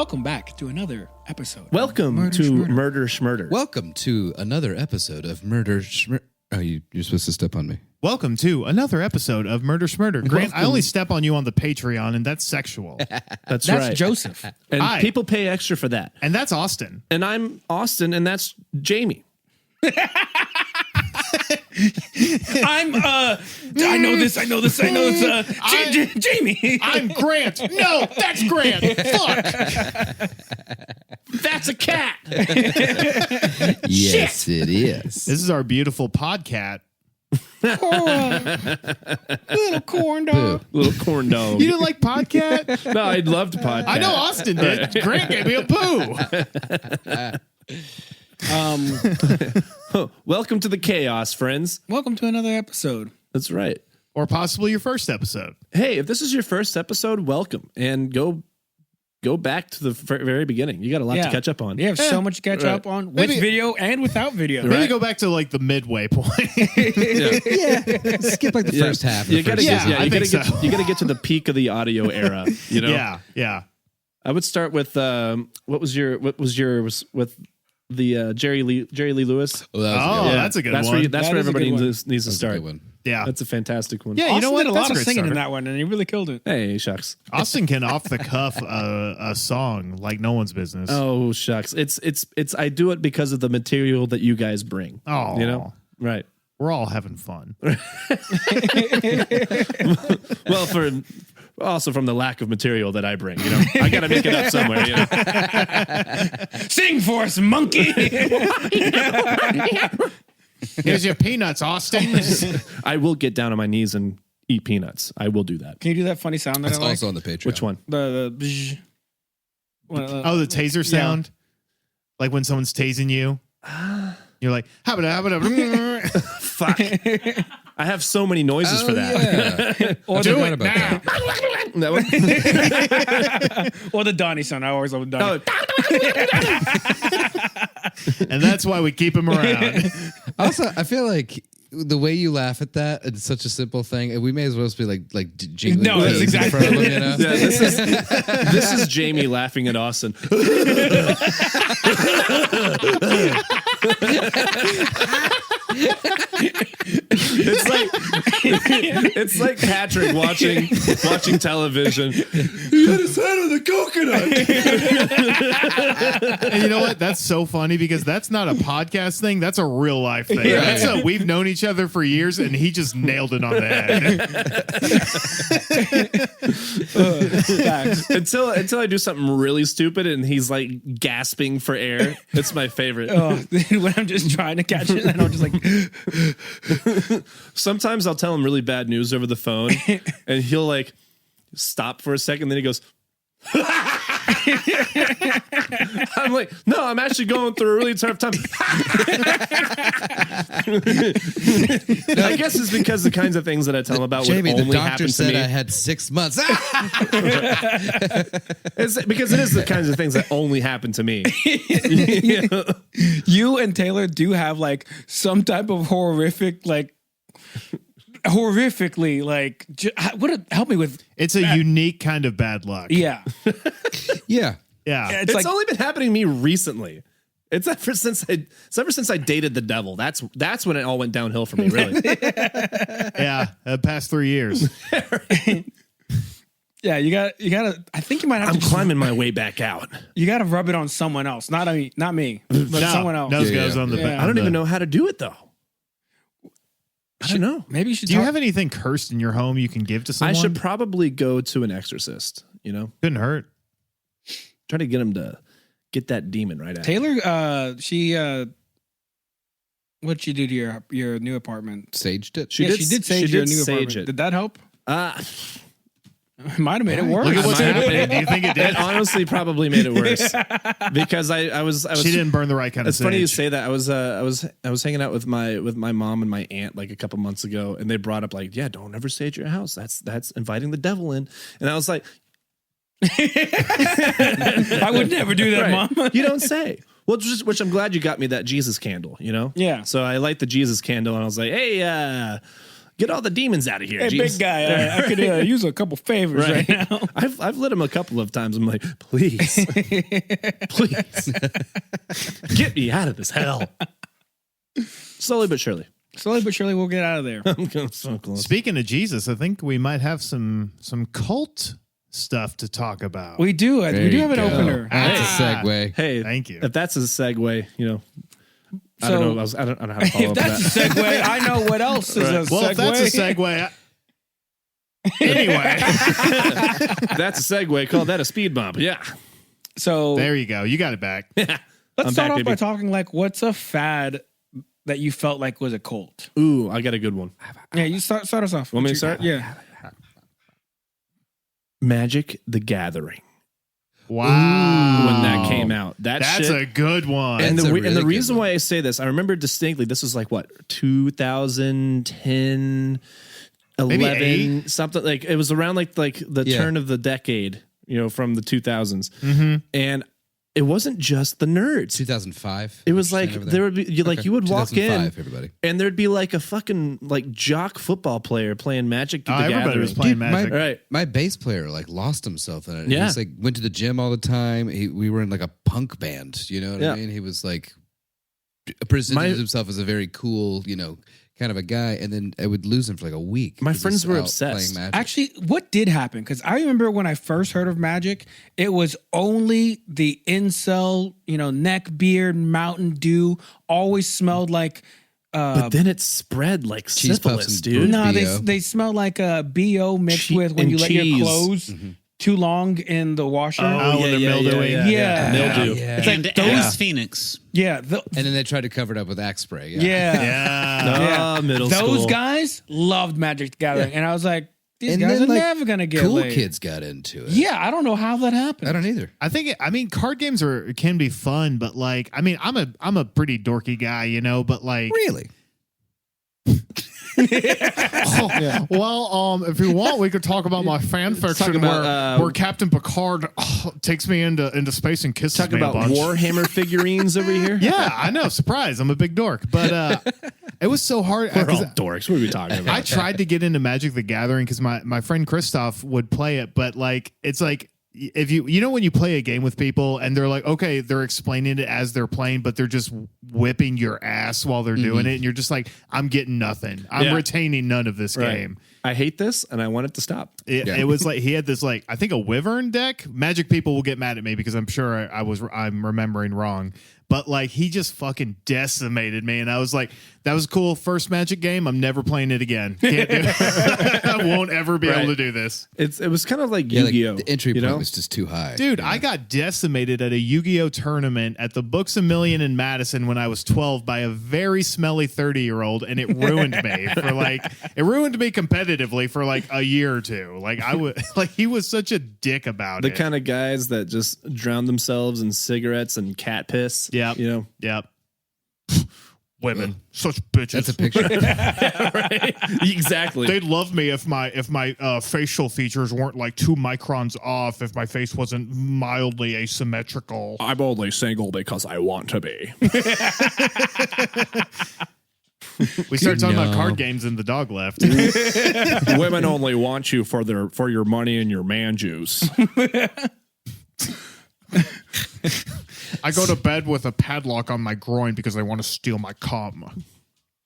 Welcome back to another episode. Welcome to Murder Schmurder. Welcome to another episode of Murder Schmurder. Oh, you're supposed to step on me. Welcome to another episode of Murder Schmurder. Grant, I only step on you on the Patreon, and that's sexual. That's That's right. Joseph. And Hi. people pay extra for that. And that's Austin. And I'm Austin, and that's Jamie. I know this. Jamie. I'm Grant. No, that's Grant. Fuck. That's a cat. Yes, it is. This is our beautiful podcat. Little corn dog. Little corn dog. You didn't like podcat? No, I'd love to podcast. I know Austin did. Grant gave me a poo. Welcome to the chaos, friends. Welcome to another episode. That's right. Or possibly your first episode. Hey, if this is your first episode, welcome. And go back to the very beginning. You got a lot to catch up on. You have so much to catch up on with Maybe- video and without video. Maybe go back to like the midway point. Skip like the first half. You gotta get to the peak of the audio era. You know. Yeah. I would start with what was your with the Jerry Lee Lewis. Oh, that was a good one. That's a good That's one. where That where is a everybody good one. needs to That's a start. good one. Yeah. That's a fantastic one. Yeah, you know Austin what? did a That's lot a of great singing in starter. that one, and he really killed it. Hey, shucks. Austin can off the cuff a song like no one's business. Oh, shucks. It's I do it because of the material that you guys bring. Oh. You know? Right. We're all having fun. Well, also from the lack of material that I bring, you know. I got to make it up somewhere, you know. Sing for us, monkey. Here's your peanuts, Austin. I will get down on my knees and eat peanuts. I will do that. Can you do that funny sound that That's I like? also on the Patreon. Which one? The bzz. Oh, the taser sound? Like when someone's tasing you? You're like, habba. Fuck. I have so many noises for that. Yeah. Or Do the, it now. That one? or the Donnie sound. I always love the Donnie. And that's why we keep him around. Also, I feel like the way you laugh at that, it's such a simple thing. And we may as well just be like jingling No, that's keys exactly- in front of them, you know? Yeah, this is Jamie laughing at Austin. It's like Patrick watching television. He had his head on the coconut. And you know what? That's so funny because that's not a podcast thing. That's a real life thing. Yeah. That's we've known each other for years, and he just nailed it on the head. Until I do something really stupid and he's like gasping for air. It's my favorite. When I'm just trying to catch it, and I'm just like, Sometimes I'll tell him really bad news over the phone and he'll like stop for a second, then he goes I'm like, no, I'm actually going through a really tough time. I guess it's because the kinds of things that I tell him about Jamie, would the only doctor happen to said me. I had 6 months. It's because it is the kinds of things that only happen to me. you and Taylor do have like some type of horrifically like help me with. It's a unique kind of bad luck. Yeah. Yeah. Yeah. It's like, only been happening to me recently. It's ever since I dated the devil. That's when it all went downhill for me, really. Yeah. The past 3 years. yeah, you gotta, I think you might have I'm to climbing my way back out. You gotta rub it on someone else. Not me, but someone else. Nose Yeah, goes yeah. on the Yeah. I don't even know how to do it though. I don't know. Maybe you should Do you have anything cursed in your home you can give to someone? I should probably go to an exorcist, you know? Couldn't hurt. Try to get him to get that demon right out. Taylor, what'd she do to your new apartment? Saged it. She did sage your new sage apartment. it. Did that help? It Might have made it worse. Look at what's happening. Do you think it did? honestly probably made it worse because I was She didn't burn the right kind of It's funny you sage. say that. I was hanging out with my mom and my aunt like a couple months ago, and they brought up like, yeah, don't ever sage your house. That's inviting the devil in. And I was like, I would never do that, right. Mom. You don't say. Well, which I'm glad you got me that Jesus candle. You know. Yeah. So I light the Jesus candle, and I was like, hey, Get all the demons out of here. Hey, Jesus. big guy, I could use a couple favors right now. I've lit him a couple of times. I'm like, please, please, get me out of this hell. Slowly but surely. Slowly but surely, we'll get out of there. I'm going so close. Speaking of Jesus, I think we might have some cult stuff to talk about. We do. There We do you have an go. opener. That's a segue. Hey, Thank you. If that's a segue, I So- don't know. I don't know how to follow If up that's that. a segue, I know what else is a segue. Well, if that's a segue. Anyway, That's a segue. Call that a speed bump. Yeah. So there you go. You got it back. let's I'm start back, off by baby. talking like, what's a fad that you felt like was a cult? Ooh, I got a good one. Yeah, you start us off. Want me to start? Yeah. Magic the Gathering. Wow. When that came out. That's That's a good one. And That's the, a and really the good reason one. why I say this, I remember distinctly, this was like what, 2010, Maybe 11, something like it was around like the Yeah. turn of the decade, from the 2000s. And it wasn't just the nerds. 2005. It was like there would be you would walk in 2005, everybody. and there'd be like a fucking like jock football player playing Magic the Everybody Gathering. was playing Dude, Magic. Right. My bass player like lost himself in it. Yeah. He was like went to the gym all the time. We were in like a punk band. You know what Yeah. I mean? He was like presented My- himself as a very cool, kind of a guy, and then I would lose him for like a week. My 'cause friends he's were out obsessed. playing Magic. Actually, what did happen? Because I remember when I first heard of Magic, it was only the incel, neck beard, Mountain Dew, always smelled like. But then it spread like Cheese puffs syphilis, and dude. No, BO. they smell like BO mixed Che- with when and you let cheese. your clothes too long in the washer. Oh, when they're mildewing. Yeah. Mildew. Yeah. It's like And those. as Phoenix. Yeah, And then they tried to cover it up with Axe spray. Yeah. yeah, Yeah. yeah. Middle Those school. guys loved Magic the Gathering, and I was like, these And guys then, are like, never gonna get Cool laid. kids got into it. Yeah, I don't know how that happened. I don't either. I think card games can be fun, but like I'm a pretty dorky guy, but like Really? Well, if you want, we could talk about my fan fiction about, where Captain Picard takes me into space and kisses Talk me about a bunch. Warhammer figurines over here. Yeah, I know. Surprise! I'm a big dork, but it was so hard. We're 'cause all dorks. What are we talking about? I tried to get into Magic the Gathering because my friend Christoph would play it, but like it's like if when you play a game with people and they're like, okay, they're explaining it as they're playing, but they're just whipping your ass while they're doing it, and you're just like, I'm getting nothing. I'm Yeah. retaining none of this Right. game. I hate this, and I want it to stop. It was like he had this like I think a Wyvern deck. Magic people will get mad at me because I'm sure I'm remembering wrong. But like he just fucking decimated me, and I was like, "That was a cool first Magic game. I'm never playing it again. Can't do it. I won't ever be able to do this." It was kind of like Yeah, like, Yu-Gi-Oh. the entry you point know? was just too high. Dude, I got decimated at a Yu-Gi-Oh tournament at the Books A Million in Madison when I was 12 by a very smelly 30-year-old, and it ruined me competitively for like a year or two. Like I would like he was such a dick about the it. kind of guys that just drown themselves in cigarettes and cat piss. Yep. You know? Yep. Women, such bitches. That's a picture. Right? Exactly. They'd love me if my facial features weren't like 2 microns off, if my face wasn't mildly asymmetrical. I'm only single because I want to be. We started talking about No. card games and the dog left. Women only want you for your money and your man juice. I go to bed with a padlock on my groin because they want to steal my cum.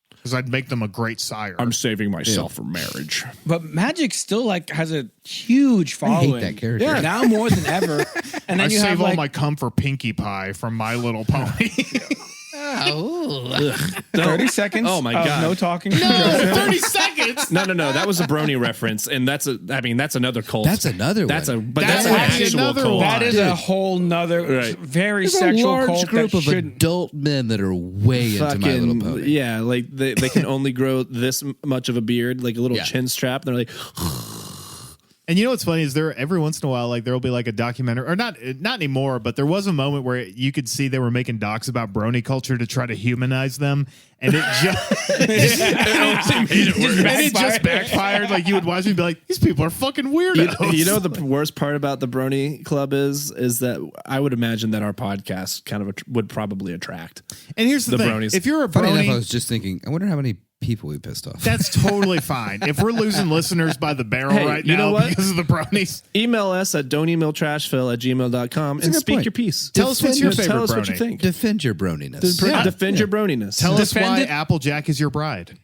Because I'd make them a great sire. I'm saving myself for marriage. But Magic still like has a huge I following. hate that character. Yeah, now more than ever. And then I you save have all like my cum for Pinkie Pie from My Little Pony. 30 seconds. Oh, my of God. no talking. 30 seconds. No. That was a brony reference, and that's another cult. That's another That's one. an That's actual another cult. one. That is Dude. a whole nother Right. very There's a sexual large cult group that of shouldn't. adult men that are way into My Little Pony. Yeah, like they can only grow this much of a beard, like a little Yeah. chin strap. They're like, And you know what's funny is there every once in a while, like there'll be like a documentary, or not anymore, but there was a moment where you could see they were making docs about brony culture to try to humanize them, and it just backfired. Like you would watch it and be like, these people are fucking weirdos. you know, the worst part about the brony club is that I would imagine that our podcast kind of would probably attract. And here's the thing: bronies. if you're a Funny enough, I brony, was just thinking, I wonder how many people we pissed off. That's totally fine. If we're losing listeners by the barrel Hey, right you know now what? because of the brownies, Email us at don'temailtrashphil@gmail.com and good speak point. your piece. tell us what's your Tell favorite us what you brownie. think. Defend your broniness. Defend your broniness. Tell us Defend why it. Applejack is your bride.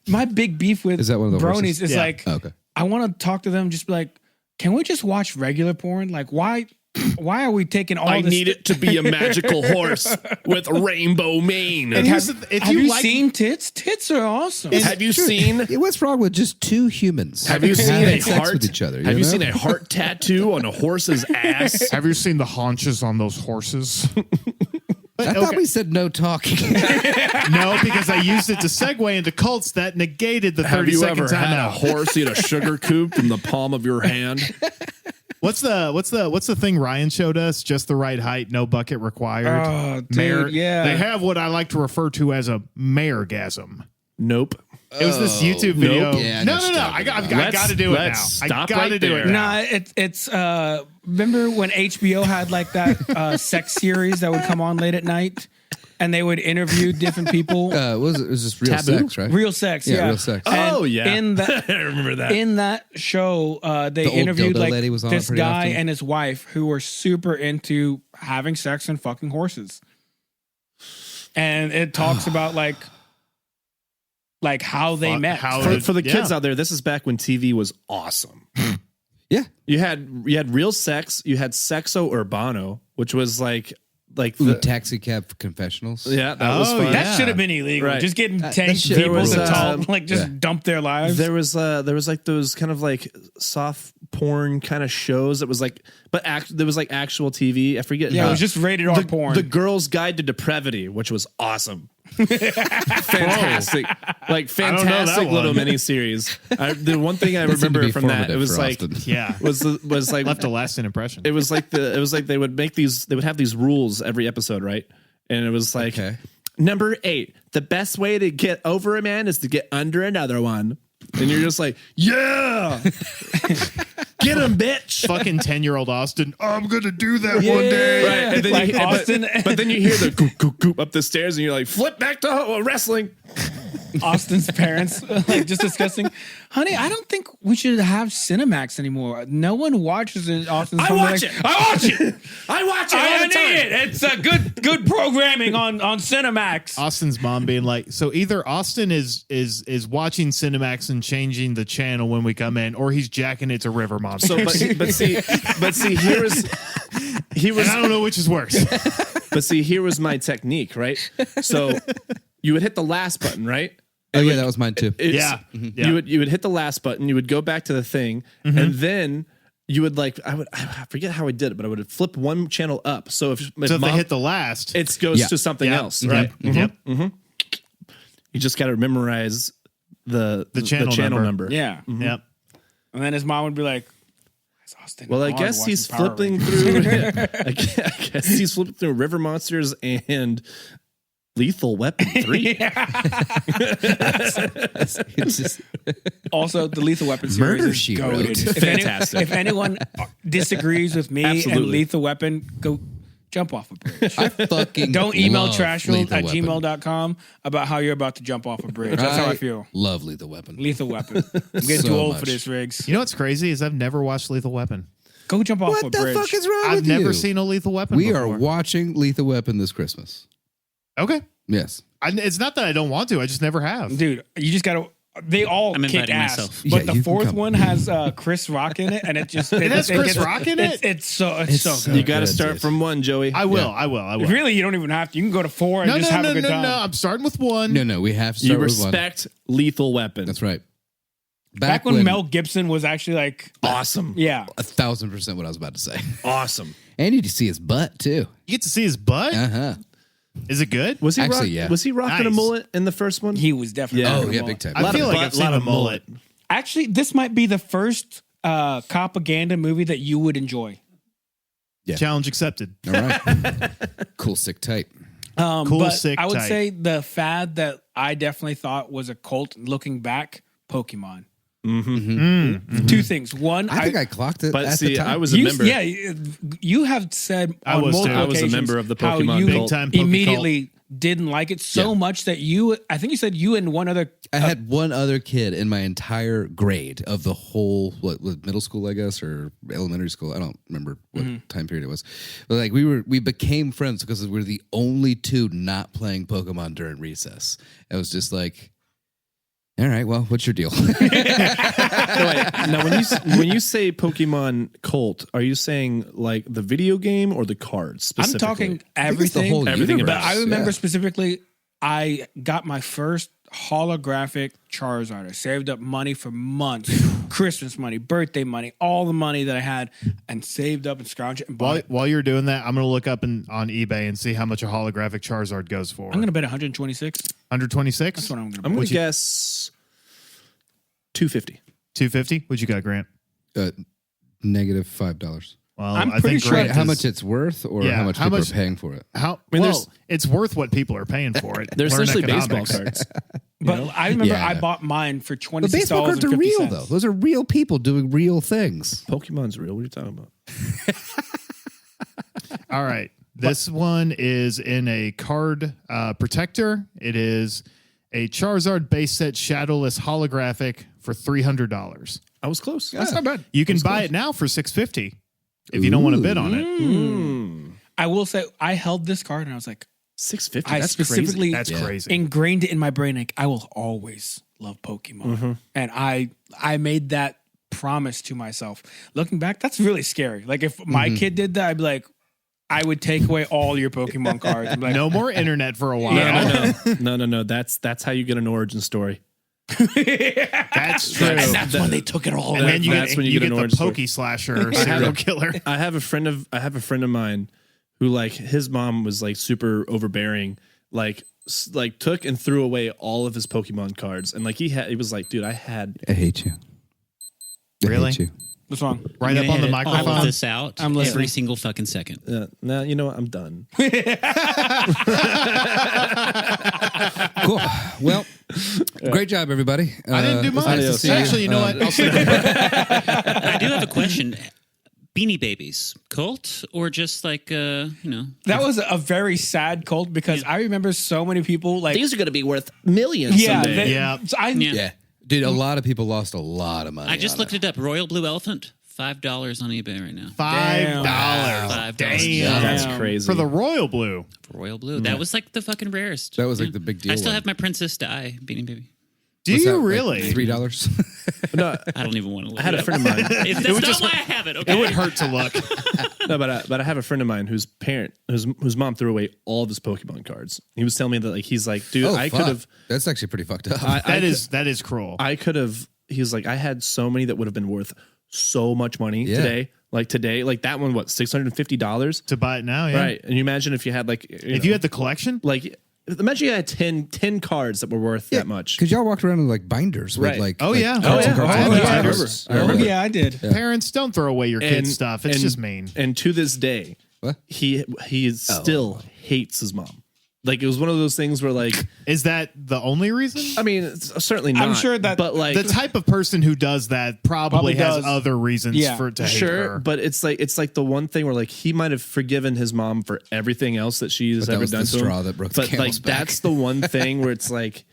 My big beef with Is that one of the bronies horses? is Yeah. like, Oh, okay. I want to talk to them, just be like, can we just watch regular porn? Like, why are we taking all I this? need it to be a magical horse with a rainbow mane. And here's if Have you you like- seen tits? Tits are awesome. Have you seen? Yeah, what's wrong with just two humans? Have you seen having a sex heart with each other? Have you know? seen a heart tattoo on a horse's ass? Have you seen the haunches on those horses? I thought we said no talking. No, because I used it to segue into cults that negated the Have 30 you second ever had a timeout. horse eat a sugar cube from the palm of your hand? What's the thing Ryan showed us? Just the right height, no bucket required. Oh, dude, yeah. They have what I like to refer to as a maregasm. Nope. It was this YouTube video. Nope. Yeah, I know what no. you're I talking got to do it now. let's I stop got to right do it there. now. Nah, it's remember when HBO had like that sex series that would come on late at night, and they would interview different people. It was just real Taboo? sex, right? Real sex, Yeah, yeah, real sex. And Oh, yeah. In that, I remember that. in that show, they The old interviewed dildo like lady was on it this pretty guy often. and his wife who were super into having sex and fucking horses, and it talks about like how they met. how- For the kids Yeah. out there, this is back when TV was awesome. Yeah. You had real sex. You had Sexo Urbano, which was like Ooh, the taxi cab confessionals. yeah, that was Oh, fun. yeah. That should have been illegal. Right. Just getting that 10 shit people was, to talk, yeah. dump their lives. There was like those kind of like soft porn kind of shows that was like, but there was like actual TV. I forget. Yeah, it was just rated R porn. The Girl's Guide to Depravity, which was awesome. Fantastic, like don't know that fantastic little one. miniseries. The one thing I That seemed to remember be from that, it formative was for like, Austin. Yeah. was like Left a lasting impression. it was like they would make these, they would have these rules every episode, right? And it was like Okay. number 8, the best way to get over a man is to get under another one. And you're just like, yeah, get him, bitch. Fucking 10-year-old Austin. I'm going to do that one day. Right. And then Like you, Austin- but then you hear the goop, goop, goop up the stairs and you're like, flip back to wrestling. Austin's parents like just discussing, honey, I don't think we should have Cinemax anymore. No one watches it. Austin's I probably watch like, it. I watch it. I watch it all I the need time. it. It's a good programming on Cinemax. Austin's mom being like, so either Austin is watching Cinemax and changing the channel when we come in, or he's jacking it to River Monster. So, but see, here was and I don't know which is worse. but see, here was my technique, right? So you would hit the last button, right? Oh yeah, that was mine too. It's- Yeah. You would hit the last button, you would go back to the thing, and then you would like I forget how I did it, but I would flip one channel up. So if So if they mom- hit the last, it goes Yeah. to something Yeah. else, right? Yep. You just got to memorize the channel number. Yeah. Yep. And then his mom would be like, "Is Austin Well, I on guess watching he's Power flipping Rangers?" through. I guess he's flipping through River Monsters and Lethal Weapon 3. It's just, Also, the Lethal Weapon series Murder, is She goated. Wrote. Fantastic. If anyone disagrees with me and Absolutely. Lethal Weapon, go jump off a bridge. I fucking Don't email love trashful Lethal at Weapon. gmail.com about how you're about to jump off a bridge. That's how I feel. Love Lethal Weapon. Lethal Weapon. I'm getting So too old for much. this, Riggs. You know what's crazy is I've never watched Lethal Weapon. Go jump off a What the bridge. fuck is wrong I've with never you? seen a Lethal Weapon We before. are watching Lethal Weapon this Christmas. Okay. Yes. It's not that I don't want to. I just never have. Dude, you just gotta. They all I'm kick inviting ass, myself. but Yeah, the you can fourth come. one has Chris Rock in it, and it just It has Chris Rock in it? It's so It's so so good. You got to good, start dude. from 1, Joey. I will. Yeah. I will. Really, you don't even have to. You can go to 4 and No, just no, have no, a good no, time. no. I'm starting with 1. No, we have to You start with one. respect Lethal Weapon. That's right. Back when Mel Gibson was actually like, Awesome. yeah, 1,000% what I was about to say. Awesome. And you see his butt too. You get to see his butt. Uh-huh. Is it good? Was he Actually, yeah. Was he rocking a Nice. mullet in the first one? he was definitely. Yeah. Oh, rocking yeah, a big time. A lot I feel of like butt, I've seen lot a of mullet. Actually, this might be the first propaganda movie that you would enjoy. Yeah. Challenge accepted. All right. Cool, sick, tight. Cool, but sick, I would tight. say the fad that I definitely thought was a cult looking back, Pokemon. Two things. One, I think I clocked it But at see, the time. I was a member. Yeah, you have said I on was too. multiple I was a occasions member of the how Pokemon you cult. Big time Poke immediately didn't like it so Yeah. much that I think you said you and one other. I had one other kid in my entire grade of the whole what middle school, I guess, or elementary school. I don't remember what time period it was. But like we became friends because we were the only two not playing Pokemon during recess. It was just like, all right, well, what's your deal? Now, when you say Pokemon Cult, are you saying like the video game or the cards I'm specifically? talking think it's the everything. whole Everything universe. about But I remember Yeah. specifically, I got my first holographic Charizard. I saved up money for months, Christmas money, birthday money, all the money that I had, and saved up and scrounged it and bought it. While you're doing that, I'm going to look up on eBay and see how much a holographic Charizard goes for. I'm going to bet 126. 126? That's what I'm going to I'm bet. going to guess 250. 250? What you got, Grant? Negative $5. Well, I'm I pretty think sure Grant How is- much it's worth, or Yeah, how much how people much- are paying for it? How mean, well, there's- it's worth what people are paying for it. They're Learn essentially economics. baseball cards. But I remember Yeah. I bought mine for $26.50. But baseball cards are real, though. Those are real people doing real things. Pokemon's real. What are you talking about? All right. This one is in a card protector. It is a Charizard base set shadowless holographic for $300. I was close. That's not bad. You can buy it now for $650 if you don't want to bid on it. I will say, I held this card and I was like, $650. I That's specifically That's crazy. ingrained it in my brain. Like, I will always love Pokemon. And I made that promise to myself. Looking back, that's really scary. Like, if my kid did that, I'd be like, I would take away all your Pokemon cards. I'd be like, No more internet for a while. No. That's how you get an origin story. That's true. and that's when they took it all And away. then you That's get, when you get an the origin story. Poke Slasher serial killer. I have a friend of mine who, like, his mom was like super overbearing, like took and threw away all of his Pokemon cards, and like he was like, dude, I hate you. Really? I hate you. What's wrong? Right up on the All microphone. of this out I'm listening. every single fucking second. now you know what, I'm done. Cool. Well, great job, everybody. I didn't do it's mine. nice to see you. Actually, you know what? I'll say I do have a question. Beanie Babies, cult or just like That was a very sad cult because I remember so many people like, These are going to be worth millions yeah, someday. they- Yeah. so I, Yeah. Dude, a lot of people lost a lot of money. I just on looked it up. Royal Blue Elephant, $5 on eBay right now. $5. $5. Damn. That's Damn. crazy. For the Royal Blue. For Royal Blue. That was like the fucking rarest. That was like the big deal I still one. have my Princess Di Beanie Baby. Do What's you that, like really? $3? no, I don't even want to look I had it a up. friend of mine. That's not why I have it. Okay. It would hurt to look. No, but I have a friend of mine whose mom threw away all of his Pokemon cards. He was telling me that, like, he's like, dude, Oh, I fuck. could have. That's actually pretty fucked up. That is cruel. I could have. He's like, I had so many that would have been worth so much money Yeah. today. Like that one, what, $650? To buy it now, yeah. Right. And you imagine if you had like, If you had the collection, like, imagine you had 10 cards that were worth that much. Because y'all walked around with like binders with Right. like. Oh, like yeah. cards and Oh, cards yeah. and Oh, cards. yeah. I I remember. oh yeah, I did. parents, don't throw away your kids' stuff. It's just mean. And to this day, What? he still hates his mom. Like, it was one of those things where, like, Is that the only reason? I mean, it's certainly not. I'm sure that- but like, The type of person who does that probably has does. other reasons Yeah. for to hate sure, her. but it's like the one thing where, like, he might have forgiven his mom for everything else that she's But that ever was done the to straw him. that broke the But like, camel's back. that's the one thing where it's like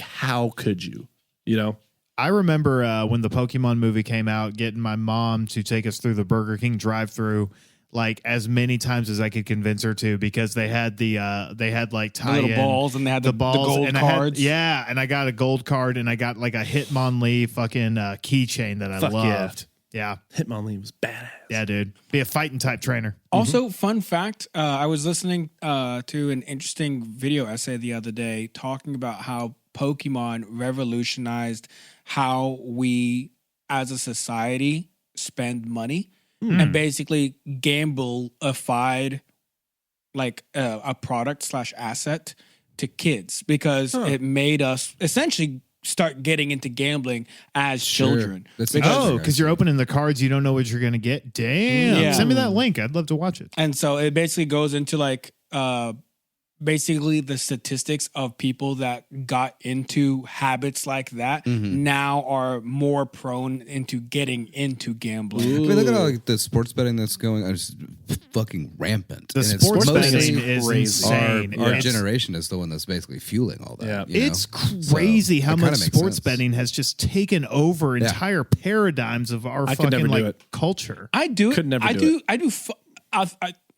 how could you? You know? I remember when the Pokemon movie came out, getting my mom to take us through the Burger King drive-through like as many times as I could convince her to, because they had like The tie-in little balls and they had the balls gold and cards. and I got a gold card and I got like a Hitmonlee fucking keychain that I Fuck yeah. loved. Yeah. Hitmonlee was badass. Yeah, dude. Be a fighting type trainer. Also, fun fact, I was listening to an interesting video essay the other day talking about how Pokemon revolutionized how we as a society spend money and basically gambleified like a product / asset to kids because it made us essentially start getting into gambling as children. That's Because- interesting. Oh, because you're opening the cards, you don't know what you're gonna get. Damn. Yeah. Send me that link. I'd love to watch it. And so it basically goes into like basically the statistics of people that got into habits like that now are more prone into getting into gambling. I mean, look at all like, the sports betting that's going on, just fucking rampant. The And it's sports mostly betting is crazy. insane. Our It's- generation is the one that's basically fueling all that. Yeah. you know? It's crazy So, how it kinda much makes sports sense. betting has just taken over entire paradigms of our I could fucking never do like it. culture. I do. Could never I do do.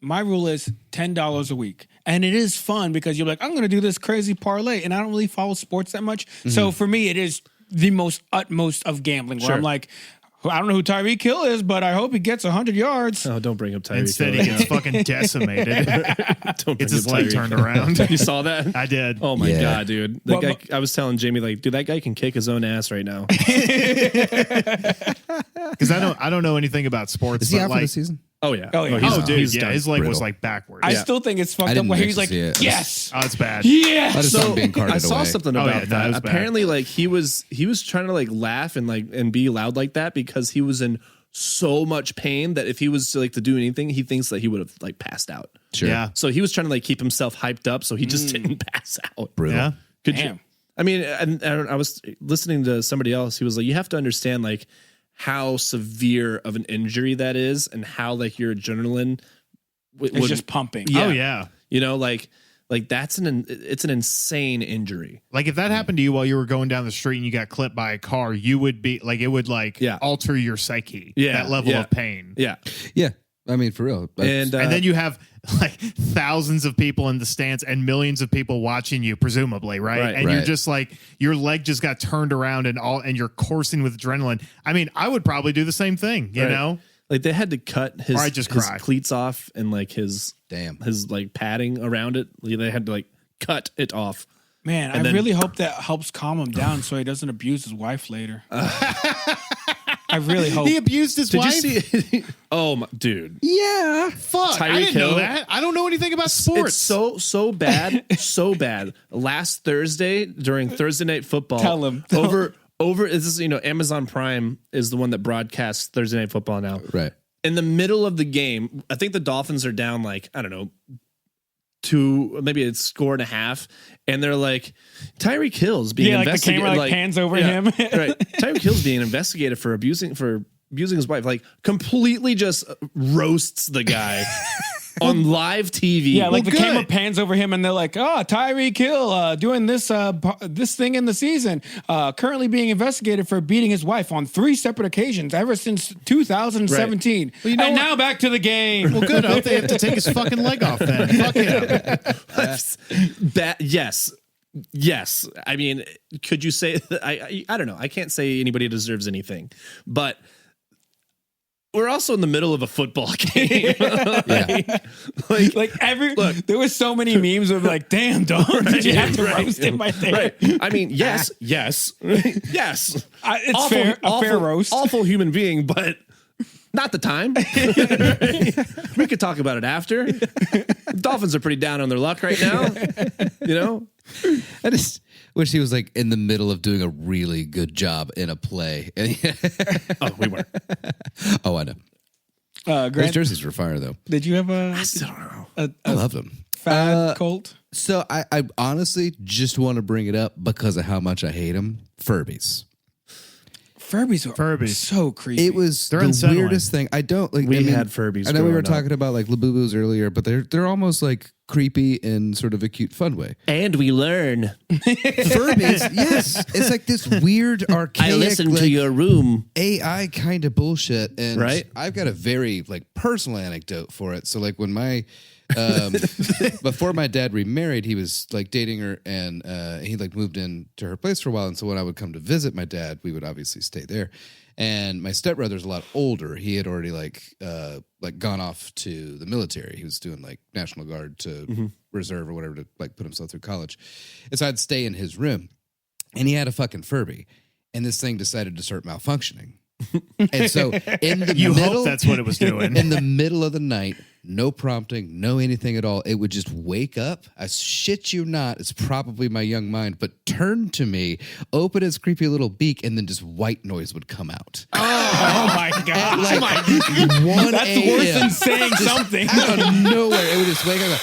My rule is $10 a week, and it is fun because you're like, I'm going to do this crazy parlay, and I don't really follow sports that much. So for me, it is the most utmost of gambling. Where Sure. I'm like, I don't know who Tyreek Hill is, but I hope he gets 100 yards. Oh, don't bring up Tyreek Instead, Hill he gets again. fucking decimated. Don't bring It's his up leg Tyreek turned Hill. around. You saw that? I did. Oh my Yeah. god, dude! Well, That guy, I was telling Jamie, like, dude, that guy can kick his own ass right now. Because I don't know anything about sports. Is he but out for like, the season? Oh yeah. Oh, yeah. he's- oh, dude, he's yeah, done. his leg was Brittle. like backwards. I still think it's fucked up didn't where actually he's like, see it. yes, Oh, it's bad. I yes. just saw him being carted I saw away. something Oh, about yeah, no, it that. was bad. Apparently, like he was trying to like laugh and be loud like that because he was in so much pain that if he was to do anything, he thinks that he would have like passed out. Sure. Yeah. So he was trying to like keep himself hyped up so he just didn't pass out. Brutal. Yeah. Could Damn. you? I mean, and I was listening to somebody else. He was like, you have to understand like how severe of an injury that is, and how like your adrenaline It's just pumping. Yeah. Oh yeah. You know, like that's it's an insane injury. Like if that happened to you while you were going down the street and you got clipped by a car, you would be like, it would like Yeah. alter your psyche. Yeah, That level yeah. of pain. Yeah, Yeah. I mean, for real. and And then you have like thousands of people in the stands and millions of people watching you, presumably, right? Right. And you're Right. just like, your leg just got turned around and you're coursing with adrenaline. I mean, I would probably do the same thing, you Right. know? like they had to cut his Or I'd just his cry. cleats off and like his damn. like padding around it. They had to like cut it off. Man, And I then- really hope that helps calm him down so he doesn't abuse his wife later. I really hope. He abused his Did wife? you see? Oh my dude. Yeah. Fuck, I Tyreek didn't know Hill? that. I don't know anything about sports. It's so bad, so bad. Last Thursday during Thursday Night Football, Tell him. over is this, Amazon Prime is the one that broadcasts Thursday Night Football now. Right. In the middle of the game, I think the Dolphins are down like, I don't know, maybe it's score and a half, and they're like, Tyreek Hill's being Yeah, like the investigated. camera, like, pans over him. Right. Tyreek Hill's being investigated for abusing his wife. Like completely just roasts the guy on live TV. Yeah, like the good. camera pans over him, and they're like, "Oh, Tyreek Hill doing this this thing in the season, currently being investigated for beating his wife on 3 separate occasions ever since 2017." Right. Well, you know and what? now back to the game. Well, good. I hope they have to take his fucking leg off then. Fuck him. Yes. I mean, could you say I don't know. I can't say anybody deserves anything, but we're also in the middle of a football game. Like there was so many memes of like, "Damn, dog, did you have to roast him right there?" Right. I mean, yes. Yes. It's fair, a fair roast. Awful human being, but not the time. We could talk about it after. Dolphins are pretty down on their luck right now. I just wish he was like in the middle of doing a really good job in a play. Oh, we were. Oh, I know. Those Grant, jerseys were fire, though. did you have I still don't know. I loved them. fad cult? So I honestly just want to bring it up because of how much I hate them. Furbies. Furbies are Furbies. so creepy. It was They're the unsettling. weirdest thing. I don't like. We I mean, had Furbies I know we were growing up. talking about like Labubus earlier, but they're almost like creepy in sort of a cute, fun way. And we learn. Furbies, yes, it's like this weird archaic. like, room. AI kind of bullshit, and Right? I've got a very like personal anecdote for it. So like when my before my dad remarried, he was like dating her, and he like moved in to her place for a while. And so when I would come to visit my dad, we would obviously stay there. And my stepbrother's a lot older. He had already like gone off to the military. He was doing like National Guard to reserve or whatever to like put himself through college. And so I'd stay in his room, and he had a fucking Furby, and this thing decided to start malfunctioning. And so in the You middle, hope that's what it was doing. in the middle of the night, no prompting, no anything at all, it would just wake up. I shit you not, it's probably my young mind, but turn to me, open its creepy little beak, and then just white noise would come out. oh my At god! like 1 That's worse a.m., than saying something. out of nowhere, it would just wake up.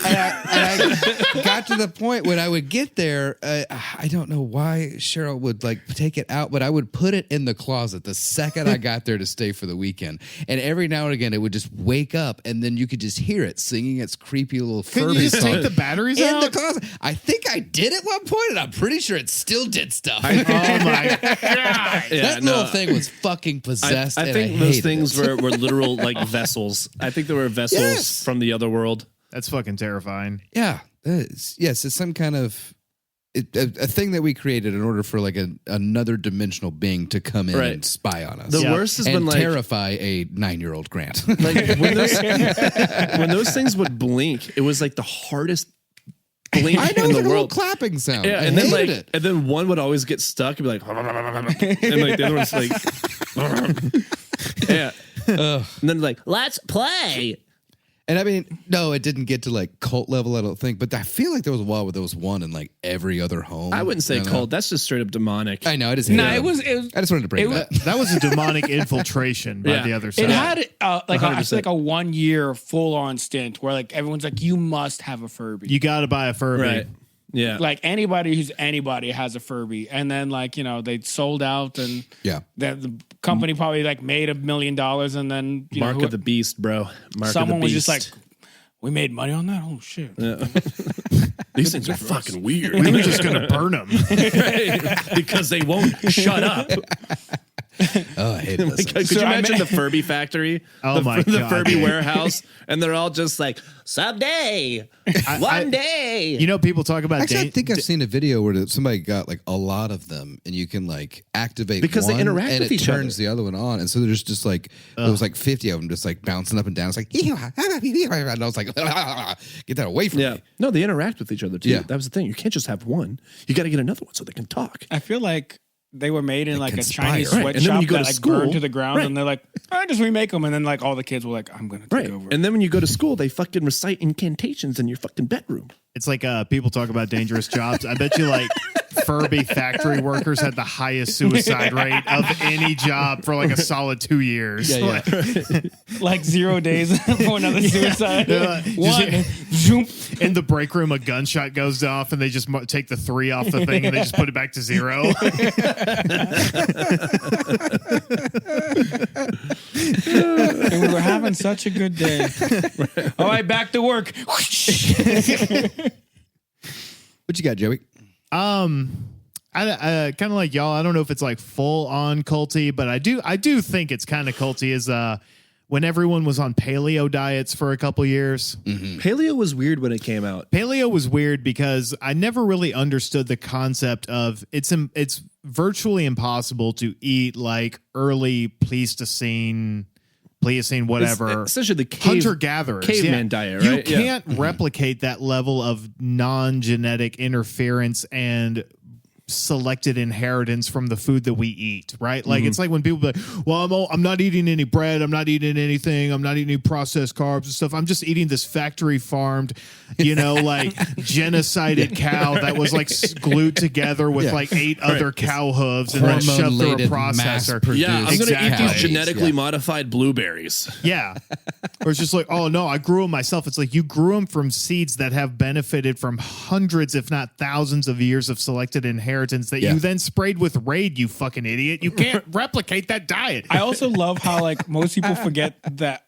And I got to the point when I would get there. I don't know why Cheryl would like take it out, but I would put it in the closet the second I got there to stay for the weekend. And every now and again, it would just wake up, and then you could just hear it singing its creepy little Can Furby you just song take the batteries in out? the closet. I think I did at one point, and I'm pretty sure it still did stuff. Oh my god! Yeah, That little thing was fucking possessed. I and think I those hated things it. were literal like vessels. I think there were vessels Yes. from the other world. That's fucking terrifying. Yeah. Yes, it's some kind of a thing that we created in order for like another dimensional being to come in Right. and spy on us. The Yeah. worst has and been like terrify a 9-year-old Grant. like when those things would blink, it was like the hardest blink I know in it's the like a little world. clapping sound. Yeah, I and then hated like, it. and then one would always get stuck and be like, and like the other one's like, yeah, and then like, let's play. And I mean, no, it didn't get to like cult level, I don't think. But I feel like there was a while where there was one in like every other home. I wouldn't say You know? cult. That's just straight up demonic. I know. I just No, hated it was. I just wanted to bring it that. That was a demonic infiltration by Yeah. the other side. It had like I 100%. feel like a 1 year full on stint where like everyone's like, you must have a Furby. You got to buy a Furby. Right. Yeah. Like anybody who's anybody has a Furby, and then like they sold out, and Yeah. the company probably like made $1 million, and then Mark know, of the Beast, bro. Mark someone of the was Beast. just like, we made money on that. Oh shit! These things are fucking weird. We were just going to burn them. because they won't shut up. Oh, I hate this. Could So you I imagine ma- the Furby factory? Oh my the God, Furby dude. warehouse, and they're all just like, someday, one day. You know, people talk about Actually, I think I've seen a video where somebody got like a lot of them, and you can like activate Because they one, interact and with it each turns other. the other one on, and so there's just like there was like 50 of them just like bouncing up and down. It's like, and I was like, get that away from Yeah. me. No, they interact with each other too. Yeah. That was the thing. You can't just have one. You got to get another one so they can talk. I feel like they were made in like a conspire. Chinese Right. And then when sweatshop you go that to like school- burned to the ground, right. and they're like, I just remake them, and then like all the kids were like, I'm gonna take Right. over. And then when you go to school, they fucking recite incantations in your fucking bedroom. it's like people talk about dangerous jobs. I bet you like Furby factory workers had the highest suicide rate of any job for like a solid 2 years. Yeah, yeah. Like 0 days for another suicide. Yeah. One, zoom. In the break room, a gunshot goes off, and they just take the 3 off the thing, and they just put it back to 0. And we were having such a good day. All right, back to work. What you got, Joey? I kind of like y'all. I don't know if it's like full on culty, but I do think it's kind of culty. Is when everyone was on paleo diets for a couple years. Paleo was weird when it came out. Paleo was weird because I never really understood the concept of it's virtually impossible to eat like early Pleistocene, whatever. It's essentially the Hunter gatherers, caveman diet, You right? Yeah. can't replicate that level of non-genetic interference and selected inheritance from the food that we eat, right? Like it's like when people be like, well, I'm not eating any bread, I'm not eating anything, I'm not eating any processed carbs and stuff. I'm just eating this factory farmed, like genocided cow that was like glued together with Yeah. like 8 other cow hooves and then shoved through a Hormone-laden, processor. mass-produced Yeah, I'm going to eat calories. these genetically Yeah. modified blueberries. Yeah. Or it's just like, oh no, I grew them myself. It's like you grew them from seeds that have benefited from hundreds, if not thousands of years of selected inheritance that Yeah. you then sprayed with Raid, you fucking idiot. You can't replicate that diet. I also love how like most people forget that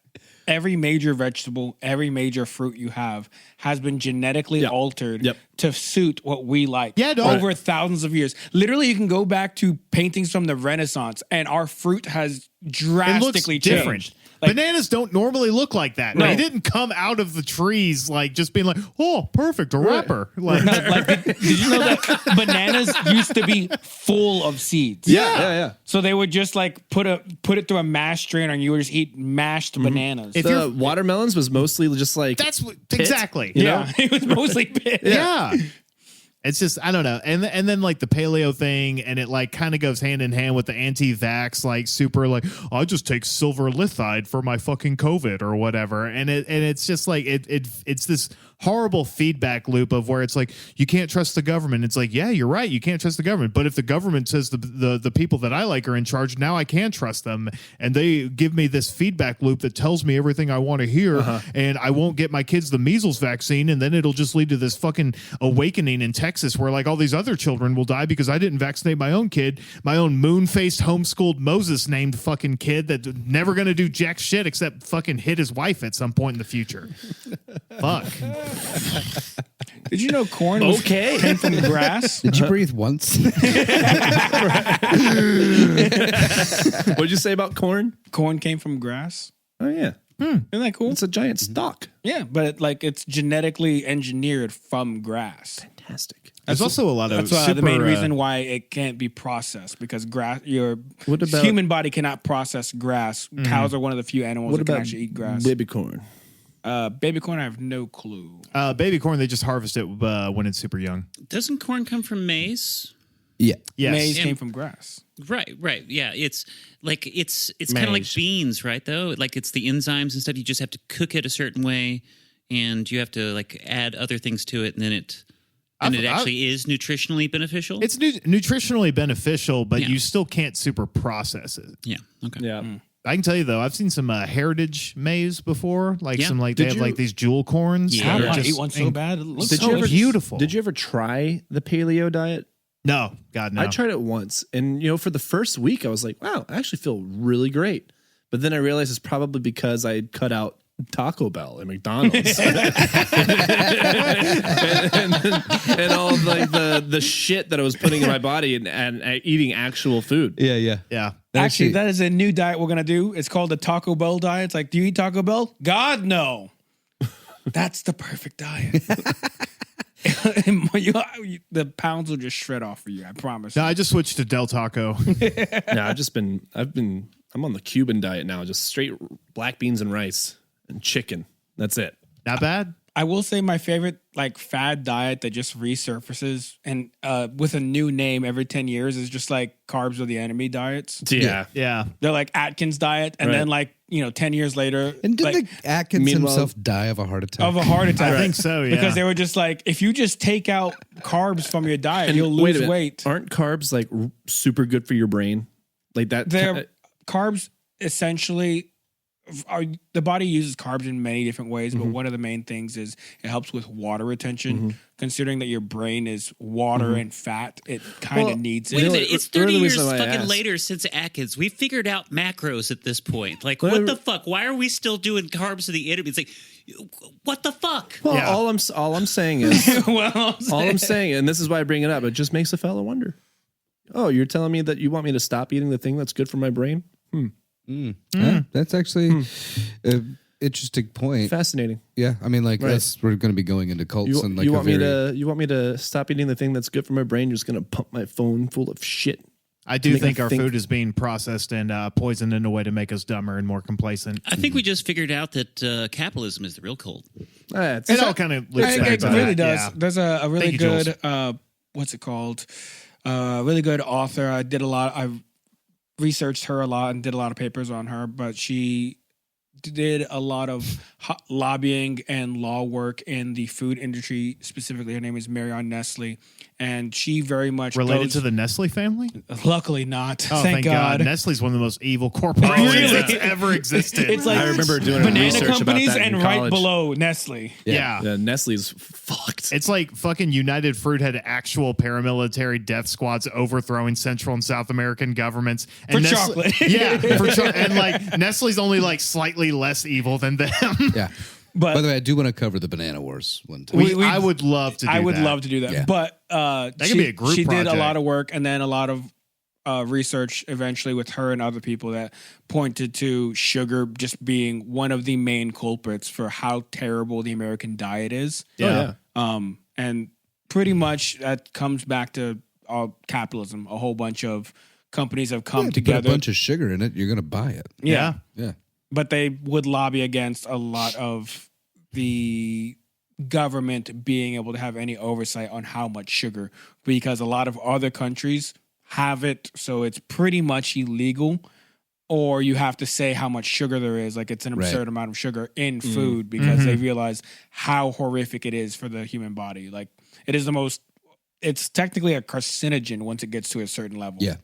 every major vegetable, every major fruit you have has been genetically Yep. altered Yep. to suit what we like. Yeah, no. over thousands of years. Literally, you can go back to paintings from the Renaissance, and our fruit has It looks drastically different. changed. Like, Bananas don't normally look like that. No. They didn't come out of the trees like just being like, oh, perfect, a wrapper. Like, no, like, did you know that bananas used to be full of seeds? Yeah. So they would just like put it through a mash strainer, and you would just eat mashed bananas. If The you're- watermelons was mostly just like that's what, exactly. yeah, it was mostly pit. Yeah. It's just I don't know, and then like the paleo thing, and it like kind of goes hand in hand with the anti-vax, like super like I just take silver lithiide for my fucking COVID or whatever, and it's just like it's this horrible feedback loop of where it's like, you can't trust the government. It's like, yeah, you're right. You can't trust the government. But if the government says the people that I like are in charge, now I can trust them. And they give me this feedback loop that tells me everything I want to hear. And I won't get my kids the measles vaccine. And then it'll just lead to this fucking awakening in Texas where like all these other children will die because I didn't vaccinate my own kid, my own moon-faced, homeschooled Moses named fucking kid that's never going to do jack shit except fucking hit his wife at some point in the future. Fuck. Did you know corn came from grass? Did you breathe once? What'd you say about corn? Corn came from grass. Oh yeah, Isn't that cool? it's a giant stalk. Yeah, but it's genetically engineered from grass. Fantastic. There's also a lot of That's super, the main reason why it can't be processed, because grass, your What about- human body cannot process grass. Cows are one of the few animals What that can about actually eat grass. baby corn? Baby corn, I have no clue. baby corn, they just harvest it when it's super young. Doesn't corn come from maize? Yeah. Yes. Maize And- came from grass. Right. Yeah, it's kind of like beans, right? Though, like it's the enzymes and stuff. You just have to cook it a certain way, and you have to like add other things to it, and then it actually is nutritionally beneficial. It's nutritionally beneficial, but Yeah. you still can't super process it. yeah. Okay. Yeah. I can tell you though, I've seen some heritage maize before, like Yeah. some they Did have you- like these jewel corns. Yeah. I that are want to just eat one so bad. It looks Did so you ever beautiful. Did you ever try the paleo diet? No, God no. I tried it once, and for the first week, I was like, "Wow, I actually feel really great." But then I realized it's probably because I had cut out Taco Bell and McDonald's, and all of like the shit that I was putting in my body and eating actual food. Yeah. Yeah. Actually, that is a new diet we're gonna do. It's called the Taco Bell diet. It's like, do you eat Taco Bell? God, no. That's the perfect diet. The pounds will just shred off for you. I promise. No, I just switched to Del Taco. Yeah, I'm on the Cuban diet now, just straight black beans and rice and chicken. That's it. Not bad. I will say my favorite fad diet that just resurfaces and with a new name every 10 years is just like carbs are the enemy diets. Yeah. Yeah. They're like Atkins diet, and Right. then 10 years later, And did Atkins meanwhile- himself die of a heart attack? of a heart attack. I think so, yeah. Because they were just like, if you just take out carbs from your diet, you'll wait a lose minute. weight. Aren't carbs super good for your brain? Like that. They're carbs essentially the body uses carbs in many different ways, but one of the main things is it helps with water retention. Considering that your brain is water and fat, it kind of needs it. Wait a know, minute, it's the 30 only years reason why I fucking asked- later since Atkins. We figured out macros at this point. Like, Well, what the fuck? Why are we still doing carbs of the enemy? It's like, what the fuck? Well, Yeah. all I'm saying is Well, all I'm saying, and this is why I bring it up. It just makes a fellow wonder. Oh, you're telling me that you want me to stop eating the thing that's good for my brain? Yeah, that's actually an interesting point. Fascinating. Yeah, I mean, Right. we're going to be going into cults You, and like you want me to stop eating the thing that's good for my brain? You're just gonna pump my phone full of shit. I do Make think me our think- food is being processed and poisoned in a way to make us dumber and more complacent. I think we just figured out that capitalism is the real cult. It all kind of looks it back to really that, does. yeah. There's a really Thank you, Jules. good what's it called? Really good author. I researched her a lot and did a lot of papers on her, but she did a lot of lobbying and law work in the food industry. Specifically, her name is Marianne Nestle, and she very much Related goes, to the Nestle family? Luckily not. Oh, thank God. Nestle's one of the most evil corporations Really? that's ever existed. It's like I remember doing banana research about companies that in and right college. below Nestle. yeah. Yeah, Nestle's fucked. It's like fucking United Fruit had actual paramilitary death squads overthrowing Central and South American governments. And For chocolate. Yeah. And like Nestle's only like slightly less evil than them. Yeah. But By the way, I do want to cover the banana wars one time. I would love to do I would that. love to do that. Yeah. But could be a group she did a project. lot of work and then a lot of research eventually with her and other people that pointed to sugar just being one of the main culprits for how terrible the American diet is. Yeah. And pretty much that comes back to capitalism. A whole bunch of companies have come If you put together. a bunch of sugar in it, you're going to buy it. yeah. Yeah. But they would lobby against a lot of the government being able to have any oversight on how much sugar, because a lot of other countries have it, so it's pretty much illegal. or you have to say how much sugar there is. Like it's an Right. absurd amount of sugar in food because they realize how horrific it is for the human body. Like it is the most. It's technically a carcinogen once it gets to a certain level. Yeah.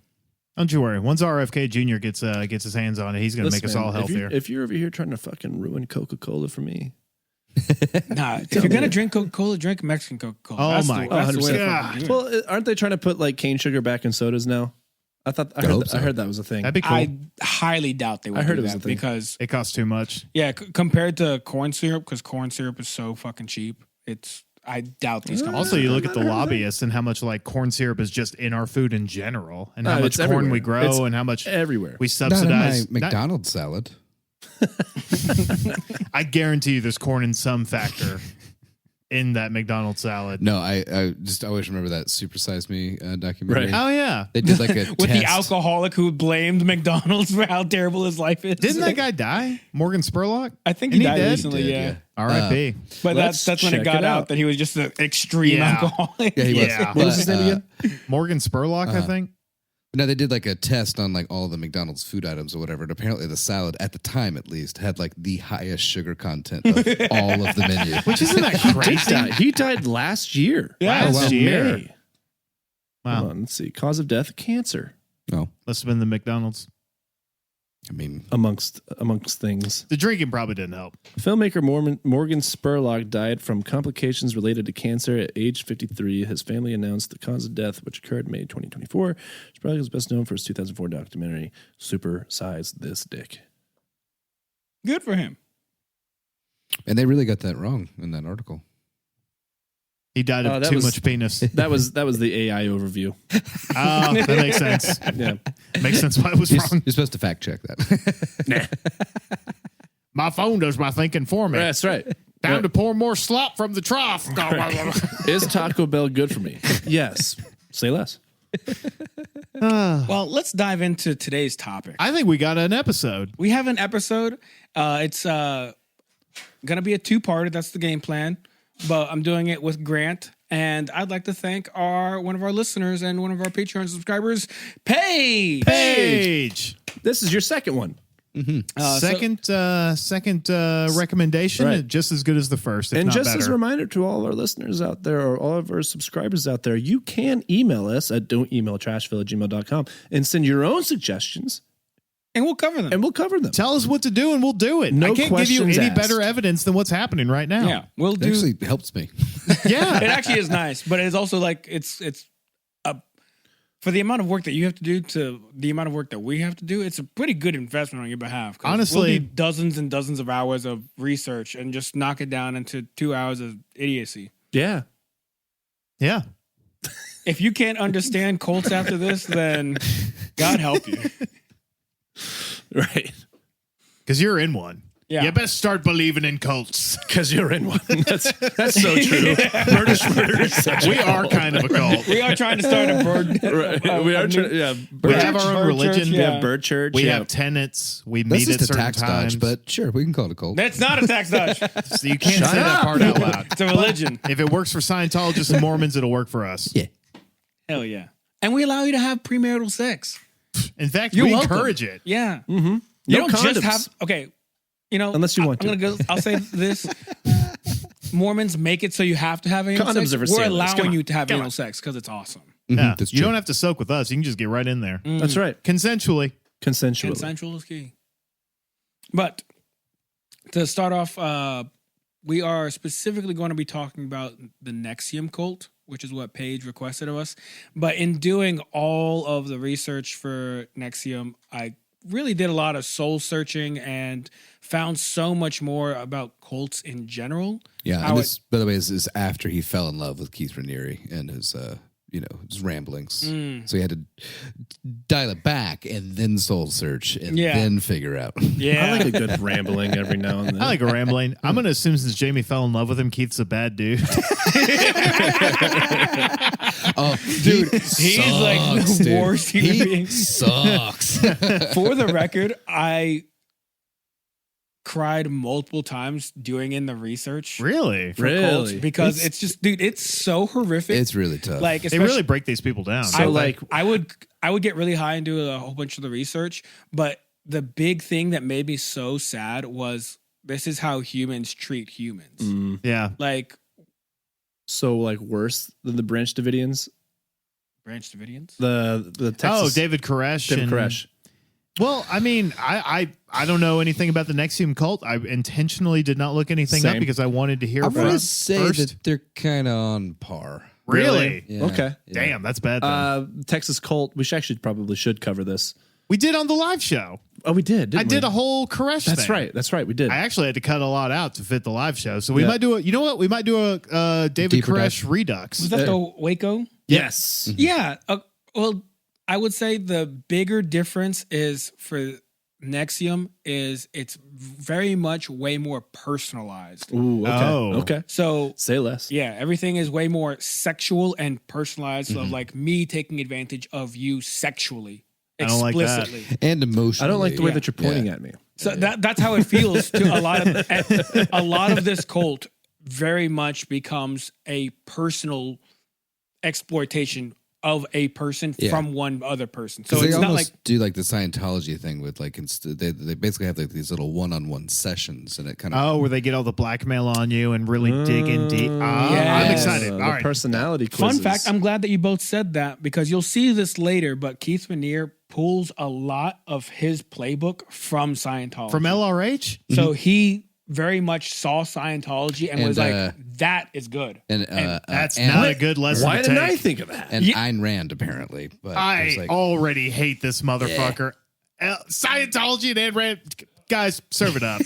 Don't you worry. Once RFK Jr. gets his hands on it, he's going to make us all healthier. If you're over here trying to fucking ruin Coca-Cola for me, Nah, if you're gonna drink Coca-Cola, drink Mexican Coca-Cola. Oh That's my that's the way to God. fucking do it. well, aren't they trying to put like cane sugar back in sodas now? I heard that was a thing. That'd be cool. I highly doubt they would I heard do it was that a thing. because It costs too much. compared to corn syrup, because corn syrup is so fucking cheap. I doubt these companies. Also, you look at the lobbyists and how much like corn syrup is just in our food in general, and how much it's corn everywhere. we grow, It's and how much everywhere. we Not in subsidize. my McDonald's salad. I guarantee you, there's corn in some factor in that McDonald's salad. No, I just always remember that Supersize Me documentary. Right. Oh yeah, They did like a With test. the alcoholic who blamed McDonald's for how terrible his life is. didn't that guy die? Morgan Spurlock. I think And he he died did? recently. Did, Yeah. R.I.P. But Let's that's when check it got it out out. that he was just an extreme Yeah. alcoholic. Yeah, he was. Yeah. What was his name again? Morgan Spurlock, I think. No, they did like a test on like all the McDonald's food items or whatever. And apparently the salad, at the time at least, had like the highest sugar content of all of the menu. Which isn't that crazy? He died last year. Yeah. Last year. May. Wow. Hold on, let's see. Cause of death: cancer. No, Must have been the McDonald's. I mean, Amongst things. The drinking probably didn't help. Filmmaker Morgan Spurlock died from complications related to cancer at age 53. His family announced the cause of death, which occurred in May 2024. Spurlock is best known for his 2004 documentary, Super Size This Dick. Good for him. and they really got that wrong in that article. He died of that too was- much penis. That was the AI overview. Oh, that makes sense. Yeah. Makes sense why it was You're, wrong. you're supposed to fact check that. My phone does my thinking for me. That's right. Time to pour more slop from the trough. Is Taco Bell good for me? Yes. Say less. Well, let's dive into today's topic. I think we got an episode. We have an episode. It's gonna be a two-parter. That's the game plan. But I'm doing it with Grant, and I'd like to thank one of our listeners and one of our Patreon subscribers, Paige. Paige. This is your second one. Second recommendation, Right. just as good as the first, if And not just better. as a reminder to all our listeners out there, or all of our subscribers out there, you can email us at don'temailtrashville@gmail.com and send your own suggestions, And we'll cover them. and we'll cover them. Tell us what to do and we'll do it. No I can't give you questions any asked. better evidence than what's happening right now. Yeah, we'll It do. actually helps me. Yeah. It actually is nice, but it's also like it's for the amount of work that you have to do to the amount of work that we have to do. It's a pretty good investment on your behalf. 'Cause Honestly- we'll do dozens and dozens of hours of research and just knock it down into 2 hours of idiocy. Yeah. Yeah. If you can't understand cults after this, then God help you. Right. Because you're in one. Yeah. You best start believing in cults. Because you're in one. That's so true. Murder is such We are kind of a cult. We are trying to start a bird. Right. We are trying. Yeah. We have our own Bird religion. church, We yeah. have bird church. We yeah. have tenets. We That's meet at just a certain tax times. dodge, but sure, we can call it a cult. That's not a tax dodge. So you can't say that part out loud. It's a religion. If it works for Scientologists and Mormons, it'll work for us. Yeah. Hell yeah. And we allow you to have premarital sex. In fact, You're we welcome. encourage it. Yeah. No You don't condoms. just have okay. You know, Unless you want I'm to. I'll say this: Mormons make it so you have to have anal Condoms sex. are for We're sailors. Come allowing on. you to have Come anal on. sex because it's awesome. Yeah. That's You true. don't have to soak with us. You can just get right in there. That's right. Consensually. Consensual. Consensual is key. But to start off, we are specifically going to be talking about the NXIVM cult, which is what Paige requested of us. But in doing all of the research for NXIVM, I really did a lot of soul searching and found so much more about cults in general. Yeah, How and this, by the way, is after he fell in love with Keith Raniere and his, his ramblings. So he had to dial it back and then soul search and Yeah. then figure out. Yeah. I like a good rambling every now and then. I like a rambling. I'm going to assume since Jamie fell in love with him, Keith's a bad dude. Oh, Dude, he's like the worst human He being. sucks. For the record, I cried multiple times doing in the research Really? for cults Really? because it's just, dude, it's so horrific. It's really tough. like They especially, really break these people down. So, like, I would get really high and do a whole bunch of the research, but the big thing that made me so sad was this is how humans treat humans. Yeah. Like So like worse than the Branch Davidians? Branch Davidians? The Texas. David Koresh. David Koresh. Well, I mean, I don't know anything about the NXIVM cult. I intentionally did not look anything up Same. because I wanted to hear I'm from going to say first. that they're kind of on par. Really? Yeah. Okay. Yeah. Damn, that's bad. Then. Texas cult. We probably should cover this. We did on the live show. Oh, we did. I Didn't did we? a whole Koresh That's thing. right. That's right. We did. I actually had to cut a lot out to fit the live show. So we Yeah. might do a, you know what? We might do a David Deeper Koresh dive. redux. Was that the Waco? yes. Yeah. Well, I would say the bigger difference is for NXIVM is it's very much way more personalized. Ooh. Okay. Oh. Okay. So Say less. yeah, everything is way more sexual and personalized. So like me taking advantage of you sexually, I don't like that. explicitly. And emotionally. I don't like the way Yeah. that you're pointing at me. So that's how it feels to a lot of this cult. Very much becomes a personal exploitation of a person Yeah. from one other person. So So they it's not almost like do like the Scientology thing with like they basically have like these little one-on-one sessions, and it kind of Oh, where they get all the blackmail on you and really dig in deep. I'm Yes. excited. The All right. personality fun quizzes. fact. I'm glad that you both said that because you'll see this later. But Keith Raniere pulls a lot of his playbook from Scientology. From LRH? So he very much saw Scientology and was And, like, "That is good." and That's and, not a good lesson Why to didn't take. I think of that? and Yeah. Ayn Rand apparently. But I there's, like, already hate this motherfucker. Scientology and Ayn Rand. Guys, serve it up.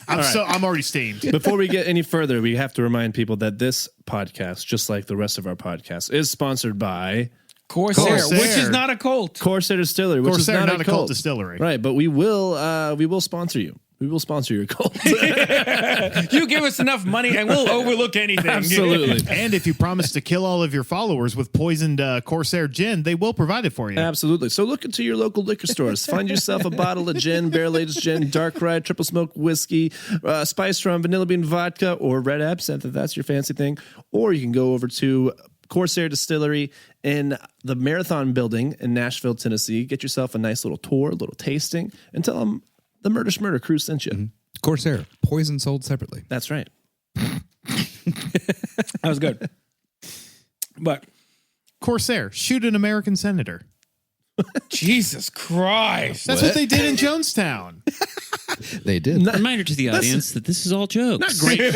I'm already steamed. Before we get any further, we have to remind people that this podcast, just like the rest of our podcasts, is sponsored by Corsair, Corsair. which is not a cult. Corsair Distillery, which Corsair, is not, a cult distillery. Right, but we will sponsor you. We will sponsor your cult. You give us enough money and we'll overlook anything. Absolutely. And if you promise to kill all of your followers with poisoned Corsair gin, they will provide it for you. Absolutely. So look into your local liquor stores. Find yourself a bottle of gin, barrel-aged gin, dark rye, triple smoke whiskey, spiced rum, vanilla bean vodka, or red absinthe if that's your fancy thing. Or you can go over to Corsair Distillery in the Marathon Building in Nashville, Tennessee. Get yourself a nice little tour, a little tasting, and tell them the Murder Schmurder crew sent you. Corsair, poison sold separately. That's right. That was good. But Corsair, shoot an American senator. Jesus Christ. That's what they did in Jonestown. They did. Reminder to the audience that this is all jokes. Not great.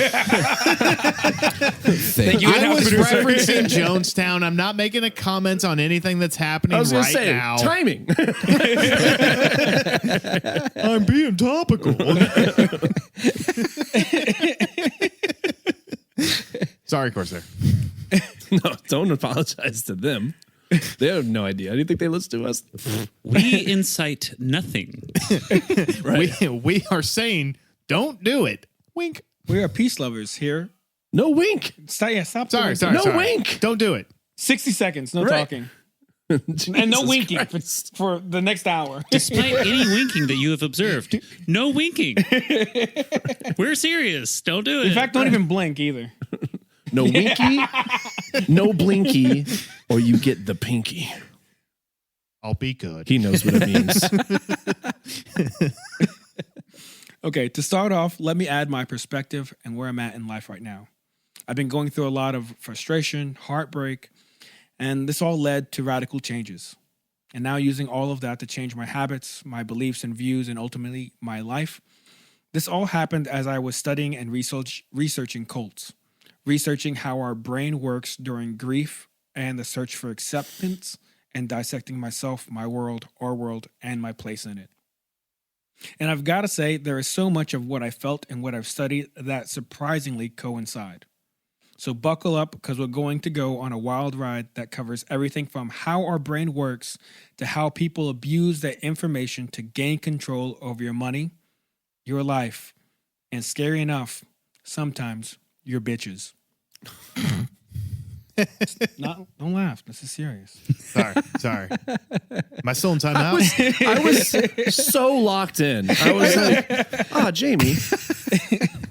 Thank you. I was producer. referencing Jonestown. I'm not making a comment on anything that's happening I was going right to say, now. timing. I'm being topical. Sorry, Corsair. No, don't apologize to them. They have no idea. Do you think they listen to us? We incite nothing. We are saying don't do it. Wink. We are peace lovers here. No wink. Stop Sorry. No wink. Don't do it. 60 seconds, no Right. talking. And no Jesus winking Christ. for the next hour. Despite any winking that you have observed, no winking. We're serious. Don't do it. In fact, don't even blink either. No winky, no blinky, or you get the pinky. I'll be good. He knows what it means. Okay, to start off, let me add my perspective and where I'm at in life right now. I've been going through a lot of frustration, heartbreak, and this all led to radical changes. And now using all of that to change my habits, my beliefs and views, and ultimately my life. This all happened as I was studying and researching cults, researching how our brain works during grief and the search for acceptance, and dissecting myself, my world, our world, and my place in it. And I've got to say, there is so much of what I felt and what I've studied that surprisingly coincide. So buckle up because we're going to go on a wild ride that covers everything from how our brain works to how people abuse that information to gain control over your money, your life, and scary enough, sometimes your bitches. Don't laugh. This is serious. Sorry. Am I still in timeout? I was so locked in. I was like, Jamie,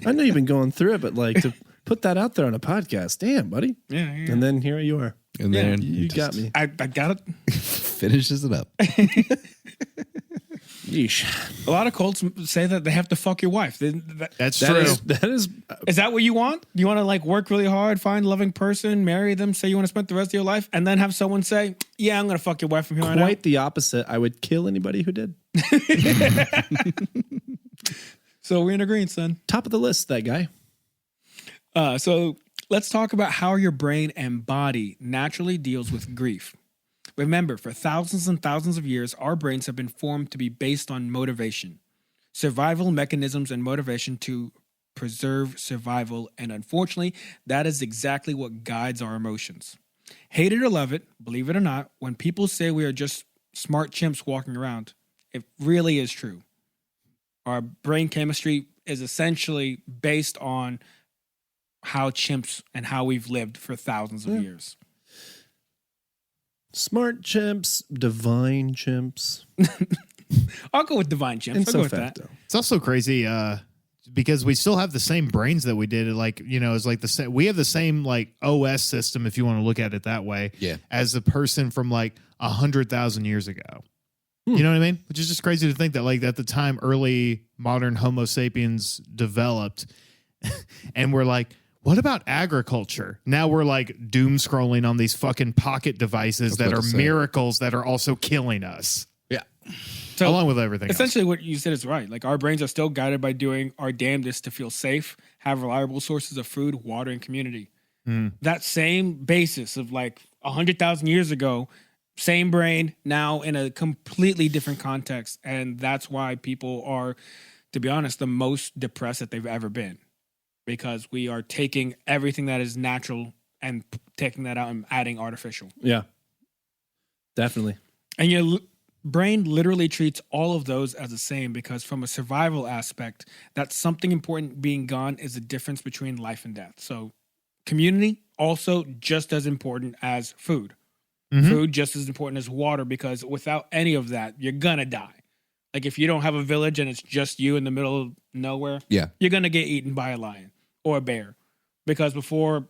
I know you've been going through it, but like to put that out there on a podcast, damn, buddy. Yeah. And then here you are. And then You got me. I got it. finishes it up. Yeesh. A lot of cults say that they have to fuck your wife. That's That true. is Is that what you want? Do you want to like work really hard, find a loving person, marry them, say you want to spend the rest of your life, and then have someone say, "Yeah, I'm gonna fuck your wife from here on out"? quite the opposite. I would kill anybody who did. So we're in agreement, son. Top of the list, that guy. So let's talk about how your brain and body naturally deals with grief. Remember, for thousands and thousands of years, our brains have been formed to be based on motivation, survival mechanisms, and motivation to preserve survival. And unfortunately, that is exactly what guides our emotions. Hate it or love it, believe it or not, when people say we are just smart chimps walking around, it really is true. Our brain chemistry is essentially based on how chimps and how we've lived for thousands of years. Smart chimps, divine chimps. I'll go with divine chimps. In I'll go with that. facto. It's also crazy because we still have the same brains that we did. Like, it's like the same. We have the same like OS system, if you want to look at it that way, as the person from like 100,000 years ago. You know what I mean? Which is just crazy to think that like at the time early modern Homo sapiens developed, and we're like, what about agriculture? Now we're like doom scrolling on these fucking pocket devices that are miracles that are also killing us. Yeah. So along with everything essentially what you said is right. Like our brains are still guided by doing our damnedest to feel safe, have reliable sources of food, water, and community. That same basis of like 100,000 years ago, same brain, now in a completely different context. And that's why people are, to be honest, the most depressed that they've ever been. Because we are taking everything that is natural and taking that out and adding artificial. Yeah. Definitely. And your brain literally treats all of those as the same because from a survival aspect, that's something important being gone is the difference between life and death. So community also just as important as food. Food just as important as water because without any of that, you're going to die. Like if you don't have a village and it's just you in the middle of nowhere, you're going to get eaten by a lion or a bear. Because before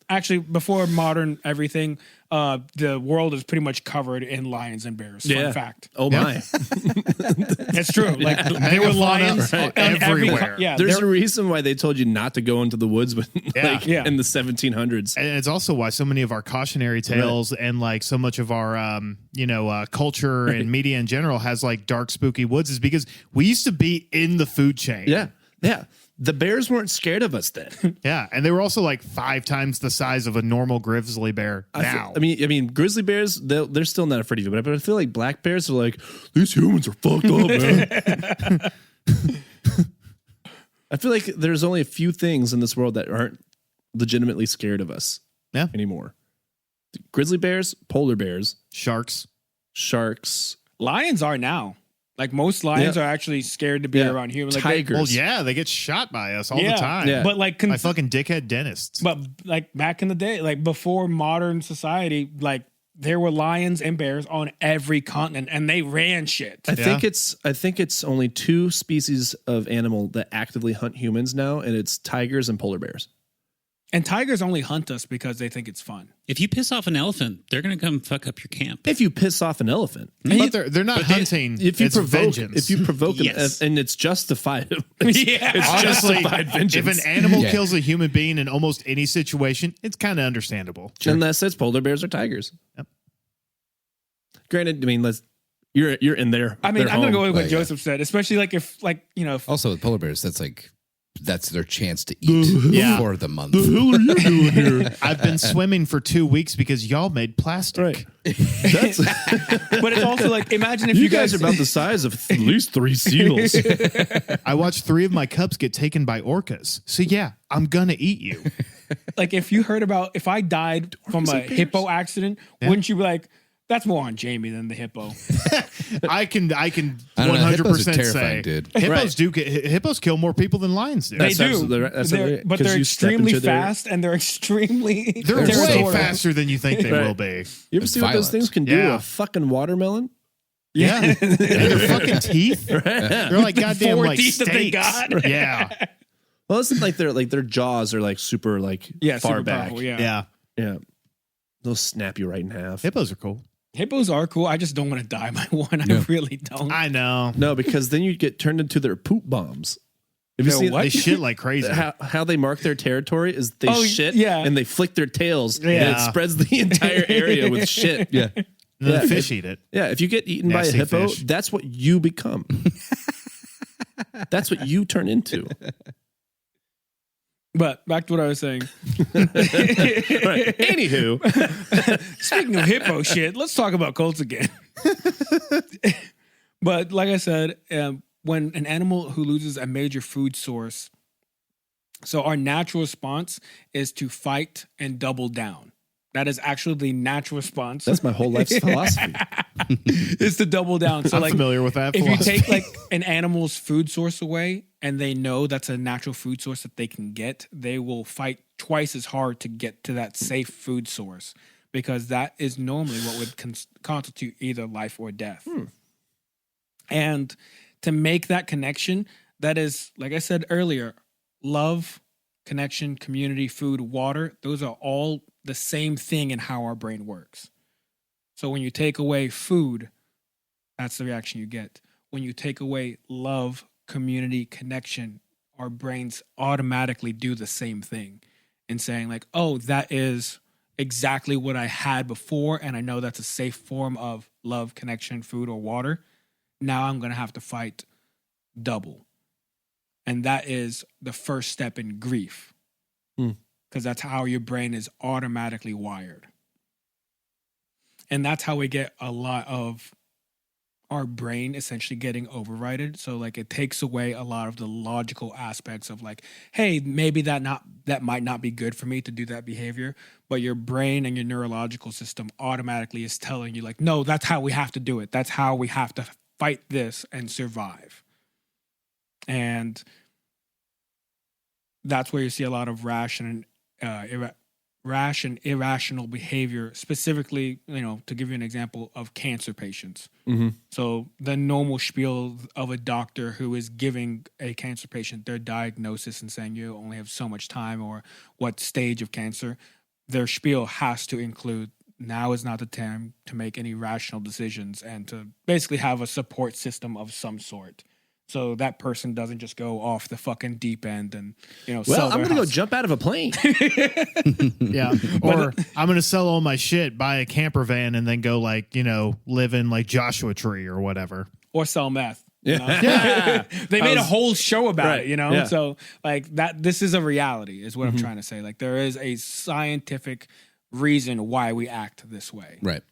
modern everything, the world is pretty much covered in lions and bears. Fun fact. Oh my. It's true. Like there were lions everywhere. There's a reason why they told you not to go into the woods but in the 1700s. And it's also why so many of our cautionary tales and like so much of our culture and media in general has like dark spooky woods is because we used to be in the food chain. Yeah. The bears weren't scared of us then. Yeah, and they were also like 5 times the size of a normal grizzly bear now. I mean, grizzly bears, they're still not afraid of you, but I feel like black bears are like, these humans are fucked up, man. I feel like there's only a few things in this world that aren't legitimately scared of us anymore. Grizzly bears, polar bears, Sharks. lions are now. Like most lions are actually scared to be around humans. Like Tigers. They get shot by us all the time. Yeah. But like by fucking dickhead dentists. But like back in the day, like before modern society, like there were lions and bears on every continent, and they ran shit. I think it's only 2 species of animal that actively hunt humans now, and it's tigers and polar bears. And tigers only hunt us because they think it's fun. If you piss off an elephant, they're going to come fuck up your camp. If you piss off an elephant, but they're not hunting. If you it's provoke, vengeance. if you provoke Yes. and it's justified, Yeah. Honestly, justified vengeance. if an animal kills a human being in almost any situation, it's kind of understandable. Unless it's polar bears or tigers. Yep. Granted, I mean, you're in there. I mean, I'm going to go with what Right, Joseph said, especially like if Also with polar bears, that's their chance to eat for the month. What the hell are you doing here? I've been swimming for 2 weeks because y'all made plastic. Right. That's, but it's also like, imagine if you guys are about the size of at least 3 seals. I watched 3 of my cubs get taken by orcas. So yeah, I'm gonna eat you. like if you heard about if I died from a hippo accident, wouldn't you be like, that's more on Jaime than the hippo? I can I don't know, hippos are 100% terrifying, say dude. Hippos kill more people than lions do. They That's do, absolutely- that's absolutely- but 'cause they're you step extremely into their- fast and they're extremely They're way territorial. faster than you think they Right. will be. You ever see what those Violent. things can do to Yeah. a fucking watermelon? Yeah, and their fucking teeth. They're like goddamn 4 like teeth that they steaks. got. Yeah, Well, it's like their jaws are like super like Yeah, far super back. powerful, yeah. yeah. Yeah. They'll snap you right in half. Hippos are cool. Hippos are cool. I just don't want to die by one. I really don't. I know. No, because then you get turned into their poop bombs. Have you seen They shit like crazy. how they mark their territory is they shit and they flick their tails and it spreads the entire area with shit. Yeah. And the fish eat it. Yeah, if you get eaten by a Nasty hippo, fish. that's what you become. That's what you turn into. But back to what I was saying. Right. Anywho, Speaking of hippo shit, let's talk about cults again. But like I said, when an animal who loses a major food source, so our natural response is to fight and double down. That is actually the natural response. that's my whole life's philosophy. Is to double down. So I'm like familiar with that. if you philosophy. take like an animal's food source away and they know that's a natural food source that they can get, they will fight twice as hard to get to that safe food source because that is normally what would constitute either life or death. And to make that connection, that is, like I said earlier, love, connection, community, food, water, those are all the same thing in how our brain works. So when you take away food, that's the reaction you get. When you take away love, community, connection, our brains automatically do the same thing in saying like, oh, that is exactly what I had before. And I know that's a safe form of love, connection, food, or water. Now I'm going to have to fight double. And that is the first step in grief. Because that's how your brain is automatically wired. And that's how we get a lot of our brain essentially getting overridden. So like it takes away a lot of the logical aspects of like, hey, maybe that might not be good for me to do that behavior, but your brain and your neurological system automatically is telling you like, no, that's how we have to do it. That's how we have to fight this and survive. And that's where you see a lot of rash and irrational behavior, specifically, to give you an example of cancer patients. So the normal spiel of a doctor who is giving a cancer patient their diagnosis and saying you only have so much time or what stage of cancer, their spiel has to include now is not the time to make any rational decisions and to basically have a support system of some sort. So that person doesn't just go off the fucking deep end and, Well, I'm going to go jump out of a plane. Yeah. Or I'm going to sell all my shit, buy a camper van, and then go live in like Joshua Tree or whatever. Or sell meth. Yeah. They made a whole show about Right, it, yeah. So like that, this is a reality is what I'm trying to say. Like there is a scientific reason why we act this way. Right.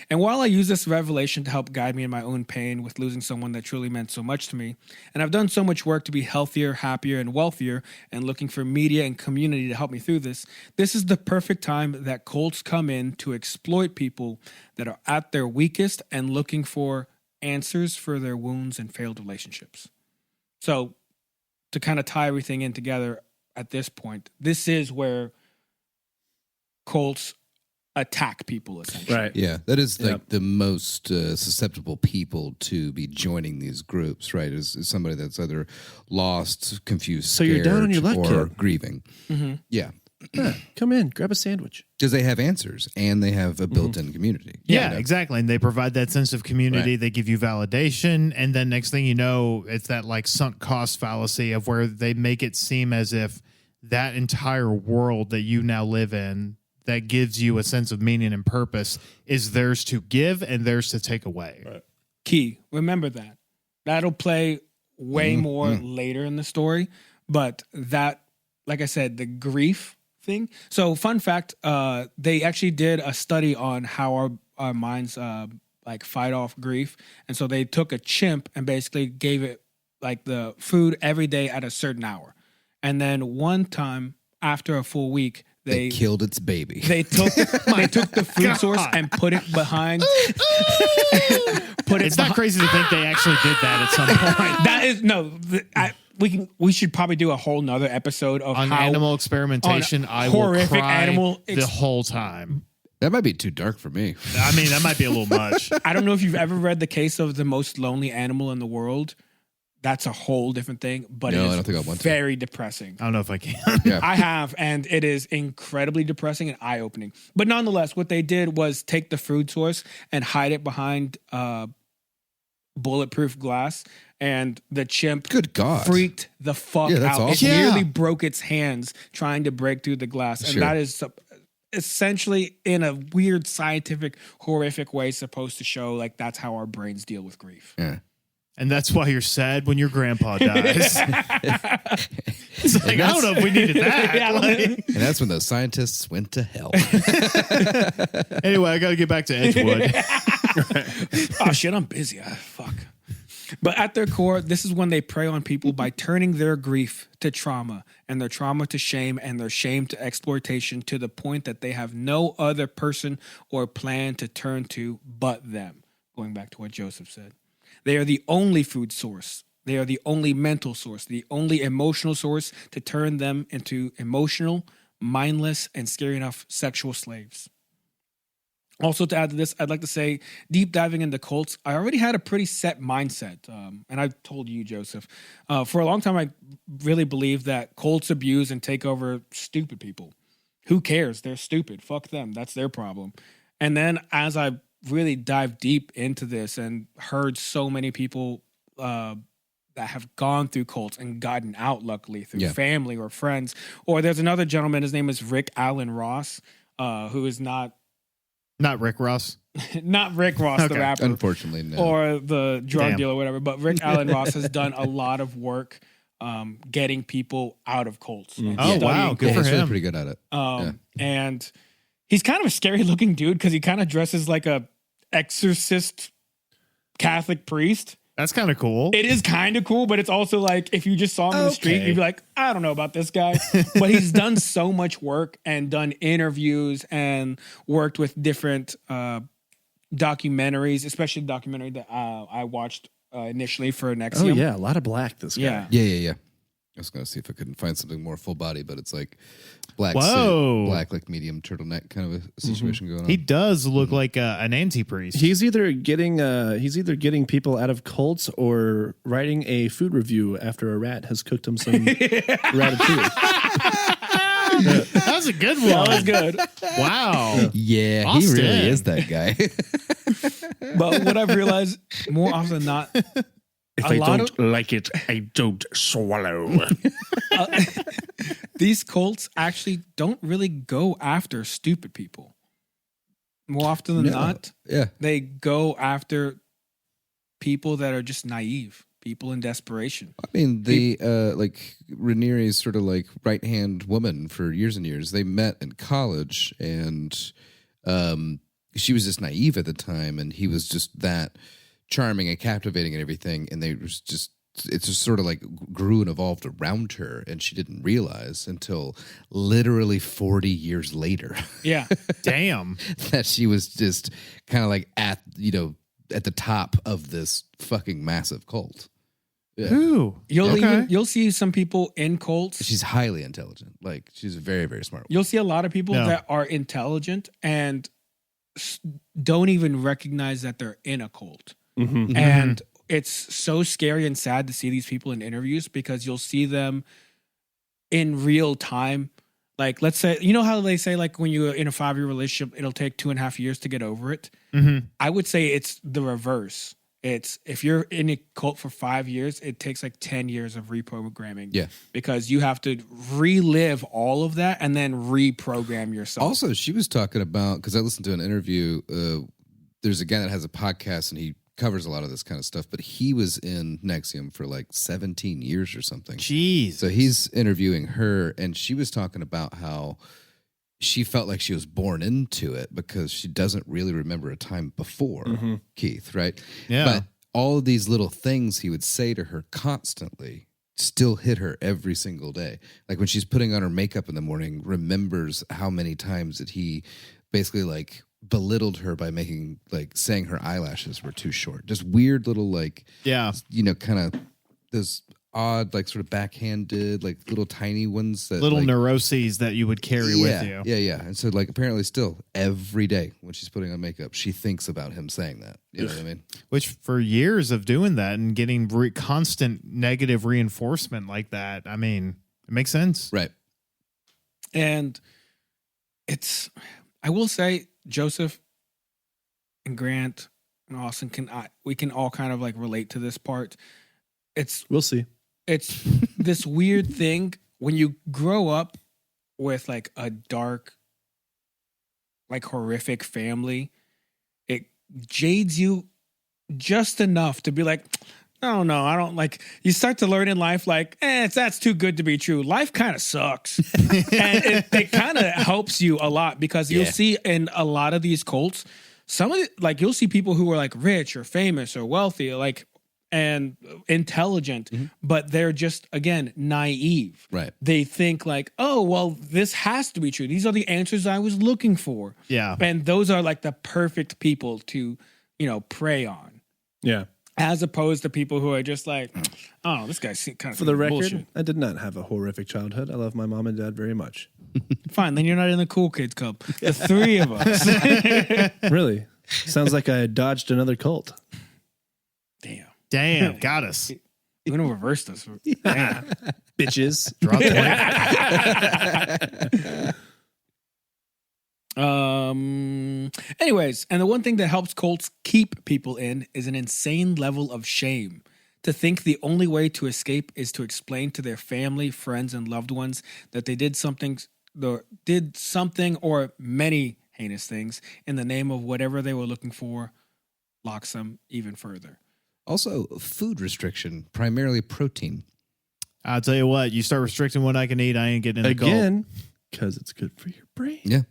And while I use this revelation to help guide me in my own pain with losing someone that truly meant so much to me, and I've done so much work to be healthier, happier, and wealthier, and looking for media and community to help me through this, this is the perfect time that cults come in to exploit people that are at their weakest and looking for answers for their wounds and failed relationships. So to kind of tie everything in together at this point, this is where cults attack people essentially. Right. Yeah, that is like Yep. the most susceptible people to be joining these groups, right? Is somebody that's either lost, confused, So you're down on your scared, luck, or kid. grieving. Yeah, Yeah, come in, grab a sandwich. because they have answers and they have a built-in community. Yeah, exactly. And they provide that sense of community. Right. They give you validation. And then next thing you know, it's that like sunk cost fallacy of where they make it seem as if that entire world that you now live in that gives you a sense of meaning and purpose is theirs to give and theirs to take away. Right. Key. Remember that. That'll play way more later in the story. But that, like I said, the grief thing. So fun fact, they actually did a study on how our minds like fight off grief. And so they took a chimp and basically gave it like the food every day at a certain hour. And then one time after a full week, They killed its baby. They took the food source and put it behind. It's not crazy to think they actually did that at some point. That is we should probably do a whole nother episode of On how animal experimentation, on I will horrific cry animal the whole time. That might be too dark for me. I mean, that might be a little much. I don't know if you've ever read The Case of the Most Lonely Animal in the World. That's a whole different thing, but No, I it don't think I is want to. very depressing. I don't know if I can. Yeah. I have, and it is incredibly depressing and eye-opening. But nonetheless, what they did was take the food source and hide it behind bulletproof glass, and the chimp Good God. freaked the fuck Yeah, that's out. awesome. It Yeah. nearly broke its hands trying to break through the glass, and Sure. that is essentially, in a weird scientific, horrific way, supposed to show like that's how our brains deal with grief. Yeah. And that's why you're sad when your grandpa dies. It's like, I don't know if we needed that. Yeah. Like- And that's when those scientists went to hell. anyway, I got to get back to Edgewood. Oh shit, I'm busy. Fuck. But at their core, this is when they prey on people by turning their grief to trauma, and their trauma to shame, and their shame to exploitation, to the point that they have no other person or plan to turn to but them. Going back to what Joseph said. They are the only food source. They are the only mental source, the only emotional source to turn them into emotional, mindless, and scary enough sexual slaves. Also, to add to this, I'd like to say, deep diving into cults, I already had a pretty set mindset. And I've told you, Joseph, for a long time, I really believed that cults abuse and take over stupid people. Who cares? They're stupid. Fuck them. That's their problem. And then as I really dived deep into this and heard so many people that have gone through cults and gotten out, luckily, through family or friends. Or there's another gentleman, his name is Rick Allen Ross, who is not Rick Ross. not Rick Ross, the rapper, Unfortunately, no. or the drug Damn. dealer, or whatever. But Rick Allen Ross has done a lot of work getting people out of cults. and Oh, studying wow. Good yeah, for he's really him. pretty good at it. And he's kind of a scary looking dude because he kind of dresses like a exorcist Catholic priest. That's kind of cool. It is kind of cool, but it's also like if you just saw him in the street, Okay. you'd be like, I don't know about this guy. But he's done so much work and done interviews and worked with different documentaries, especially the documentary that I watched initially for NXIVM. Oh yeah, a lot of black. This guy. Yeah. Yeah. I was going to see if I couldn't find something more full body, but it's like black Whoa. suit, black like medium turtleneck kind of a situation going on. He does look like an anti-priest. He's either getting people out of cults or writing a food review after a rat has cooked him some ratatouille. That was a good one. That was good. Wow. Yeah, Austin. he really is that guy. But what I've realized more often than not, If A I lot don't like it, I don't swallow. these cults actually don't really go after stupid people. More often than No. not, Yeah. they go after people that are just naive, people in desperation. I mean, the like Ranieri's sort of like right hand woman for years and years. They met in college, and she was just naive at the time, and he was just that charming and captivating and everything. And it just sort of like grew and evolved around her, and she didn't realize until literally 40 years later Yeah. Damn. that she was just kind of like at the top of this fucking massive cult. Yeah. Ooh. You'll see some people in cults. She's highly intelligent. Like, she's a very, very smart woman. You'll see a lot of people No. that are intelligent and don't even recognize that they're in a cult. Mm-hmm. And it's so scary and sad to see these people in interviews because you'll see them in real time. Like, let's say, you know how they say, like, when you're in a 5-year relationship, it'll take 2.5 years to get over it. Mm-hmm. I would say it's the reverse. It's if you're in a cult for 5 years, it takes like 10 years of reprogramming. Yeah. Because you have to relive all of that and then reprogram yourself. Also, she was talking about, because I listened to an interview, there's a guy that has a podcast and he covers a lot of this kind of stuff, but he was in NXIVM for like 17 years or something. Jeez. So he's interviewing her, and she was talking about how she felt like she was born into it because she doesn't really remember a time before Keith, right? Yeah. But all of these little things he would say to her constantly still hit her every single day. Like when she's putting on her makeup in the morning, remembers how many times that he basically like belittled her by saying her eyelashes were too short. Just weird little like, Yeah. kind of those odd, like sort of backhanded, like little tiny ones that Little like, neuroses that you would carry with you. Yeah. And so like apparently still every day when she's putting on makeup, she thinks about him saying that. You know what I mean? Which for years of doing that and getting constant negative reinforcement like that, I mean, it makes sense. Right. And I will say, Joseph and Grant and Austin we can all kind of like relate to this part. We'll see. It's this weird thing when you grow up with like a dark, like horrific family, it jades you just enough to be like, oh no, I don't like. You start to learn in life like, that's too good to be true. Life kind of sucks, and it kind of helps you a lot because you'll see in a lot of these cults, you'll see people who are like rich or famous or wealthy, like and intelligent, but they're just again naive. Right. They think like, oh well, this has to be true. These are the answers I was looking for. Yeah, and those are like the perfect people to prey on. Yeah. As opposed to people who are just like, oh, this guy's kind of For the record, bullshit. I did not have a horrific childhood. I love my mom and dad very much. Fine, then you're not in the cool kids club. The three of us. Really? Sounds like I dodged another cult. Damn, got us. You're gonna reverse this. Bitches. Drop the Anyways, and the one thing that helps cults keep people in is an insane level of shame. To think the only way to escape is to explain to their family, friends, and loved ones that they did something or many heinous things in the name of whatever they were looking for, locks them even further. Also, food restriction, primarily protein. I'll tell you what, you start restricting what I can eat, I ain't getting in the cult. Again, because it's good for your brain. Yeah.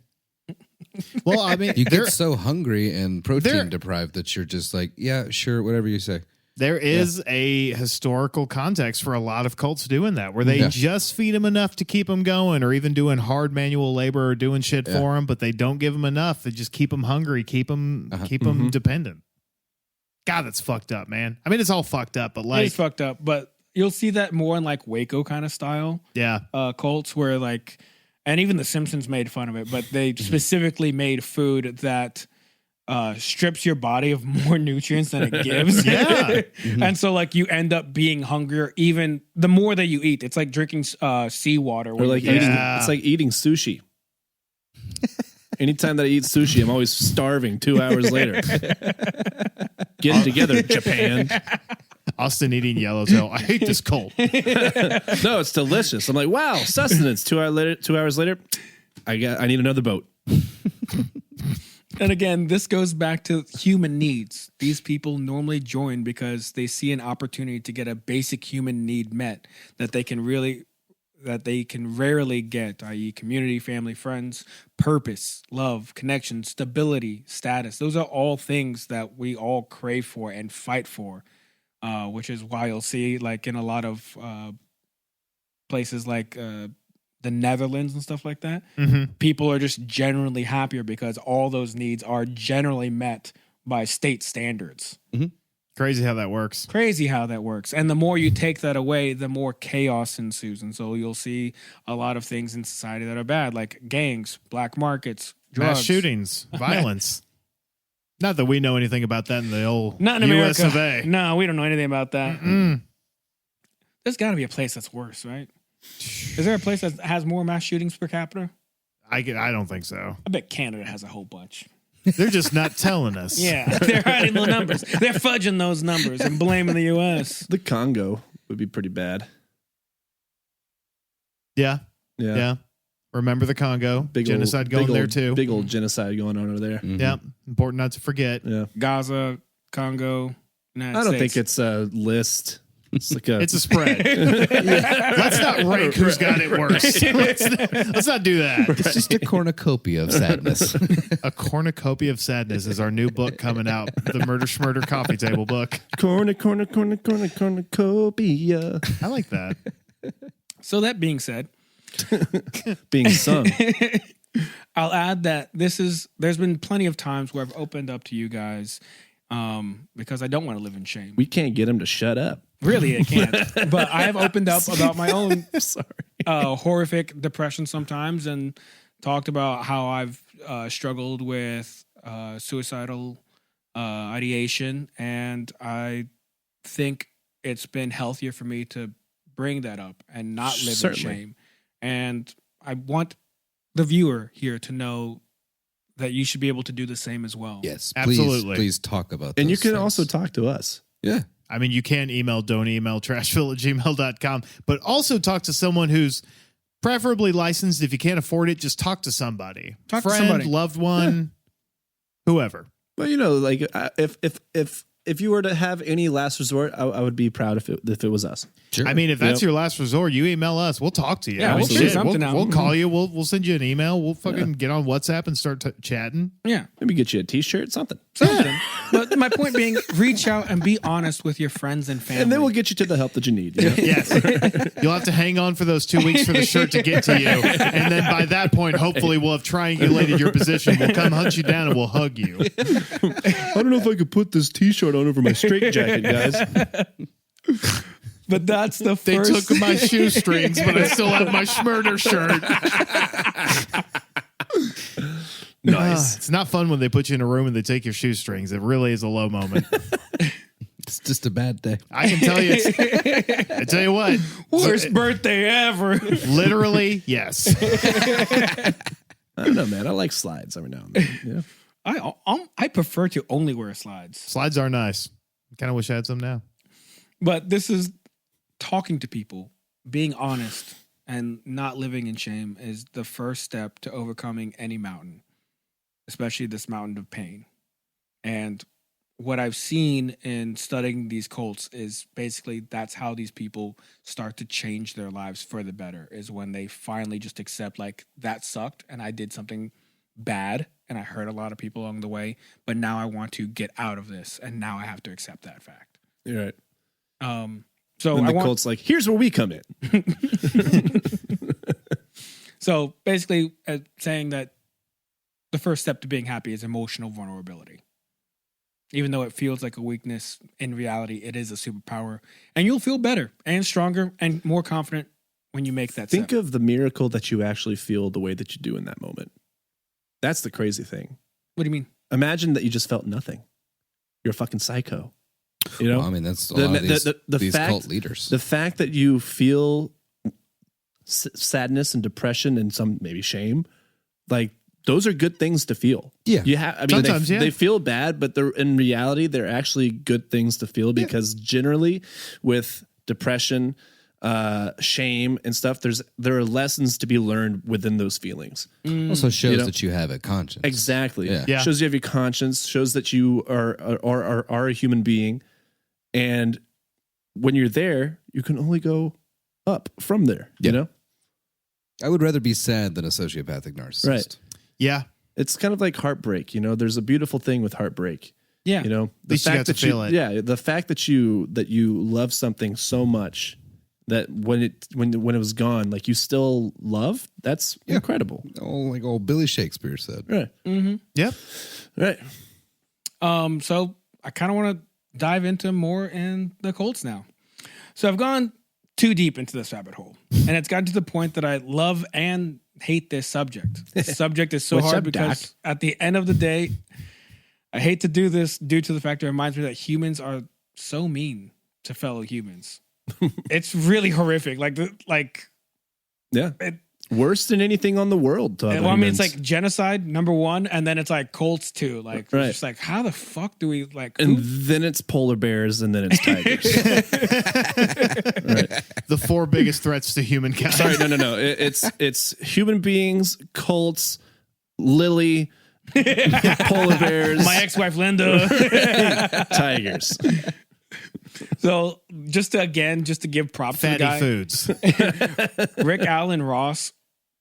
Well, I mean, You get so hungry and protein deprived that you're just like, yeah, sure, whatever you say. there is a historical context for a lot of cults doing that, where they just feed them enough to keep them going, or even doing hard manual labor or doing shit for them, but they don't give them enough. They just keep them hungry, keep them dependent. God, that's fucked up, man. I mean, it's all fucked up, but like, It's fucked up, but you'll see that more in like Waco kind of style cults where like, and even The Simpsons made fun of it, but they specifically made food that strips your body of more nutrients than it gives. And so like you end up being hungrier even the more that you eat. It's like drinking seawater. Or like it's like eating sushi. Anytime that I eat sushi, I'm always starving 2 hours later. Get it together, Japan. Austin eating yellowtail. I hate this cult. No, it's delicious. I'm like, wow, sustenance. 2 hours later, I need another boat. And again, this goes back to human needs. These people normally join because they see an opportunity to get a basic human need met that they can rarely get, i.e. community, family, friends, purpose, love, connection, stability, status. Those are all things that we all crave for and fight for, which is why you'll see like in a lot of places like the Netherlands and stuff like that, people are just generally happier because all those needs are generally met by state standards. Crazy how that works. Crazy how that works. And the more you take that away, the more chaos ensues. And so you'll see a lot of things in society that are bad, like gangs, black markets, drugs. Mass shootings, violence. Not that we know anything about that in the old Not in US America. of A. No, we don't know anything about that. There's got to be a place that's worse, right? Is there a place that has more mass shootings per capita? I don't think so. I bet Canada has a whole bunch. They're just not telling us. Yeah, they're hiding the numbers. They're fudging those numbers and blaming the U.S. The Congo would be pretty bad. Yeah. Remember the Congo. Big genocide going there too. Big old genocide going on over there. Yeah. Important not to forget. Yeah. Gaza, Congo, United I don't States. think it's a list. It's like It's a spread. Let's not rank who's got it worse. Let's not do that. It's just a cornucopia of sadness. A cornucopia of sadness is our new book coming out. The Murder Schmurder Coffee Table book. cornucopia. I like that. So that being said, Being sung. I'll add that there's been plenty of times where I've opened up to you guys because I don't want to live in shame. We can't get him to shut up. Really, I can't. But I have opened up about my own Sorry. horrific depression sometimes, and talked about how I've struggled with suicidal ideation, and I think it's been healthier for me to bring that up and not live Certainly. in shame. And I want the viewer here to know that you should be able to do the same as well. Yes, Absolutely. Please talk about And you those can things. also talk to us. Yeah. I mean, you can don't email trashville@gmail.com, but also talk to someone who's preferably licensed. If you can't afford it, just talk to somebody. Talk to Friend, somebody. loved one, whoever. Well, like if you were to have any last resort, I would be proud if it was us. Sure. I mean, if that's Yep. your last resort, you email us. We'll talk to you. Yeah, I mean, we'll figure shit, something out. We'll call you. We'll send you an email. We'll fucking get on WhatsApp and start chatting. Yeah. Maybe get you a T-shirt, something, Something. But my point being, reach out and be honest with your friends and family. and then we'll get you to the help that you need. You know? Yes. You'll have to hang on for those 2 weeks for the shirt to get to you. And then by that point, hopefully we'll have triangulated your position. We'll come hunt you down and we'll hug you. I don't know if I could put this T-shirt on over my straitjacket, guys. But that's the They first. took my shoestrings, but I still have my Schmurder shirt. Nice. It's not fun when they put you in a room and they take your shoestrings. It really is a low moment. It's just a bad day. I can tell you. I tell you what. Worst birthday ever. Literally, yes. I don't know, man. I like slides every now and then. Yeah. I prefer to only wear slides. Slides are nice. Kind of wish I had some now. But this is talking to people, being honest, and not living in shame is the first step to overcoming any mountain, especially this mountain of pain. And what I've seen in studying these cults is basically that's how these people start to change their lives for the better, is when they finally just accept, like, that sucked and I did something bad and I hurt a lot of people along the way, but now I want to get out of this and now I have to accept that fact. You're right. So And I the want, cult's like, here's where we come in. so basically saying that the first step to being happy is emotional vulnerability. Even though it feels like a weakness, in reality, it is a superpower. And you'll feel better and stronger and more confident when you make that Think step. of the miracle that you actually feel the way that you do in that moment. That's the crazy thing. What do you mean? Imagine that you just felt nothing. You're a fucking psycho. You know? Well, I mean, that's a lot of these fact, cult leaders. The fact that you feel sadness and depression and some maybe shame, like, those are good things to feel. Yeah. You have. I mean, Sometimes, they, yeah. they feel bad, but they're in reality they're actually good things to feel because generally, with depression, shame, and stuff, there are lessons to be learned within those feelings. Also shows You know? that you have a conscience. Exactly. Yeah. Yeah. Shows you have your conscience. Shows that you are a human being, and when you're there, you can only go up from there. Yeah. You know. I would rather be sad than a sociopathic narcissist. Right. Yeah. It's kind of like heartbreak, you know. There's a beautiful thing with heartbreak. Yeah. You know, the least you got to feel it. Yeah, the fact that you love something so much that when it was gone, like you still love, that's incredible. Oh, like old Billy Shakespeare said. Right. Yep. Right. So I kind of want to dive into more in the cults now. So I've gone too deep into this rabbit hole, and it's gotten to the point that I love and hate this subject. This subject is so What's hard up, because Doc? at the end of the day, I hate to do this due to the fact it reminds me that humans are so mean to fellow humans. It's really horrific. Yeah. It- Worse than anything on the world. To other well, I mean, it's humans. like genocide -- and then it's like cults too. Like, it's Right. just like, how the fuck do we like? and who- then it's polar bears, and then it's tigers. Right. The 4 biggest threats to humankind. Sorry, no. It's human beings, cults, Lily, polar bears, my ex-wife Linda. tigers. So just to give props to the Fatty guy, foods. Rick Allen Ross,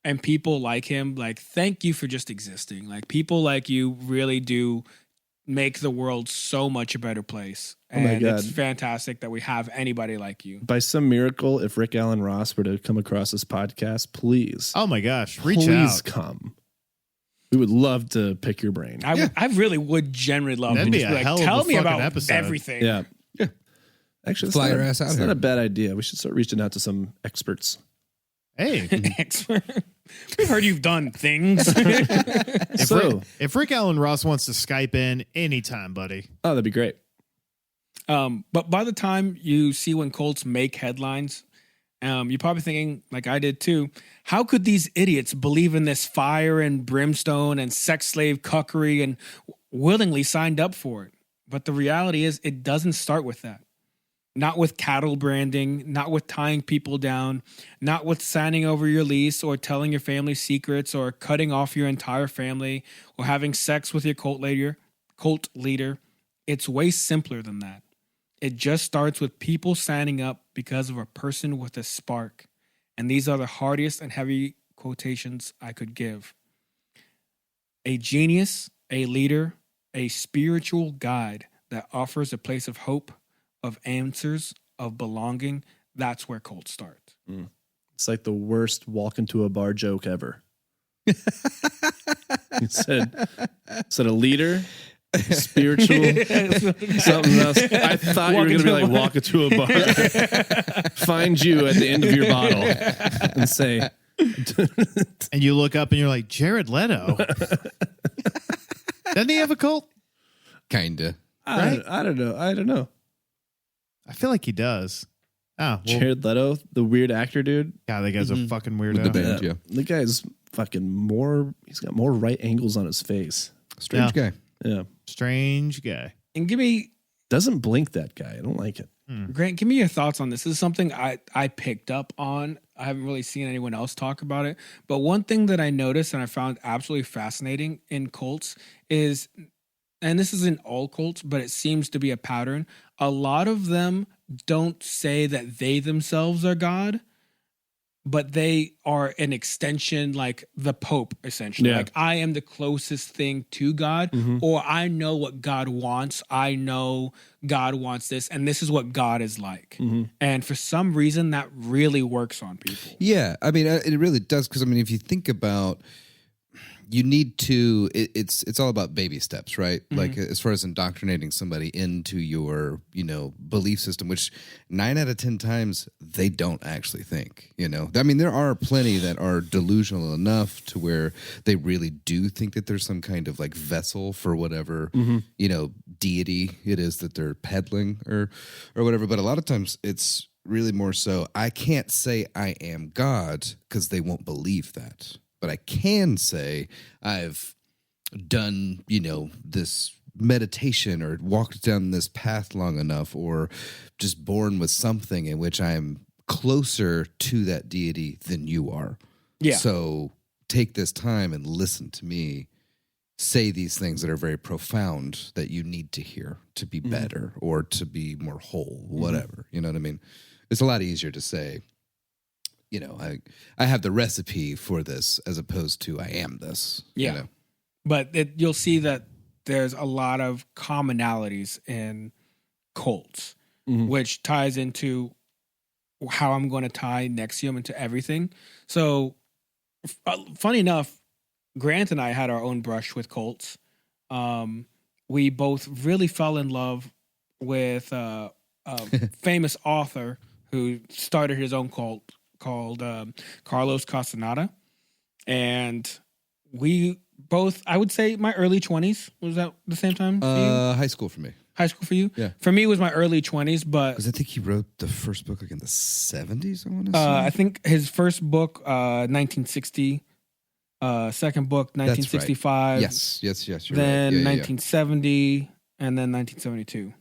and people like him, like, thank you for just existing. Like, people like you really do make the world so much a better place. And my God. it's fantastic that we have anybody like you. By some miracle, if Rick Allen Ross were to come across this podcast, please, Oh my gosh. Reach please out. come. We would love to pick your brain. I really would genuinely love That'd to be just a like, hell of tell a me fucking about episode. everything. Yeah. Actually, Fly your ass out it's here. not a bad idea. We should start reaching out to some experts. Hey, Expert. We've heard you've done things. if Rick Allen Ross wants to Skype in anytime, buddy. Oh, that'd be great. But by the time you see when Colts make headlines, you're probably thinking, like I did too, how could these idiots believe in this fire and brimstone and sex slave cuckery and willingly signed up for it? But the reality is it doesn't start with that. Not with cattle branding, not with tying people down, not with signing over your lease or telling your family secrets or cutting off your entire family or having sex with your cult leader. It's way simpler than that. It just starts with people signing up because of a person with a spark. And these are the hardest and heavy quotations I could give. A genius, a leader, a spiritual guide that offers a place of hope, of answers, of belonging. That's where cults start. It's like the worst walk into a bar joke ever. He said a leader, spiritual, something else. I thought you were going to be like, walk into a bar, find you at the end of your bottle, and say, And you look up and you're like, Jared Leto. Doesn't he have a cult? Kinda. Right? I don't know. I feel like he does. Oh, well, Jared Leto, the weird actor dude. God, that guy's a fucking weirdo. With the band, yeah. The guy's fucking he's got more right angles on his face. Strange guy. Yeah. Strange guy. And give me, Doesn't blink, that guy. I don't like it. Grant, give me your thoughts on this. This is something I picked up on. I haven't really seen anyone else talk about it. But one thing that I noticed and I found absolutely fascinating in cults is, and this isn't all cults, but it seems to be a pattern. A lot of them don't say that they themselves are God, but they are an extension, like the Pope, essentially. Yeah. Like, I am the closest thing to God, or I know what God wants. I know God wants this, and this is what God is like. And for some reason, that really works on people. Yeah, I mean, it really does, because I mean, if you think about, you need to. It's all about baby steps, right? Like as far as indoctrinating somebody into your belief system, which 9 out of 10 times they don't actually think. I mean, there are plenty that are delusional enough to where they really do think that there's some kind of like vessel for whatever deity it is that they're peddling or whatever. But a lot of times it's really more so, I can't say I am God because they won't believe that. But I can say I've done, this meditation or walked down this path long enough, or just born with something in which I'm closer to that deity than you are. Yeah. So take this time and listen to me say these things that are very profound that you need to hear to be better or to be more whole, whatever. You know what I mean? It's a lot easier to say, I have the recipe for this as opposed to I am this. Yeah. But you'll see that there's a lot of commonalities in cults, which ties into how I'm going to tie NXIVM into everything. So, funny enough, Grant and I had our own brush with cults. We both really fell in love with a famous author who started his own cult called Carlos Castaneda. And we both, I would say my early 20s. Was that the same time for you? High school for me. High school for you? Yeah. For me, it was my early 20s, but Because I think he wrote the first book like in the 70s, I want to say. I think his first book, 1960, second book, 1965. Yes, you're Then right. 1970, and then 1972.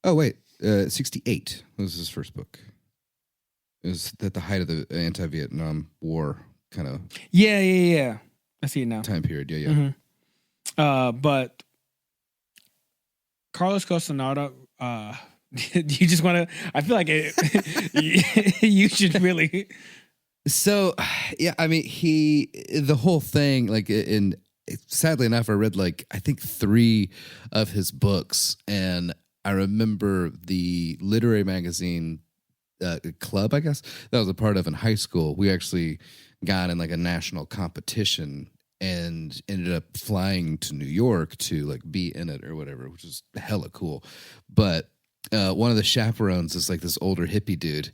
Oh, wait. 68 was his first book. It was at the height of the anti-Vietnam War kind of Yeah. I see it now. time period. Yeah. But Carlos Castaneda, you just want to, I feel like you should really. So, yeah, I mean, the whole thing, like, sadly enough, I read I think 3 of his books, and I remember the literary magazine club, I guess, that I was a part of in high school. We actually got in a national competition and ended up flying to New York to like be in it or whatever, which is hella cool. But one of the chaperones is like this older hippie dude.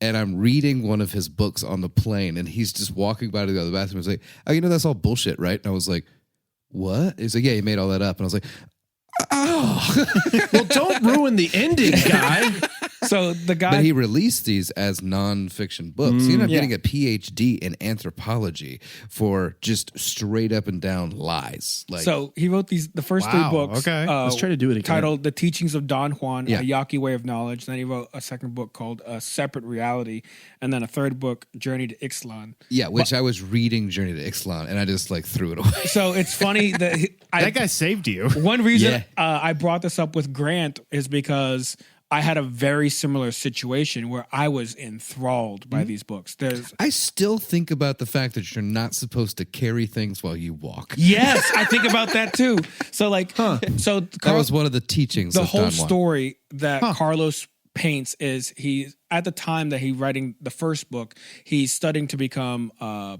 And I'm reading one of his books on the plane, and he's just walking by to go to the bathroom. He's like, "Oh, you know that's all bullshit, right?" And I was like, "What?" He's like, "Yeah, you made all that up." And I was like, "Oh, Well, don't ruin the ending, guy. So the guy, But he released these as nonfiction books. He ended up Yeah. getting a PhD in anthropology for just straight up and down lies. Like, so he wrote the first Wow, three books. okay. Let's try to do it again. Titled "The Teachings of Don Juan: Yeah. A Yaqui Way of Knowledge." Then he wrote a second book called "A Separate Reality," and then a third book, "Journey to Ixtlan." yeah, which I was reading Journey to Ixtlan, and I just like threw it away. So it's funny that That guy saved you. one reason Yeah. I brought this up with Grant is because I had a very similar situation where I was enthralled by these books. There's I still think about the fact that you're not supposed to carry things while you walk. yes, I think about that too. So like, so That was one of the teachings the of whole Don Juan. story that Carlos paints is he at the time that he writing the first book, he's studying to become a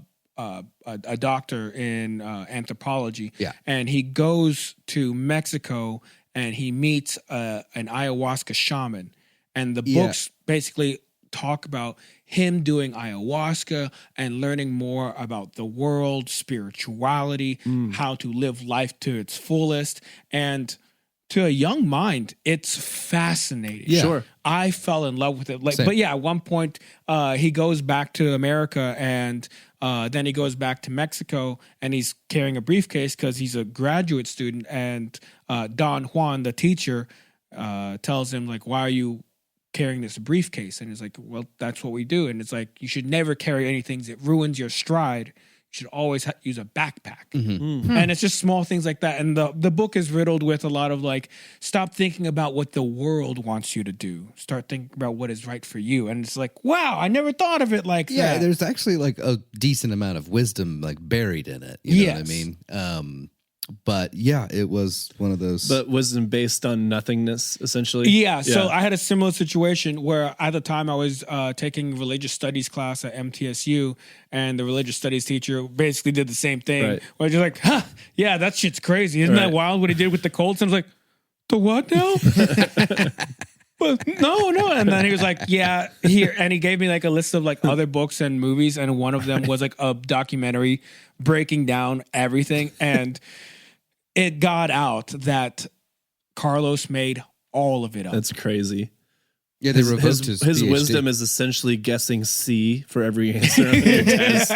doctor in anthropology. Yeah. And he goes to Mexico and he meets an ayahuasca shaman. And the Yeah. books basically talk about him doing ayahuasca and learning more about the world, spirituality, how to live life to its fullest. And to a young mind, it's fascinating. Yeah. Sure. I fell in love with it. Like, Same. but yeah, at one point, he goes back to America, and then he goes back to Mexico, and he's carrying a briefcase because he's a graduate student. And Don Juan, the teacher, tells him like, "Why are you carrying this briefcase?" And he's like, "Well, that's what we do." And it's like, you should never carry anything that ruins your stride. You should always use a backpack. And it's just small things like that. And the book is riddled with a lot of like, stop thinking about what the world wants you to do. Start thinking about what is right for you. And it's like, wow, I never thought of it like Yeah, that. there's actually like a decent amount of wisdom like buried in it. You know what I Yes. mean? But yeah, it was one of those. But wisdom based on nothingness, essentially. Yeah, so I had a similar situation where at the time I was taking religious studies class at MTSU, and the religious studies teacher basically did the same thing. Right. Where just like, huh, yeah, that shit's crazy. Isn't that Right. wild what he did with the Colts? And I was like, the what now? But no. And then he was like, yeah, here. And he gave me like a list of like other books and movies. And one of them was like a documentary breaking down everything. And it got out that Carlos made all of it up. That's crazy. yeah, they revoked his His PhD. wisdom is essentially guessing C for every answer on your test.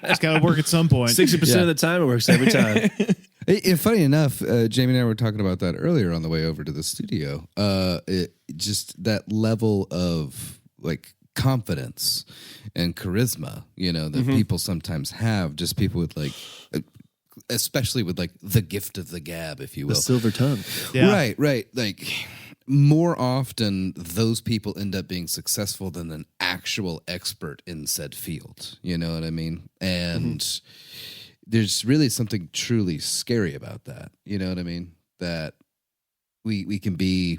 It's got to work at some point. 60% of the time, it works every time. Funny enough, Jamie and I were talking about that earlier on the way over to the studio. Just that level of like confidence and charisma, you know, that people sometimes have. Just people with like, especially with like the gift of the gab, if you The will. silver tongue. Yeah. Right. Like more often, those people end up being successful than an actual expert in said field. You know what I mean? And there's really something truly scary about that. You know what I mean? That we can be,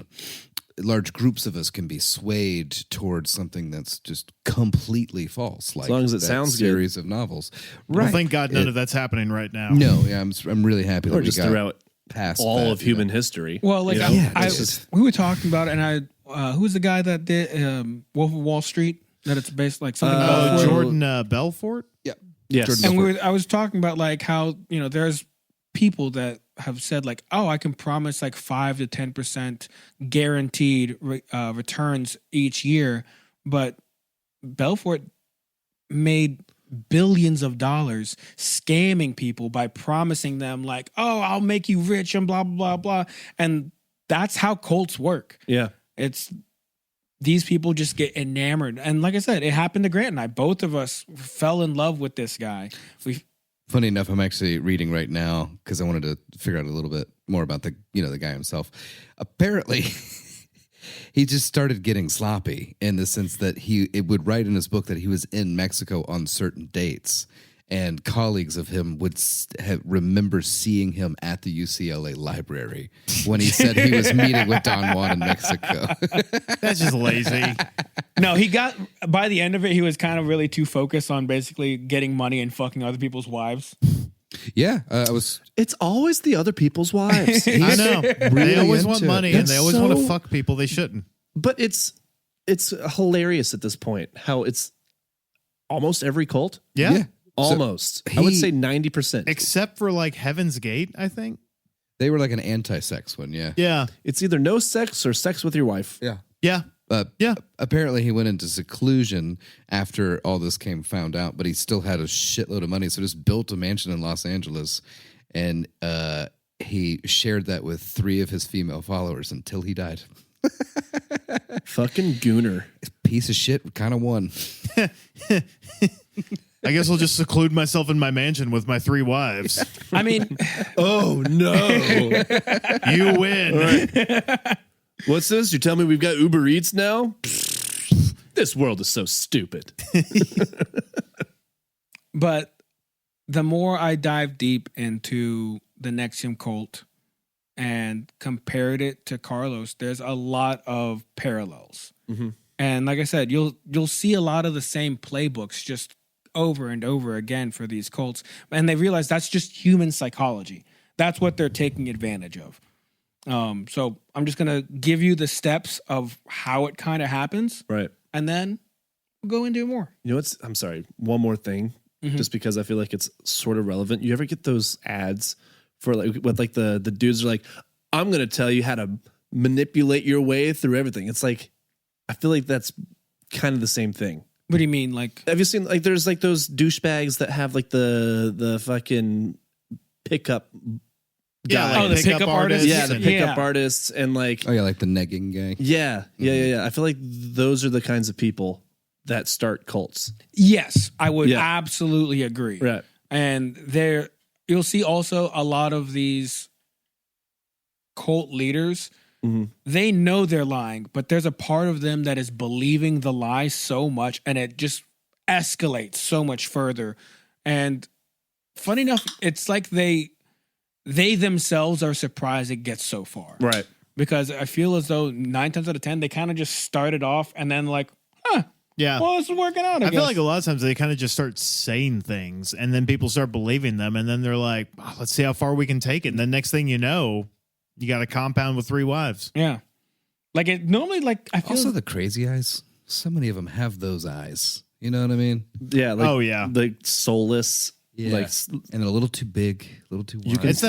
large groups of us can be swayed towards something that's just completely false. Like long as it that sounds good. series of novels. Well, Right. thank God none of that's happening right now. No, yeah, I'm really happy that Or we just got throughout past all that, of you human know? history. Well, like You know? Yeah, I it's just- we were talking about it, and who's the guy that did Wolf of Wall Street? That it's based like something about Well, Jordan Belfort. Yeah. Yes. Jordan and I was talking about like how there's people that have said like, oh, I can promise like 5 to 10% guaranteed returns each year, but Belfort made billions of dollars scamming people by promising them like, oh, I'll make you rich and blah blah blah blah, and that's how cults work. Yeah. It's these people just get enamored, and like I said, it happened to Grant and I. Both of us fell in love with this guy. Funny enough, I'm actually reading right now because I wanted to figure out a little bit more about the guy himself. Apparently, he just started getting sloppy in the sense that it would write in his book that he was in Mexico on certain dates, and colleagues of him would remember seeing him at the UCLA library when he said he was meeting with Don Juan in Mexico. That's just lazy. No, he got by the end of it, he was kind of really too focused on basically getting money and fucking other people's wives. Yeah, I was. It's always the other people's wives. I know. They always want into it. money and That's they always want to so- fuck people they shouldn't. But it's hilarious at this point how it's almost every cult. Yeah. Yeah. Almost. I would he- say 90%. Except for like Heaven's Gate, I think. They were like an anti-sex one. Yeah. Yeah. It's either no sex or sex with your wife. Yeah. Yeah. Yeah. Apparently, he went into seclusion after all this came found out, but he still had a shitload of money, so just built a mansion in Los Angeles, and he shared that with 3 of his female followers until he died. Fucking gooner. Piece of shit, kind of won. I guess I'll just seclude myself in my mansion with my 3 wives. I mean, Oh, no. You win. What's this? You tell me we've got Uber Eats now? This world is so stupid. but the more I dive deep into the NXIVM cult and compared it to Carlos, there's a lot of parallels. Mhm. And like I said, you'll see a lot of the same playbooks just over and over again for these cults. And they realize that's just human psychology. That's what they're taking advantage of. So I'm just going to give you the steps of how it kind of happens, Right. and then we'll go into it more. You know what's, I'm sorry, one more thing, just because I feel like it's sort of relevant. You ever get those ads for like, what like the dudes are like, I'm going to tell you how to manipulate your way through everything. It's like, I feel like that's kind of the same thing. What do you mean? Like, Have you seen like there's like those douchebags that have like the fucking pickup Yeah, guy. Oh, the pickup artists? Yeah, the Yeah. pickup artists and like Oh yeah, like the negging guy. yeah. I feel like those are the kinds of people that start cults. yes, I would Yeah. absolutely agree. Right. And you'll see also a lot of these cult leaders, they know they're lying, but there's a part of them that is believing the lie so much, and it just escalates so much further. And funny enough, it's like they themselves are surprised it gets so far. Right. Because I feel as though 9 times out of 10, they kind of just started off and then like, Yeah. well, this is working out. I feel like a lot of times they kind of just start saying things and then people start believing them. And then they're like, oh, let's see how far we can take it. And then next thing you know, you got a compound with 3 wives. yeah. Like it normally, like I feel Also, the crazy eyes. So many of them have those eyes. You know what I mean? Yeah. Like, Oh, yeah. Like soulless. Yeah. Like And a little too big, a little too wide. It's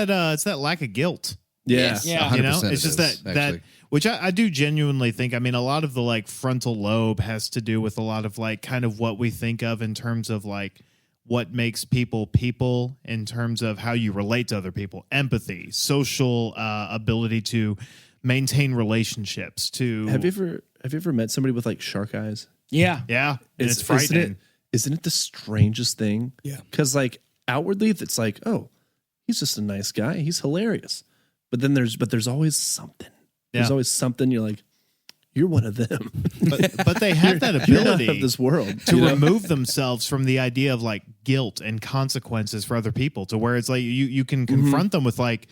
that lack of guilt. yeah. Yes. Yeah. You know, 100% it's just it is, that actually. which I do genuinely think. I mean, a lot of the like frontal lobe has to do with a lot of like kind of what we think of in terms of like what makes people in terms of how you relate to other people, empathy, social ability to maintain relationships. To Have you ever met somebody with like shark eyes? yeah. yeah, and it's Isn't frightening. Isn't it the strangest thing? Yeah. Because like outwardly, it's like, oh, he's just a nice guy. He's hilarious. But then there's always something. There's Yeah. always something. You're like, you're one of them. But they have that You're not ability of this world. to you know? remove themselves from the idea of like guilt and consequences for other people, to where it's like you can confront them with like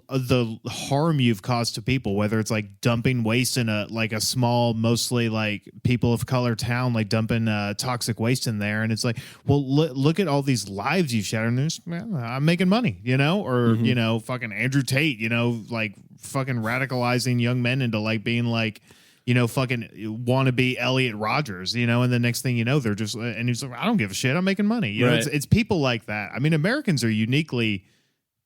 the harm you've caused to people, whether it's like dumping waste in a small, mostly like people of color town, like dumping toxic waste in there. And it's like, well, look at all these lives you've shattered. And there's, man, I'm making money, you know, or, you know, fucking Andrew Tate, you know, like fucking radicalizing young men into like being like, you know, fucking wannabe Elliot Rodgers, you know, and the next thing you know, they're just, and he's like, I don't give a shit. I'm making money. You know, Right. it's people like that. I mean, Americans are uniquely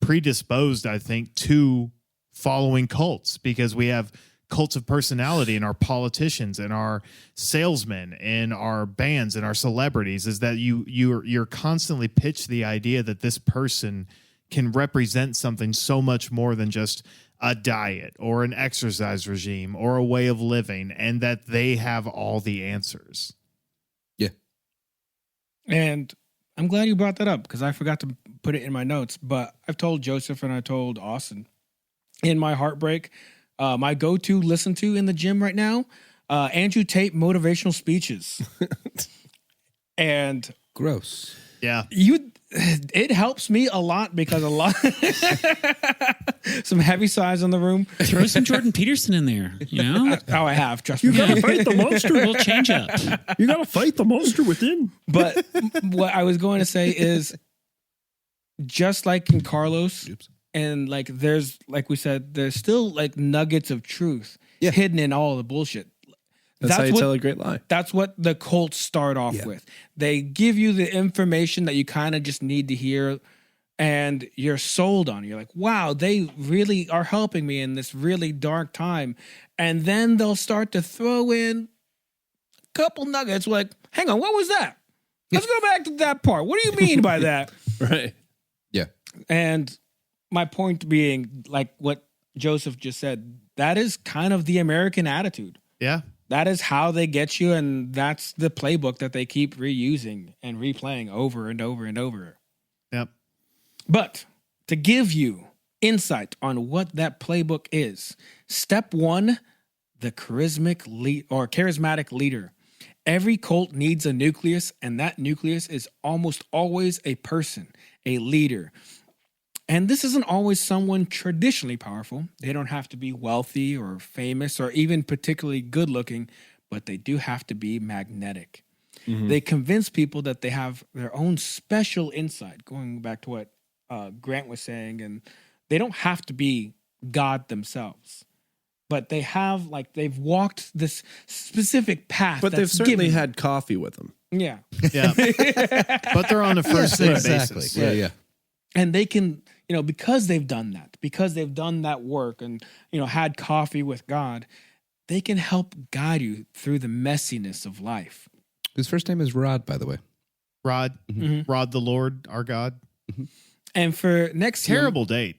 predisposed, I think, to following cults because we have cults of personality in our politicians and our salesmen and our bands and our celebrities. Is that you're constantly pitched the idea that this person can represent something so much more than just a diet or an exercise regime or a way of living, and that they have all the answers. Yeah. And I'm glad you brought that up because I forgot to put it in my notes. But I've told Joseph and I told Austin in my heartbreak, my go-to listen to in the gym right now, Andrew Tate motivational speeches. And Gross. Yeah. it helps me a lot because a lot. some heavy sighs in the room. Throw some Jordan Peterson in there, you know? Oh, I have. Trust me. You gotta fight the monster. We'll change up. You gotta fight the monster within. But what I was going to say is, just like in Carlos, and like there's, like we said, there's still like nuggets of truth hidden in all the bullshit. That's how you what, tell a great lie. That's what the cults start off with. They give you the information that you kind of just need to hear, and you're sold on it. You're like, wow, they really are helping me in this really dark time. And then they'll start to throw in a couple nuggets like, hang on, what was that? Let's go back to that part. What do you mean by that? Right. Yeah. And my point being, like what Joseph just said, that is kind of the American attitude. Yeah. That is how they get you, and that's the playbook that they keep reusing and replaying over and over and over. Yep. But to give you insight on what that playbook is, step one, the charismatic leader. Every cult needs a nucleus, and that nucleus is almost always a person, a leader. And this isn't always someone traditionally powerful. They don't have to be wealthy or famous or even particularly good looking, but they do have to be magnetic. Mm-hmm. They convince people that they have their own special insight, going back to what Grant was saying, and they don't have to be God themselves. But they have, like, they've walked this specific path. But they've certainly had coffee with them. Yeah. Yeah. But they're on a first name Exactly. basis. Yeah. And they can, because they've done that, because they've done that work and, had coffee with God, they can help guide you through the messiness of life. His first name is Rod, by the way. Rod. Mm-hmm. Rod the Lord, our God. Mm-hmm. And for next Terrible date.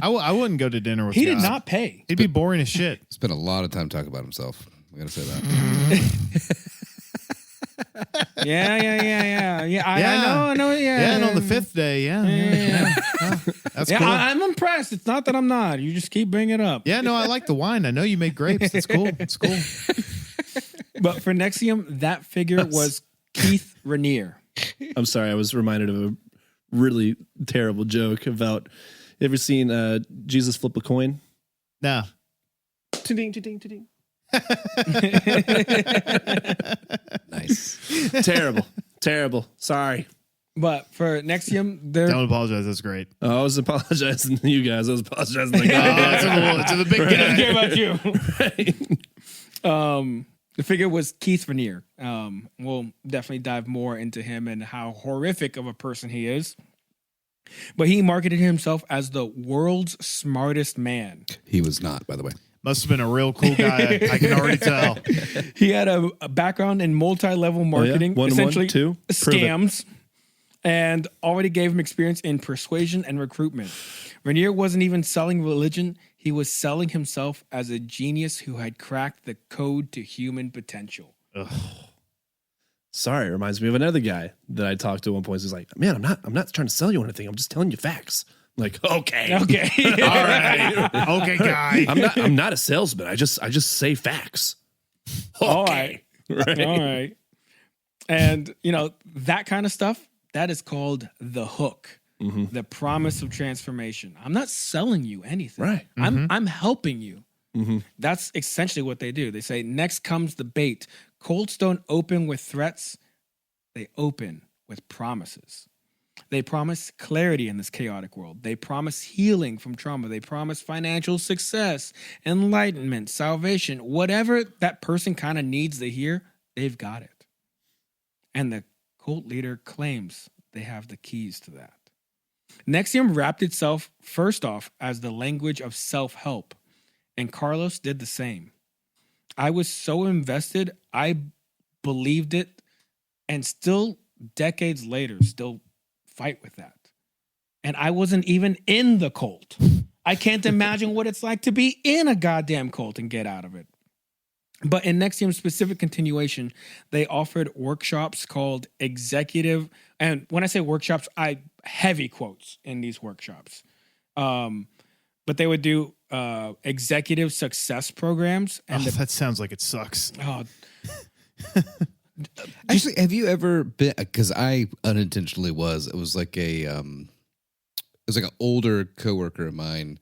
I wouldn't go to dinner with he God. did not pay. He'd be boring as shit. Spent a lot of time talking about himself. I gotta say that. Yeah. I know. Yeah, and on the fifth day, yeah. Oh, that's cool. I'm impressed. It's not that I'm not. You just keep bringing it up. Yeah, no, I like the wine. I know you made grapes. That's cool. It's cool. But for NXIVM, that figure was Keith Raniere. I'm sorry, I was reminded of a really terrible joke about. You ever seen Jesus flip a coin? No. Ding, ding, ding. Nice. Terrible. Sorry. But for NXIVM, they're Don't apologize. That's great. Oh, I was apologizing to you guys. I was apologizing to the guy. To the big I guy. don't care about you. The figure was Keith Raniere. We'll definitely dive more into him and how horrific of a person he is. But he marketed himself as the world's smartest man. He was not, by the way. Must have been a real cool guy. I can already tell. He had a background in multi-level marketing, One, essentially two. scams, and already gave him experience in persuasion and recruitment. Raniere wasn't even selling religion. He was selling himself as a genius who had cracked the code to human potential. Ugh. Sorry, it reminds me of another guy that I talked to at one point. He's like, "Man, I'm not trying to sell you anything. I'm just telling you facts." I'm like, okay, All right. Okay, guy. I'm not a salesman. I just say facts. All right. All right. And, that kind of stuff, that is called the hook, the promise of transformation. I'm not selling you anything. Right. I'm helping you. That's essentially what they do. They say, next comes the bait. Cults don't open with threats. They open with promises. They promise clarity in this chaotic world. They promise healing from trauma. They promise financial success, enlightenment, salvation. Whatever that person kind of needs to hear, they've got it. And the cult leader claims they have the keys to that. NXIVM wrapped itself first off as the language of self-help, and Carlos did the same. I was so invested, I believed it, and still, decades later, still fight with that. And I wasn't even in the cult. I can't imagine what it's like to be in a goddamn cult and get out of it. But in NXIVM's specific continuation, they offered workshops called executive, and when I say workshops, I heavy quotes in these workshops. But they would do executive success programs. And that sounds like it sucks. Actually, have you ever been? Because I unintentionally was. It was like a was like an older coworker of mine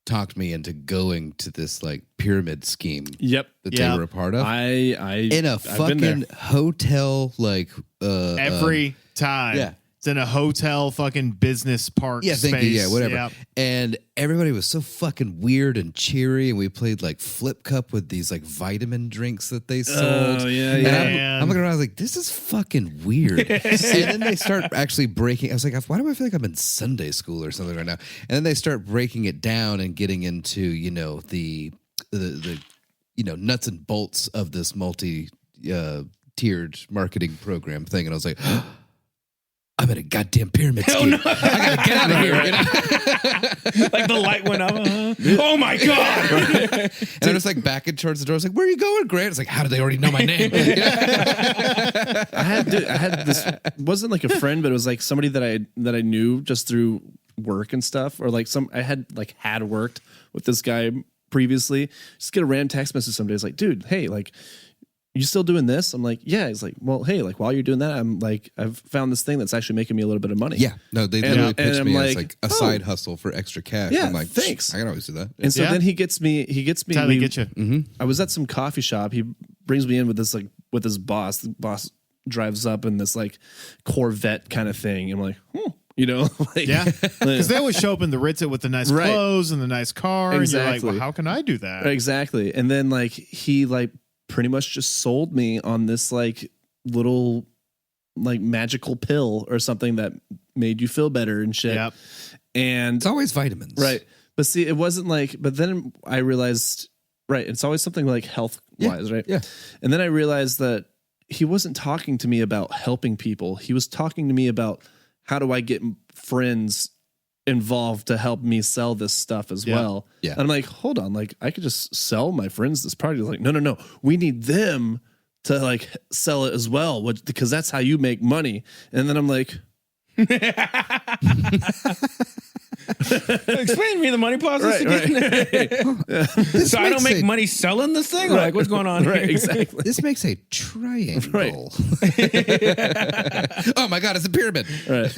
talked me into going to this like pyramid scheme. Yep. That they were a part of. In a fucking hotel, like every time. Yeah. It's in a hotel fucking business park space. Thank you. Yeah, whatever. Yep. And everybody was so fucking weird and cheery, and we played like flip cup with these like vitamin drinks that they sold. Oh, yeah, And yeah. I'm looking around, I was like, this is fucking weird. And then they start actually breaking. I was like, why do I feel like I'm in Sunday school or something right now? And then they start breaking it down and getting into, you know, the you know, nuts and bolts of this multi-tiered marketing program thing. And I was like, I'm in a goddamn pyramid scheme. No. I gotta get out of here. You know? Like the light went up. Oh my god! And I was like backing towards the door. I was like, "Where are you going, Grant?" It's like, "How did they already know my name?" I had this. It wasn't like a friend, but it was like somebody that I knew just through work and stuff, or like I had worked with this guy previously. Just get a random text message some days like, "Dude, hey, like, you still doing this?" I'm like, yeah. He's like, well, hey, like while you're doing that, I'm like, I've found this thing that's actually making me a little bit of money. Yeah, no, they literally pitched me as like, like a side hustle for extra cash. Yeah, I'm like, thanks. I can always do that. And so then he gets me. That's how they get you. I was at some coffee shop. He brings me in with this with his boss. The boss drives up in this like Corvette kind of thing. I'm like, you know, like, yeah, because they always show up in the Ritz with the nice clothes and the nice car, and you're like, well, how can I do that? Exactly. And then like he like pretty much just sold me on this like little like magical pill or something that made you feel better and shit. Yep. And it's always vitamins, right? But see, it wasn't like. But then I realized, right? It's always something like health wise, right? Yeah. And then I realized that he wasn't talking to me about helping people. He was talking to me about how do I get friends involved to help me sell this stuff as well. Yeah. And I'm like, hold on, like I could just sell my friends this product. He's like, no. We need them to like sell it as well, because that's how you make money. And then I'm like, explain to me the money process again. So I don't make money selling this thing? Like, what's going on here? Exactly. This makes a triangle. Right. Oh my god, it's a pyramid. Right.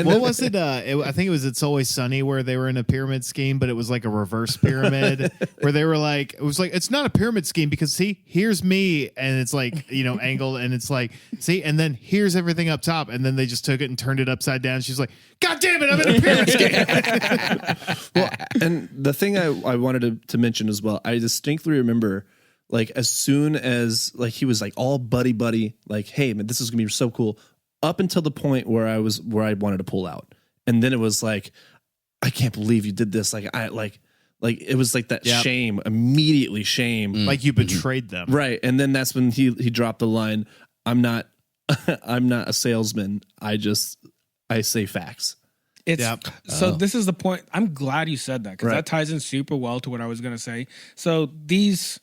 What was it? I think it was It's Always Sunny, where they were in a pyramid scheme, but it was like a reverse pyramid where they were like, it was like, it's not a pyramid scheme because see, here's me, and it's like, you know, angled, and it's like, see, and then here's everything up top, and then they just took it and turned it upside down. She's like, God damn it, I'm in a pyramid scheme. Well, and the thing I wanted to mention as well, I distinctly remember, like, as soon as like he was like all buddy, like, hey man, this is gonna be so cool, up until the point where I wanted to pull out, and then it was like, I can't believe you did this. Like it was like that shame, immediately shame, like you betrayed them, right? And then that's when he dropped the line, I'm not a salesman. I say facts. So this is the point. I'm glad you said that, because that ties in super well to what I was going to say. So these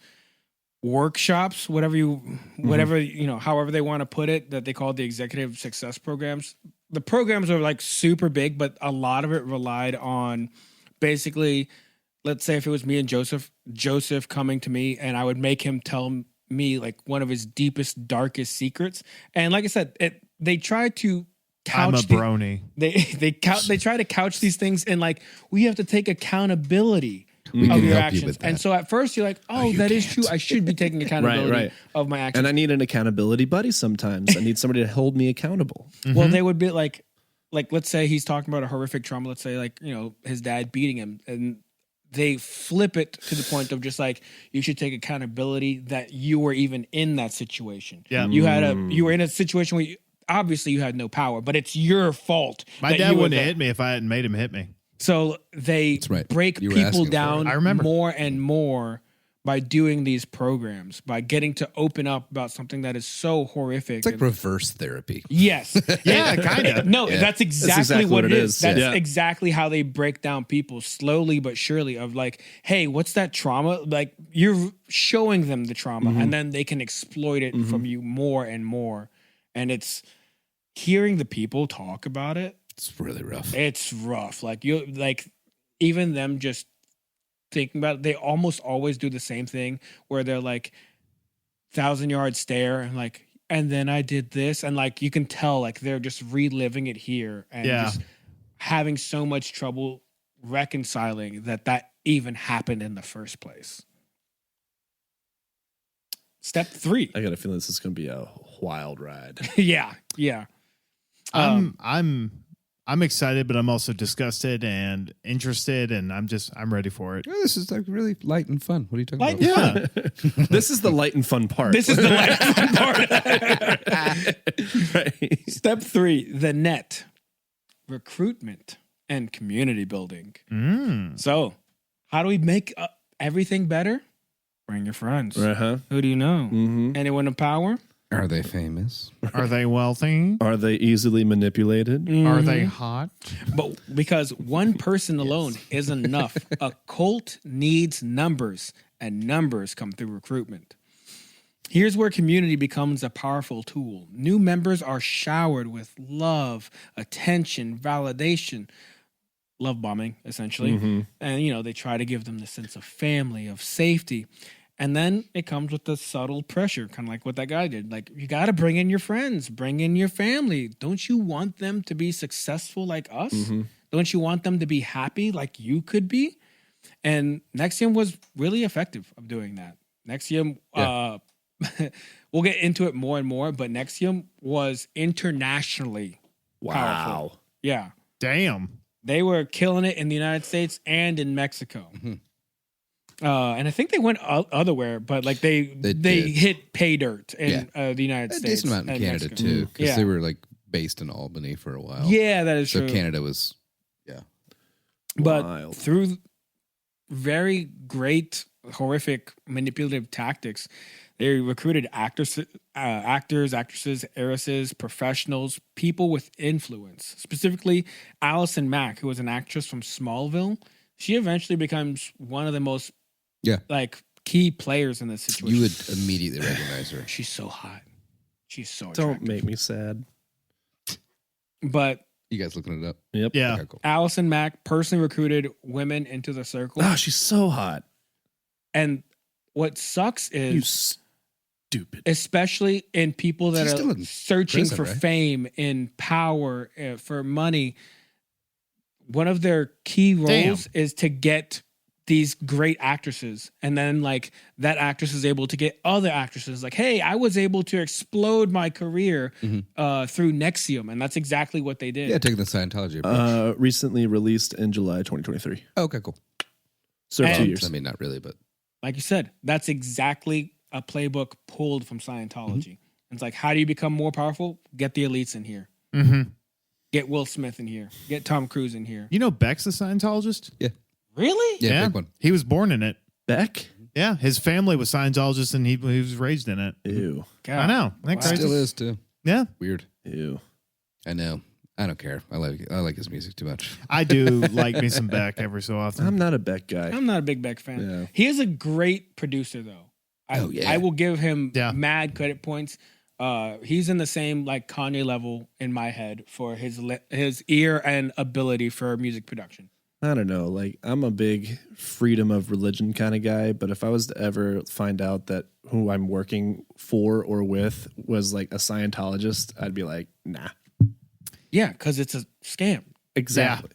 workshops, however they want to put it, that they call the executive success programs. The programs are like super big, but a lot of it relied on basically, let's say if it was me and Joseph coming to me, and I would make him tell me like one of his deepest, darkest secrets. And like I said, they try to couch. I'm a brony. They try to couch these things in like, we have to take accountability We of can your help you actions. with that. And so at first you're like, oh, that is true. I should be taking accountability of my actions. And I need an accountability buddy sometimes. I need somebody to hold me accountable. Well, they would be like let's say he's talking about a horrific trauma. Let's say like, you know, his dad beating him, and they flip it to the point of just like, you should take accountability that you were even in that situation. Yeah. You were in a situation where obviously you had no power, but it's your fault. My dad wouldn't have hit me if I hadn't made him hit me. So they break people down more and more by doing these programs, by getting to open up about something that is so horrific. It's like reverse therapy. Yes. Yeah, kind of. No, that's exactly what it is. That's Yeah. exactly how they break down people slowly but surely, of like, hey, what's that trauma? Like, you're showing them the trauma, and then they can exploit it from you more and more. And it's hearing the people talk about it. It's really rough. It's rough. Like, even them just thinking about it, they almost always do the same thing where they're like 1,000-yard stare and like, and then I did this, and like you can tell like they're just reliving it here and just having so much trouble reconciling that even happened in the first place. Step 3. I got a feeling this is going to be a wild ride. Yeah. I'm excited, but I'm also disgusted and interested, and I'm ready for it. Oh, this is like really light and fun. What are you talking about? Yeah. This is the light and fun part. This is the last part. Right. Step 3, the net. Recruitment and community building. So, how do we make everything better? Bring your friends. Uh-huh. Who do you know? Mm-hmm. Anyone in power? Are they famous? Are they wealthy? Are they easily manipulated? Are they hot? But because one person alone isn't enough, a cult needs numbers, and numbers come through recruitment. Here's where community becomes a powerful tool. New members are showered with love, attention, validation, love bombing, essentially. And, they try to give them the sense of family, of safety. And then it comes with the subtle pressure, kind of like what that guy did. Like, you got to bring in your friends, bring in your family. Don't you want them to be successful like us? Don't you want them to be happy like you could be? And NXIVM was really effective of doing that. NXIVM, we'll get into it more and more, but NXIVM was internationally powerful. Yeah. Damn. They were killing it in the United States and in Mexico. And I think they went otherwhere, but like they hit pay dirt in the United A States. decent amount in and Canada Mexico. too, because Yeah. they were like based in Albany for a while. Yeah, that is So true. Canada was, But Wild. through very great, horrific, manipulative tactics, they recruited actors, actresses, heiresses, professionals, people with influence. Specifically, Allison Mack, who was an actress from Smallville. She eventually becomes one of the most key players in this situation. you would immediately recognize her. She's so hot. She's so Don't attractive. make me sad. But You guys looking it up? Yep. Yeah. Okay, cool. Allison Mack personally recruited women into the circle. Oh, she's so hot. And what sucks You is, stupid. especially in people that She's still are in searching prison, for right? fame, in power, for money, one of their key roles is to get these great actresses. And then like that actress is able to get other actresses. Like, hey, I was able to explode my career through NXIVM. And that's exactly what they did. Yeah, taking the Scientology approach. Recently released in July 2023. Okay, cool. Served 2 And- years. I mean, not really, but Like you said, that's exactly a playbook pulled from Scientology. It's like, how do you become more powerful? Get the elites in here. Get Will Smith in here. Get Tom Cruise in here. You know Beck's a Scientologist? Really? yeah, big one. He was born in it. Beck? Yeah. His family was Scientologists and he was raised in it. Ew. God. I know. Isn't that Wow. crazy? Still is too. Yeah. Weird. Ew. I know. I don't care. I like his music too much. I do like me some Beck every so often. I'm not a Beck guy. I'm not a big Beck fan. Yeah. He is a great producer, though. Oh, yeah. I will give him Yeah. mad credit points. He's in the same like Kanye level in my head for his ear and ability for music production. I don't know. Like, I'm a big freedom of religion kind of guy, but if I was to ever find out that who I'm working for or with was like a Scientologist, I'd be like, nah. Yeah, because it's a scam. Exactly.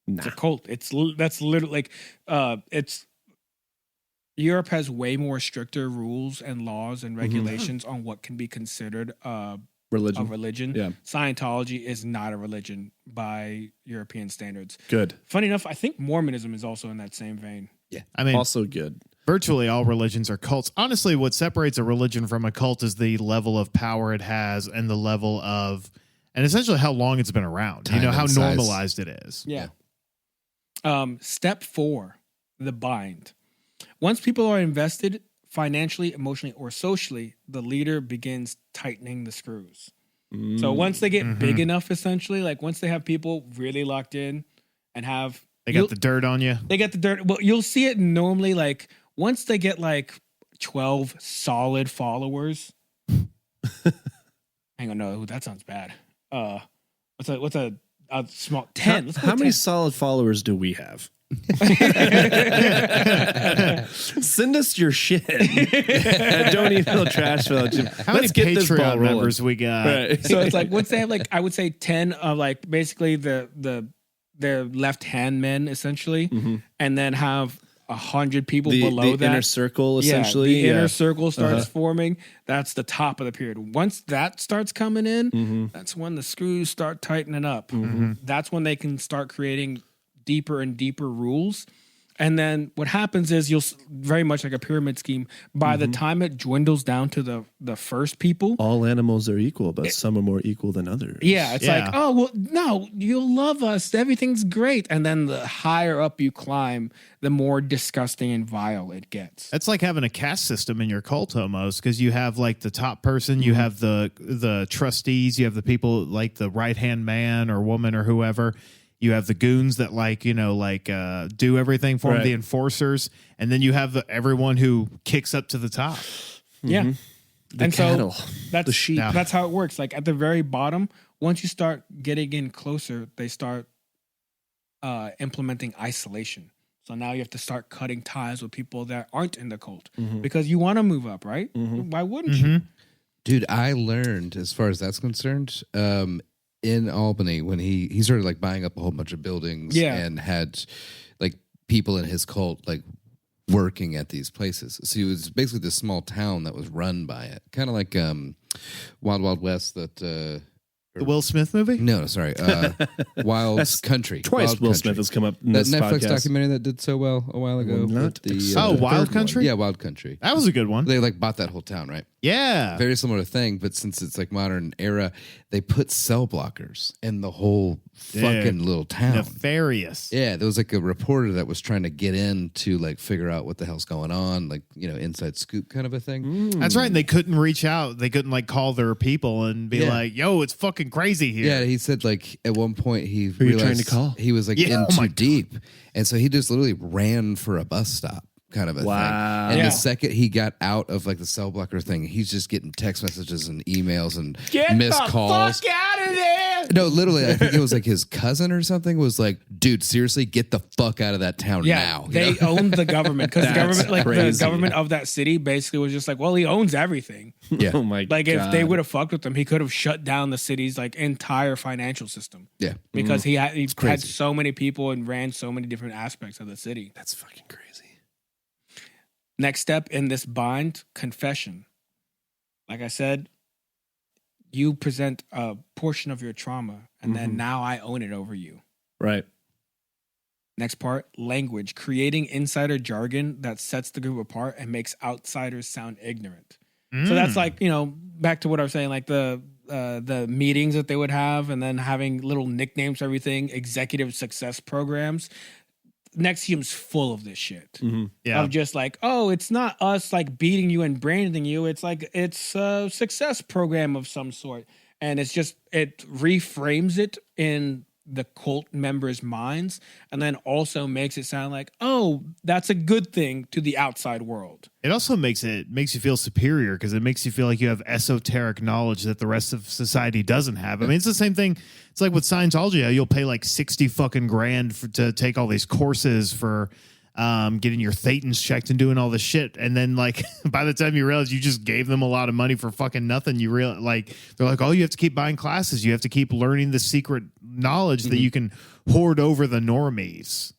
It's a cult. That's literally like it's. Europe has way more stricter rules and laws and regulations on what can be considered a Religion. religion. Yeah. Scientology is not a religion by European standards. Good. Funny enough, I think Mormonism is also in that same vein. I mean, Also good. virtually all religions are cults. Honestly, what separates a religion from a cult is the level of power it has and the level of, and essentially how long it's been around. Time how and size. normalized it is. Yeah. Step 4, the bind. Once people are invested financially, emotionally, or socially, the leader begins tightening the screws. So once they get big enough, essentially, like once they have people really locked in and have They got the dirt on you. they got the dirt. Well, you'll see it normally like once they get like 12 solid followers. Hang on, no, that sounds bad. What's a small 10? Let's go How many 10. solid followers do we have? Send us your shit. Don't email trash village. How many Patreon members we got? Right. So it's like once they have like I would say 10 of like basically their left hand men essentially, and then have 100 people below the that inner circle essentially. The inner circle starts forming. That's the top of the pyramid. Once that starts coming in, that's when the screws start tightening up. That's when they can start creating deeper and deeper rules. And then what happens is you'll very much like a pyramid scheme. By the time it dwindles down to the first people, all animals are equal, but some are more equal than others. yeah, it's like, oh, well, no, you'll love us. Everything's great. And then the higher up you climb, the more disgusting and vile it gets. That's like having a caste system in your cult almost, because you have like the top person, you have the trustees, you have the people like the right-hand man or woman or whoever. You have the goons that do everything for them, the enforcers, and then you have everyone who kicks up to the top. Yeah. The and cattle, so that's the sheep. That's how it works. Like at the very bottom, once you start getting in closer, they start implementing isolation. So now you have to start cutting ties with people that aren't in the cult because you want to move up, right? Why wouldn't you? Dude, I learned as far as that's concerned, in Albany when he started like buying up a whole bunch of buildings and had like people in his cult like working at these places. So it was basically this small town that was run by it. Kind of like Wild Wild West that the Will Smith movie? No, sorry. Wild Country. Twice Wild Will Country. Smith has come up in That this Netflix podcast. documentary that did so well a while ago. Not Wild Country? Yeah, Wild Country. That was a good one. They like bought that whole town, right? Yeah. Very similar thing, but since it's like modern era, they put cell blockers in the whole fucking little town. Nefarious. Yeah, there was like a reporter that was trying to get in to like figure out what the hell's going on, like, inside scoop kind of a thing. That's right. And they couldn't reach out. They couldn't like call their people and be like, yo, it's fucking crazy here. Yeah, he said like at one point he Who are you realized trying to call? he was like in too deep. And so he just literally ran for a bus stop. Kind of a thing. And the second he got out of like the cell blocker thing, he's just getting text messages and emails and missed calls. Fuck out of there! No, literally, I think it was like his cousin or something was like, dude, seriously, get the fuck out of that town now. They owned the government because the government, like crazy. the government of that city, basically was just like, well, he owns everything. Yeah. Oh my Like god! if they would have fucked with him, he could have shut down the city's like entire financial system. Yeah. Because he had so many people and ran so many different aspects of the city. That's fucking crazy. Next step in this bind, confession. Like I said, you present a portion of your trauma, and then now I own it over you. Right. Next part, language, creating insider jargon that sets the group apart and makes outsiders sound ignorant. So that's like, back to what I was saying, like the meetings that they would have and then having little nicknames for everything, executive success programs. NXIVM's full of this shit. Yeah. Of just like, oh, it's not us like beating you and branding you. It's like, it's a success program of some sort. And it's just, it reframes it in the cult members' minds and then also makes it sound like, oh, that's a good thing to the outside world. It also makes you feel superior because it makes you feel like you have esoteric knowledge that the rest of society doesn't have. I mean, it's the same thing. It's like with Scientology, how you'll pay like 60 fucking grand to take all these courses for getting your thetans checked and doing all this shit. And then like by the time you realize you just gave them a lot of money for fucking nothing, you realize like they're like, oh, you have to keep buying classes. You have to keep learning the secret knowledge that you can hoard over the normies,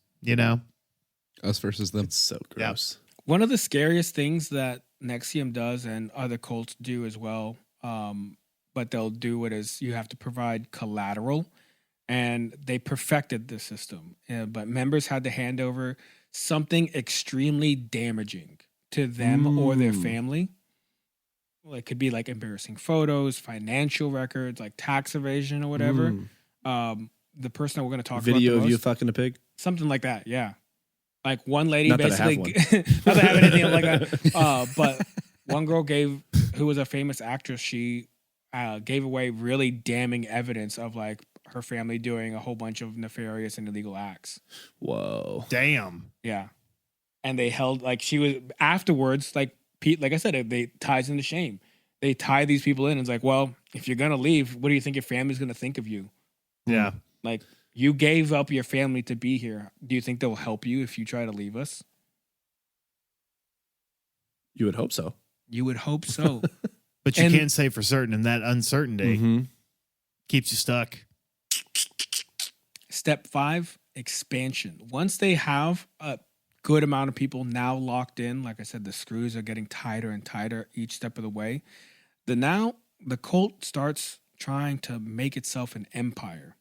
Us versus them. It's so gross. One of the scariest things that NXIVM does and other cults do as well, but they'll do it is you have to provide collateral, and they perfected the system. But members had to hand over something extremely damaging to them or their family. Well, it could be like embarrassing photos, financial records, like tax evasion or whatever. The person that we're going to talk about Video the of most, you fucking a pig. something like that. Yeah. Like one lady Not that I have basically, not that I have anything like that. But one girl who was a famous actress, she gave away really damning evidence of like her family doing a whole bunch of nefarious and illegal acts. Whoa. Damn. Yeah. And they held, like, she was afterwards, like Pete, like I said, they ties into shame. They tie these people in and it's like, well, if you're going to leave, what do you think your family's going to think of you? Yeah. Like, You gave up your family to be here. Do you think they'll help you if you try to leave us? You would hope so. You would hope so. But you And- can't say for certain, and that uncertainty Mm-hmm. keeps you stuck. Step 5, expansion. Once they have a good amount of people now locked in, like I said, the screws are getting tighter and tighter each step of the way. The cult starts trying to make itself an empire.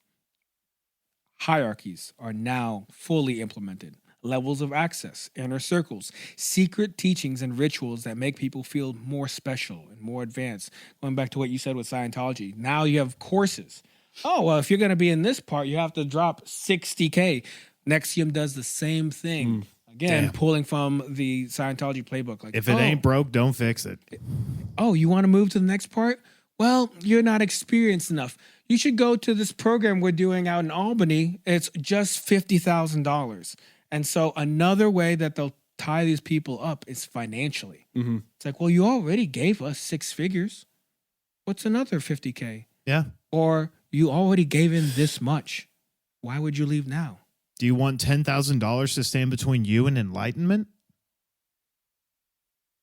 Hierarchies are now fully implemented. Levels of access, inner circles, secret teachings and rituals that make people feel more special and more advanced. Going back to what you said with Scientology, now you have courses. Oh, well, if you're going to be in this part, you have to drop $60K. NXIVM does the same thing. Again, Damn. pulling from the Scientology playbook. Like, If it ain't broke, don't fix it. oh, you want to move to the next part? Well, you're not experienced enough. You should go to this program we're doing out in Albany. It's just $50,000. And so another way that they'll tie these people up is financially. Mm-hmm. It's like, well, you already gave us 6 figures. What's another 50K? Yeah. Or you already gave in this much. Why would you leave now? Do you want $10,000 to stand between you and enlightenment?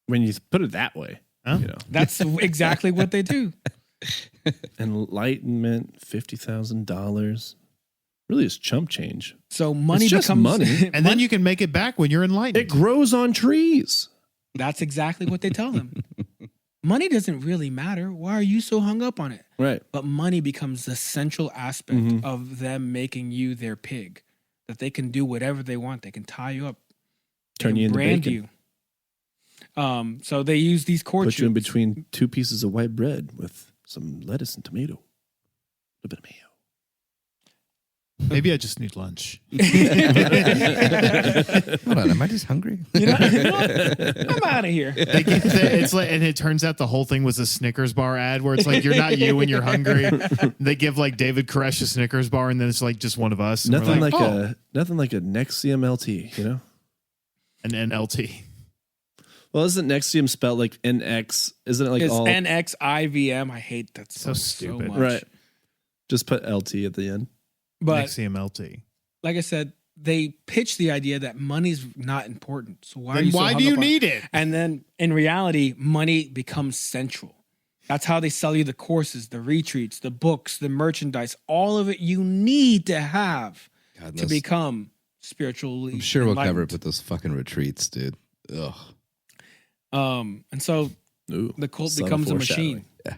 When you put it that way, Huh? you know, That's exactly what they do. enlightenment, $50,000, really is chump change. So money It's just becomes money. And then you can make it back when you're enlightened. It grows on trees. That's exactly what they tell them. Money doesn't really matter. Why are you so hung up on it? Right. But money becomes the central aspect Mhm. of them making you their pig. That they can do whatever they want. They can tie you up, they Turn can you into brand bacon. you. So they use these cord Put you in shoots. between 2 pieces of white bread with some lettuce and tomato. A bit of mayo. Maybe I just need lunch. Hold on, am I just hungry? You know, I'm out of here. It's like, and it turns out the whole thing was a Snickers bar ad where it's like you're not you when you're hungry. They give like David Koresh a Snickers bar, and then it's like just one of us. And Nothing we're like oh, nothing like a NXIVM LT, you know? an NLT. Well, isn't NXIVM spelled like NX? Isn't it like It's all NXIVM. I hate that So so stupid. much. right? Just put LT at the end. But NXIVM like I said, they pitch the idea that money's not important. So why are Then you so why hung do you up on it? need it? And then in reality, money becomes central. That's how they sell you the courses, the retreats, the books, the merchandise, all of it you need to have God, to become spiritually I'm sure we'll cover enlightened. it with those fucking retreats, dude. Ugh. And so Ooh, the cult subtle becomes a foreshadowing. machine. Yeah.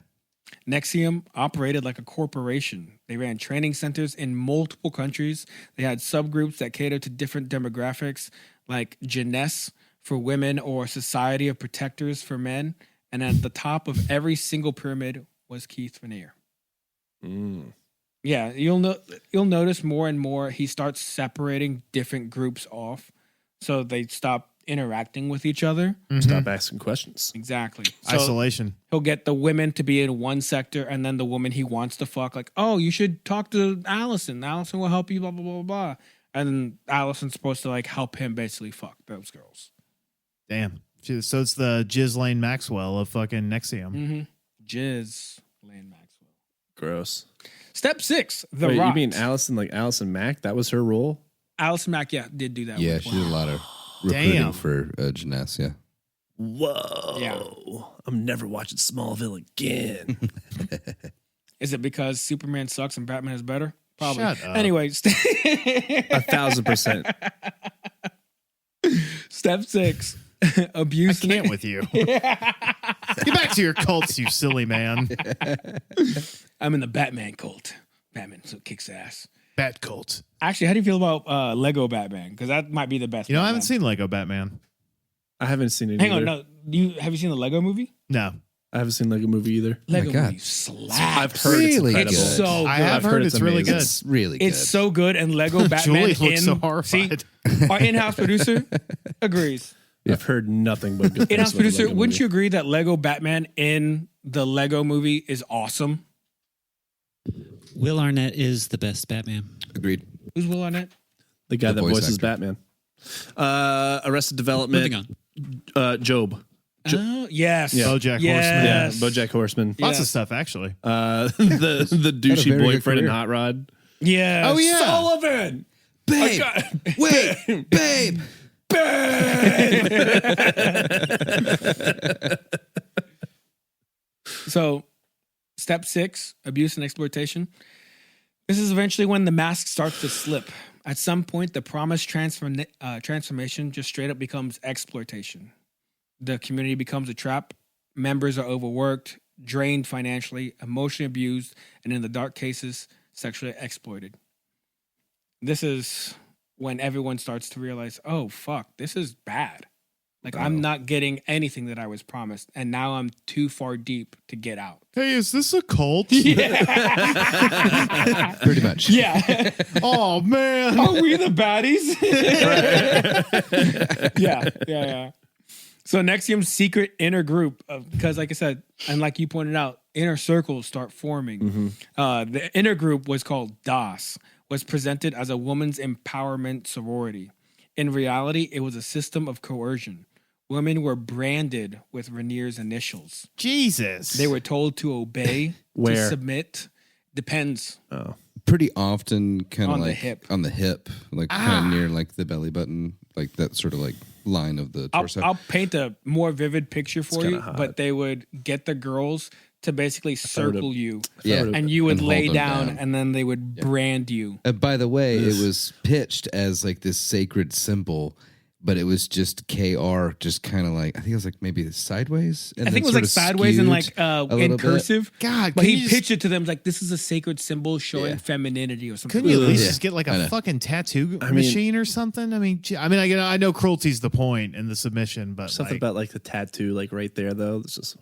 NXIVM operated like a corporation. They ran training centers in multiple countries. They had subgroups that catered to different demographics, like Jeunesse for women or Society of Protectors for men. And at the top of every single pyramid was Keith Raniere. Mm. Yeah, you'll notice more and more he starts separating different groups off, so they stop interacting with each other. Stop asking questions. Exactly. So Isolation. he'll get the women to be in one sector, and then the woman he wants to fuck, like, oh, you should talk to Allison. Allison will help you. Blah blah blah blah blah. And Allison's supposed to like help him basically fuck those girls. Damn. So it's the Ghislaine Maxwell of fucking NXIVM. Mm-hmm. Jizz Lane Maxwell. Gross. Step 6. The Wait, Rot. you mean Allison, like Allison Mack? That was her role? Allison Mack? Yeah, did do that. Yeah, one. she did a lot of recruiting Damn. for Jeunesse, yeah. Whoa. Yeah. I'm never watching Smallville again. Is it because Superman sucks and Batman is better? Probably. Shut up. Anyway, 1,000%. step 6. I Abuse. can't with you. Get back to your cults, you silly man. I'm in the Batman cult. Batman so kicks ass. Bat cult. Actually, how do you feel about Lego Batman? Because that might be the best. You know, I Batman. haven't seen Lego Batman. I haven't seen it Hang either. on, no. Have you seen the Lego movie? No. I haven't seen Lego movie either. Lego God. movie slaps. I've heard Really it's incredible. It's so good. I have I've heard, heard it's it's really amazing. good. It's really good. It's so good, and Lego Batman. Julie looks so horrified. See, our in-house producer agrees. I've heard nothing but good things In-house about the producer, Lego wouldn't movie. you agree that Lego Batman in the Lego movie is awesome? Will Arnett is the best Batman. Agreed. Who's Will Arnett? The guy The that voice voices actor. Batman. Arrested Development. Moving on. Job. Oh, yes. Yeah. BoJack Yes. Yeah, BoJack Horseman. Yeah. Lots of stuff, actually. The douchey very good boyfriend in career. Hot Rod. Yeah. Oh, yeah. Sullivan. Babe, wait, babe. So, step 6, abuse and exploitation. This is eventually when the mask starts to slip. At some point, the promised transformation just straight up becomes exploitation. The community becomes a trap. Members are overworked, drained financially, emotionally abused, and in the dark cases, sexually exploited. This is when everyone starts to realize, oh, fuck, this is bad. Like, I'm not getting anything that I was promised, and now I'm too far deep to get out. Hey, is this a cult? Pretty much. Yeah. Oh, man. Are we the baddies? Yeah. So NXIVM's secret inner group, because like I said, and like you pointed out, inner circles start forming. The inner group was called DOS, was presented as a woman's empowerment sorority. In reality, it was a system of coercion. Women were branded with Rainier's initials. Jesus. They were told to obey, Where? to submit. Depends. Oh, Pretty often kind of On the like hip. on the hip, like kind of near like the belly button, like that sort of like line of the torso. I'll paint a more vivid picture for you, kinda hot. but they would get the girls to basically circle you, yeah. and you would And hold lay them down, down. and then they would brand you. By the way, it was pitched as like this sacred symbol, but it was just KR, just kind of like, I think it was like maybe sideways. And I think it then was like sort of sideways and like skewed a in little bit. cursive. God, But can he you just- pitched it to them like this is a sacred symbol showing Yeah. femininity or something. Couldn't you at least Yeah, just get like I a know. fucking tattoo mean- machine or something? I know cruelty's the point in the submission, but something like, about like the tattoo, like right there though. It's just,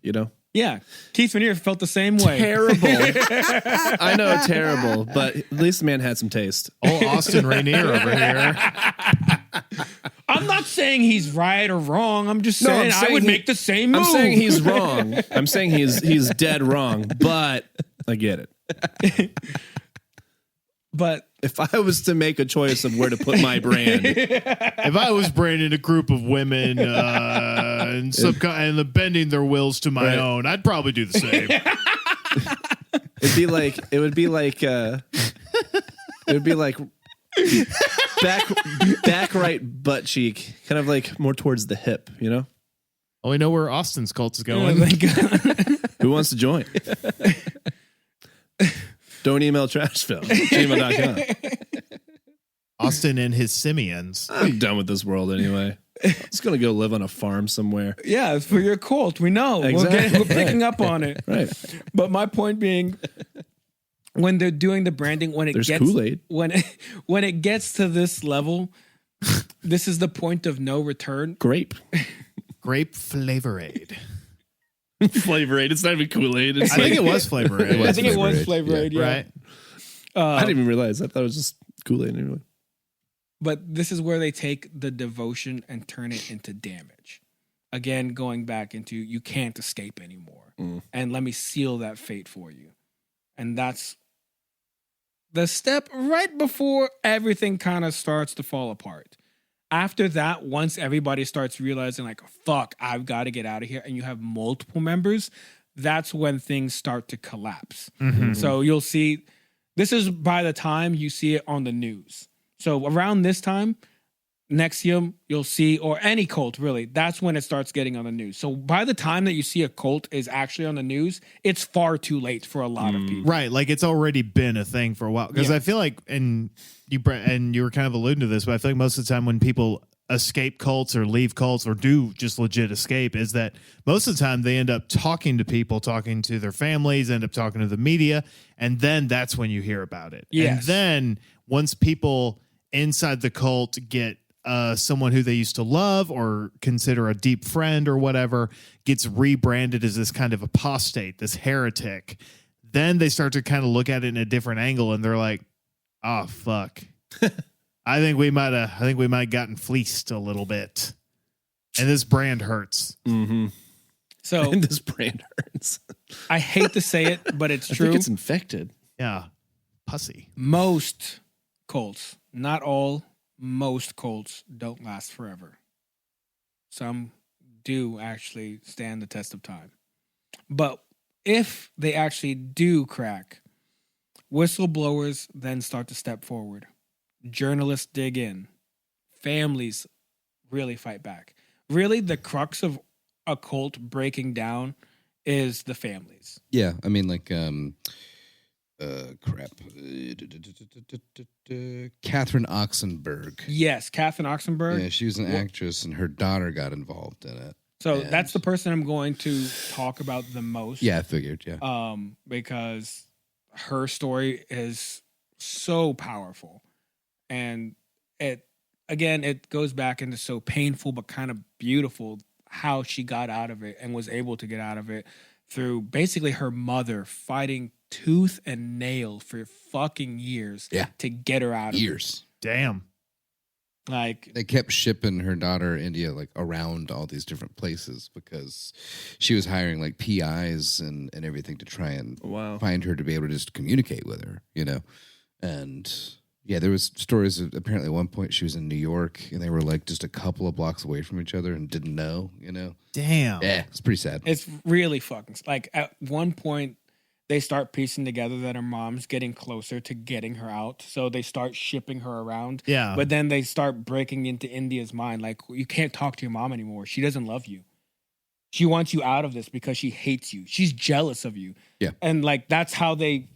you know, Yeah, Keith Rainier felt the same way. terrible. I know, terrible, but at least the man had some taste. old Austin Rainier over here. I'm not saying he's right or wrong. I'm just No, saying I'm I saying would he- make the same move. I'm saying he's wrong. I'm saying he's dead wrong, but I get it. but If I was to make a choice of where to put my brand, If I was branding a group of women and bending their wills to my Right. own, I'd probably do the same. it would be like back right butt cheek, kind of like more towards the hip, you know? Well, we know where Austin's cult is oh going. my God. Who wants to join? Don't email trashfilm@gmail.com. Austin and his simians. I'm done with this world anyway. I'm just gonna go live on a farm somewhere. Yeah, it's for your cult. We know. Exactly. We're picking up on it. Right. But my point being, when they're doing the branding, when it There's gets Kool-Aid. when it gets to this level, this is the point of no return. Grape. Grape Flavor-Aid. Flavor Aid. It's not even Kool-Aid. It's I think it was Flavor-Aid. It was I think it was Flavor-Aid, Flavor Aid, yeah. Right? I didn't even realize. I thought it was just Kool-Aid anyway. But this is where they take the devotion and turn it into damage. Again, going back into you can't escape anymore. And let me seal that fate for you. And that's the step right before everything kind of starts to fall apart. After that, once everybody starts realizing, like, fuck, I've got to get out of here, and you have multiple members, that's when things start to collapse. So you'll see, this is by the time you see it on the news. So around this time, NXIVM, you'll see, or any cult really, that's when it starts getting on the news. So by the time that you see a cult is actually on the news, it's far too late for a lot of people. Right, like it's already been a thing for a while. Because Yeah. I feel like, and you were kind of alluding to this, but I feel like most of the time when people escape cults or leave cults or do just legit escape, is that most of the time they end up talking to people, talking to their families, end up talking to the media, and then that's when you hear about it. Yes. And then once people inside the cult get someone who they used to love or consider a deep friend or whatever gets rebranded as this kind of apostate, this heretic, then they start to kind of look at it in a different angle and they're like, oh, fuck. I think we might have gotten fleeced a little bit. And this brand hurts. Mm-hmm. So And this brand hurts. I hate to say it, but it's I true. think it's infected. Yeah. Pussy. Most cults, not all, most cults don't last forever. Some do actually stand the test of time. But if they actually do crack, Whistleblowers then start to step forward. Journalists dig in. Families really fight back. Really, the crux of a cult breaking down is the families. Yeah, I mean, like, crap. Catherine Oxenberg. Yes, Catherine Oxenberg. Yeah, she was an actress, and her daughter got involved in it. So And- that's the person I'm going to talk about the most. Yeah, I figured. Yeah, Because her story is so powerful, and it goes back into so painful but kind of beautiful how she got out of it and was able to get out of it through basically her mother fighting tooth and nail for fucking years Yeah. to get her out of years. Damn. it. Like, They kept shipping her daughter India like around all these different places because she was hiring like PIs and everything to try and Wow. find her to be able to just communicate with her, you know. And yeah, there was stories of apparently at one point she was in New York and they were like just a couple of blocks away from each other and didn't know, you know. Damn. Yeah, it's pretty sad. it's really fucking like at one point they start piecing together that her mom's getting closer to getting her out, so they start shipping her around. Yeah. But then they start breaking into India's mind, like, you can't talk to your mom anymore. She doesn't love you. She wants you out of this because she hates you. She's jealous of you. Yeah. And like that's how they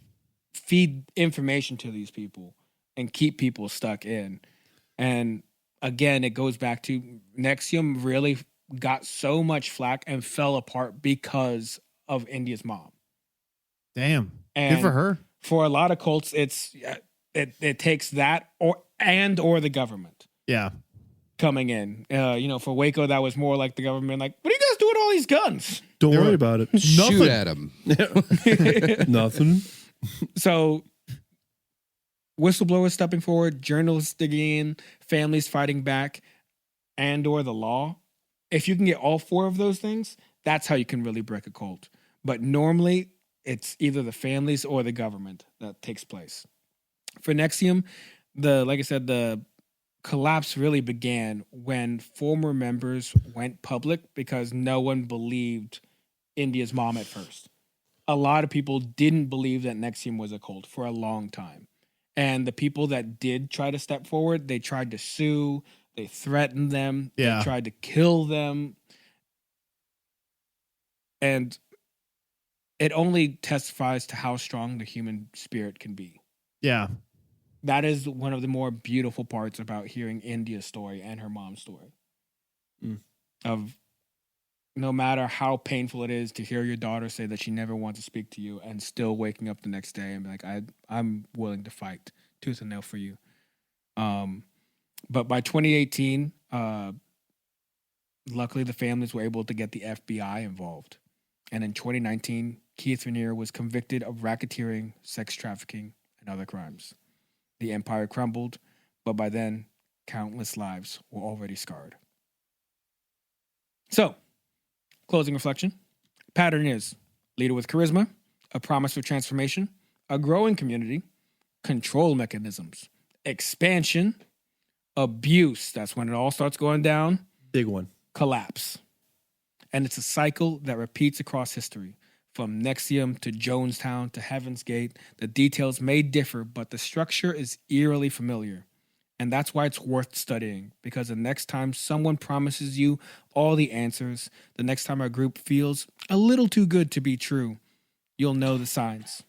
feed information to these people and keep people stuck in. And again, it goes back to NXIVM really got so much flack and fell apart because of India's mom. Damn. And Good for her. For a lot of cults, it takes that or the government Yeah. coming in. For Waco, that was more like the government, like, what are you guys doing with all these guns? Don't They worry were- about it. Shoot at him. Nothing. So whistleblowers stepping forward, journalists digging in, families fighting back, and or the law. If you can get all four of those things, that's how you can really break a cult. But normally, it's either the families or the government that takes place. For NXIVM, like I said, the collapse really began when former members went public because no one believed India's mom at first. A lot of people didn't believe that NXIVM was a cult for a long time. And the people that did try to step forward, they tried to sue, they threatened them, Yeah. they tried to kill them. And it only testifies to how strong the human spirit can be. Yeah. That is one of the more beautiful parts about hearing India's story and her mom's story. Of no matter how painful it is to hear your daughter say that she never wants to speak to you and still waking up the next day and be like, I'm willing to fight tooth and nail for you. But by 2018, luckily the families were able to get the FBI involved. And in 2019, Keith Raniere was convicted of racketeering, sex trafficking, and other crimes. The empire crumbled, but by then, countless lives were already scarred. So, closing reflection. Pattern is leader with charisma, a promise of transformation, a growing community, control mechanisms, expansion, abuse, that's when it all starts going down, Big one. collapse. And it's a cycle that repeats across history. From NXIVM to Jonestown to Heaven's Gate, the details may differ, but the structure is eerily familiar. And that's why it's worth studying, because the next time someone promises you all the answers, the next time a group feels a little too good to be true, you'll know the signs.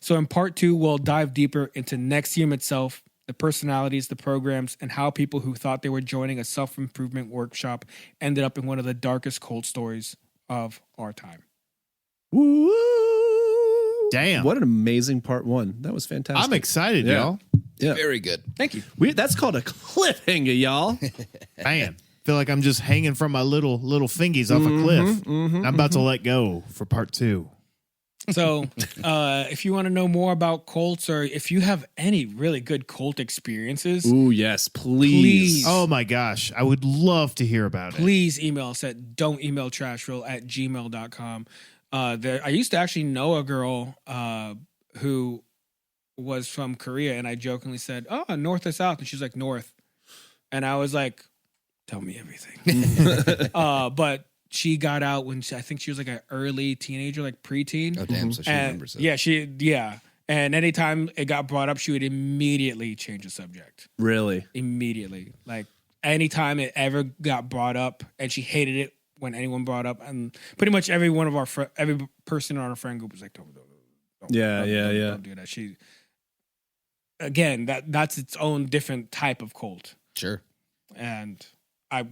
So in part 2, we'll dive deeper into NXIVM itself, the personalities, the programs, and how people who thought they were joining a self-improvement workshop ended up in one of the darkest cult stories of our time. Woo! Damn. What an amazing part 1. That was fantastic. I'm excited, Yeah. y'all. Yeah. Very good. Thank you. That's called a cliffhanger, y'all. Man, feel like I'm just hanging from my little fingies off a cliff. I'm about to let go for part 2. So, if you want to know more about cults, or if you have any really good cult experiences, Ooh, yes, please. Oh my gosh, I would love to hear about it. please email us at don'temailtrashroll@gmail.com. I used to actually know a girl who was from Korea, and I jokingly said, "Oh, north or south?" And she's like, "North," and I was like, "Tell me everything." But she got out when I think she was like an early teenager, like preteen. Oh damn! So she And remembers it. yeah, And anytime it got brought up, she would immediately change the subject. Really? Immediately. Like anytime it ever got brought up, and she hated it when anyone brought up, and pretty much every one of every person on our friend group was like, don't do that. She, again, that's its own different type of cult. Sure. And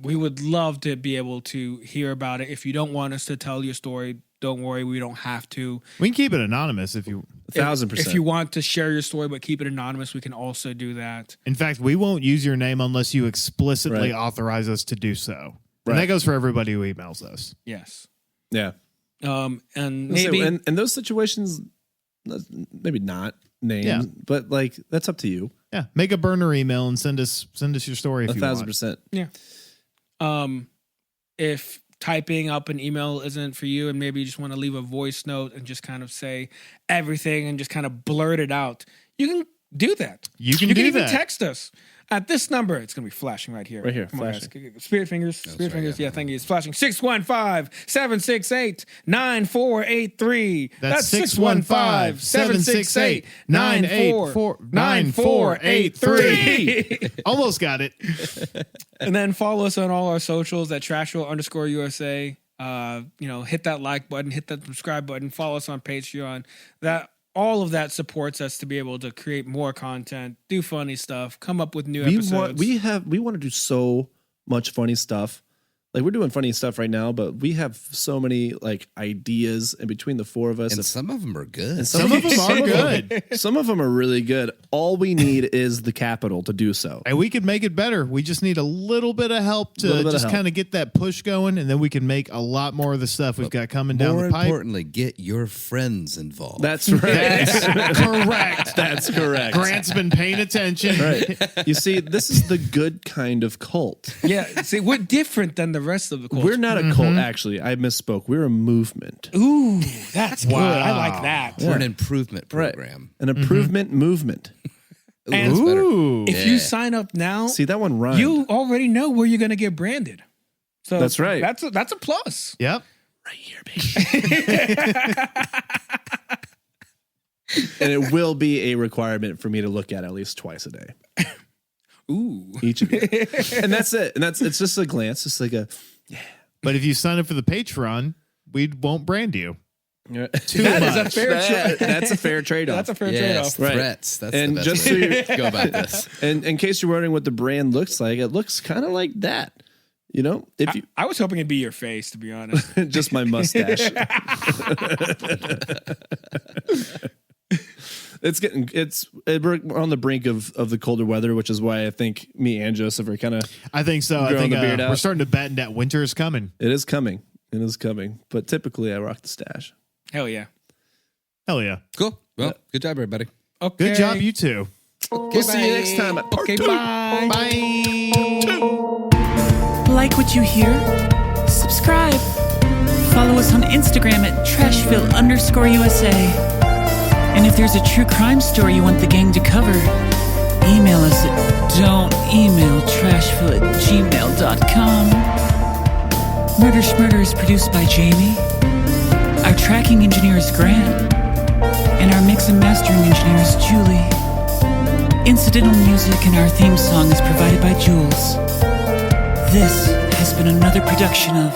we would love to be able to hear about it. If you don't want us to tell your story, don't worry, we don't have to. We can keep it anonymous if you. 1,000%. If you want to share your story but keep it anonymous, we can also do that. In fact, we won't use your name unless you explicitly authorize us to do so. And that goes for everybody who emails us. Yes. Yeah. And maybe in those situations, maybe not names, but like that's up to you. Yeah, make a burner email and send us your story if you want. 1,000%. Yeah. If typing up an email isn't for you, and maybe you just want to leave a voice note and just kind of say everything and just kind of blurt it out, you can do that. You can even that. text us at this number. It's going to be flashing right here. Right here, Come on, flashing. guys. Spirit fingers. Yeah, thank you. It's flashing. 615-768-9483. That's 615-768-9483. Almost got it. And then follow us on all our socials at @trashville_USA. Hit that like button, hit that subscribe button, follow us on Patreon. All of that supports us to be able to create more content, do funny stuff, come up with new episodes. We want to do so much funny stuff. Like we're doing funny stuff right now, but we have so many like ideas in between the four of us. And some of them are good. And Some of them are good. Some of them are really good. All we need is the capital to do so. And we could make it better. We just need a little bit of help to just kind of get that push going, and then we can make a lot more of the stuff we've got coming down the pipe. More importantly, get your friends involved. That's right. That's correct. That's correct. Grant's been paying attention. Right. You see, this is the good kind of cult. Yeah, see, we're different than the rest of the culture. We're not a cult, actually. I misspoke. We're a movement. Ooh, that's good. I like that. We're an improvement program. An improvement movement. Ooh, And that's better. Ooh. If you sign up now, See, that one rhymed. you already know where you're going to get branded. So That's right. That's a plus. Yep. right here, baby. And it will be a requirement for me to look at least twice a day. Ooh. Each of you. And that's it. And it's just a glance. Just like a, But if you sign up for the Patreon, we won't brand you. too That is a much. fair trade. That's a fair trade-off. That's a fair Yes, trade-off. Right. threats. That's And the best just so way you- to go about this. And in case you're wondering what the brand looks like, it looks kind of like that. You know, if you I was hoping it'd be your face, to be honest. just my mustache. We're on the brink of the colder weather, which is why I think me and Joseph are kind of. I think so. I Growing think the beard out. we're starting to bet that winter is coming. It is coming. It is coming. But typically, I rock the stash. Hell yeah. Hell yeah. Cool. Well, good job, everybody. Okay. Good job, you two. We'll see you next time at part Okay, two. bye. Like what you hear? Subscribe. Follow us on Instagram at Trashville_USA. And if there's a true crime story you want the gang to cover, email us at don'temailtrashville@gmail.com. Murder Schmurder is produced by Jaime. Our tracking engineer is Grant. And our mix and mastering engineer is Julie. Incidental music and our theme song is provided by Jules. This has been another production of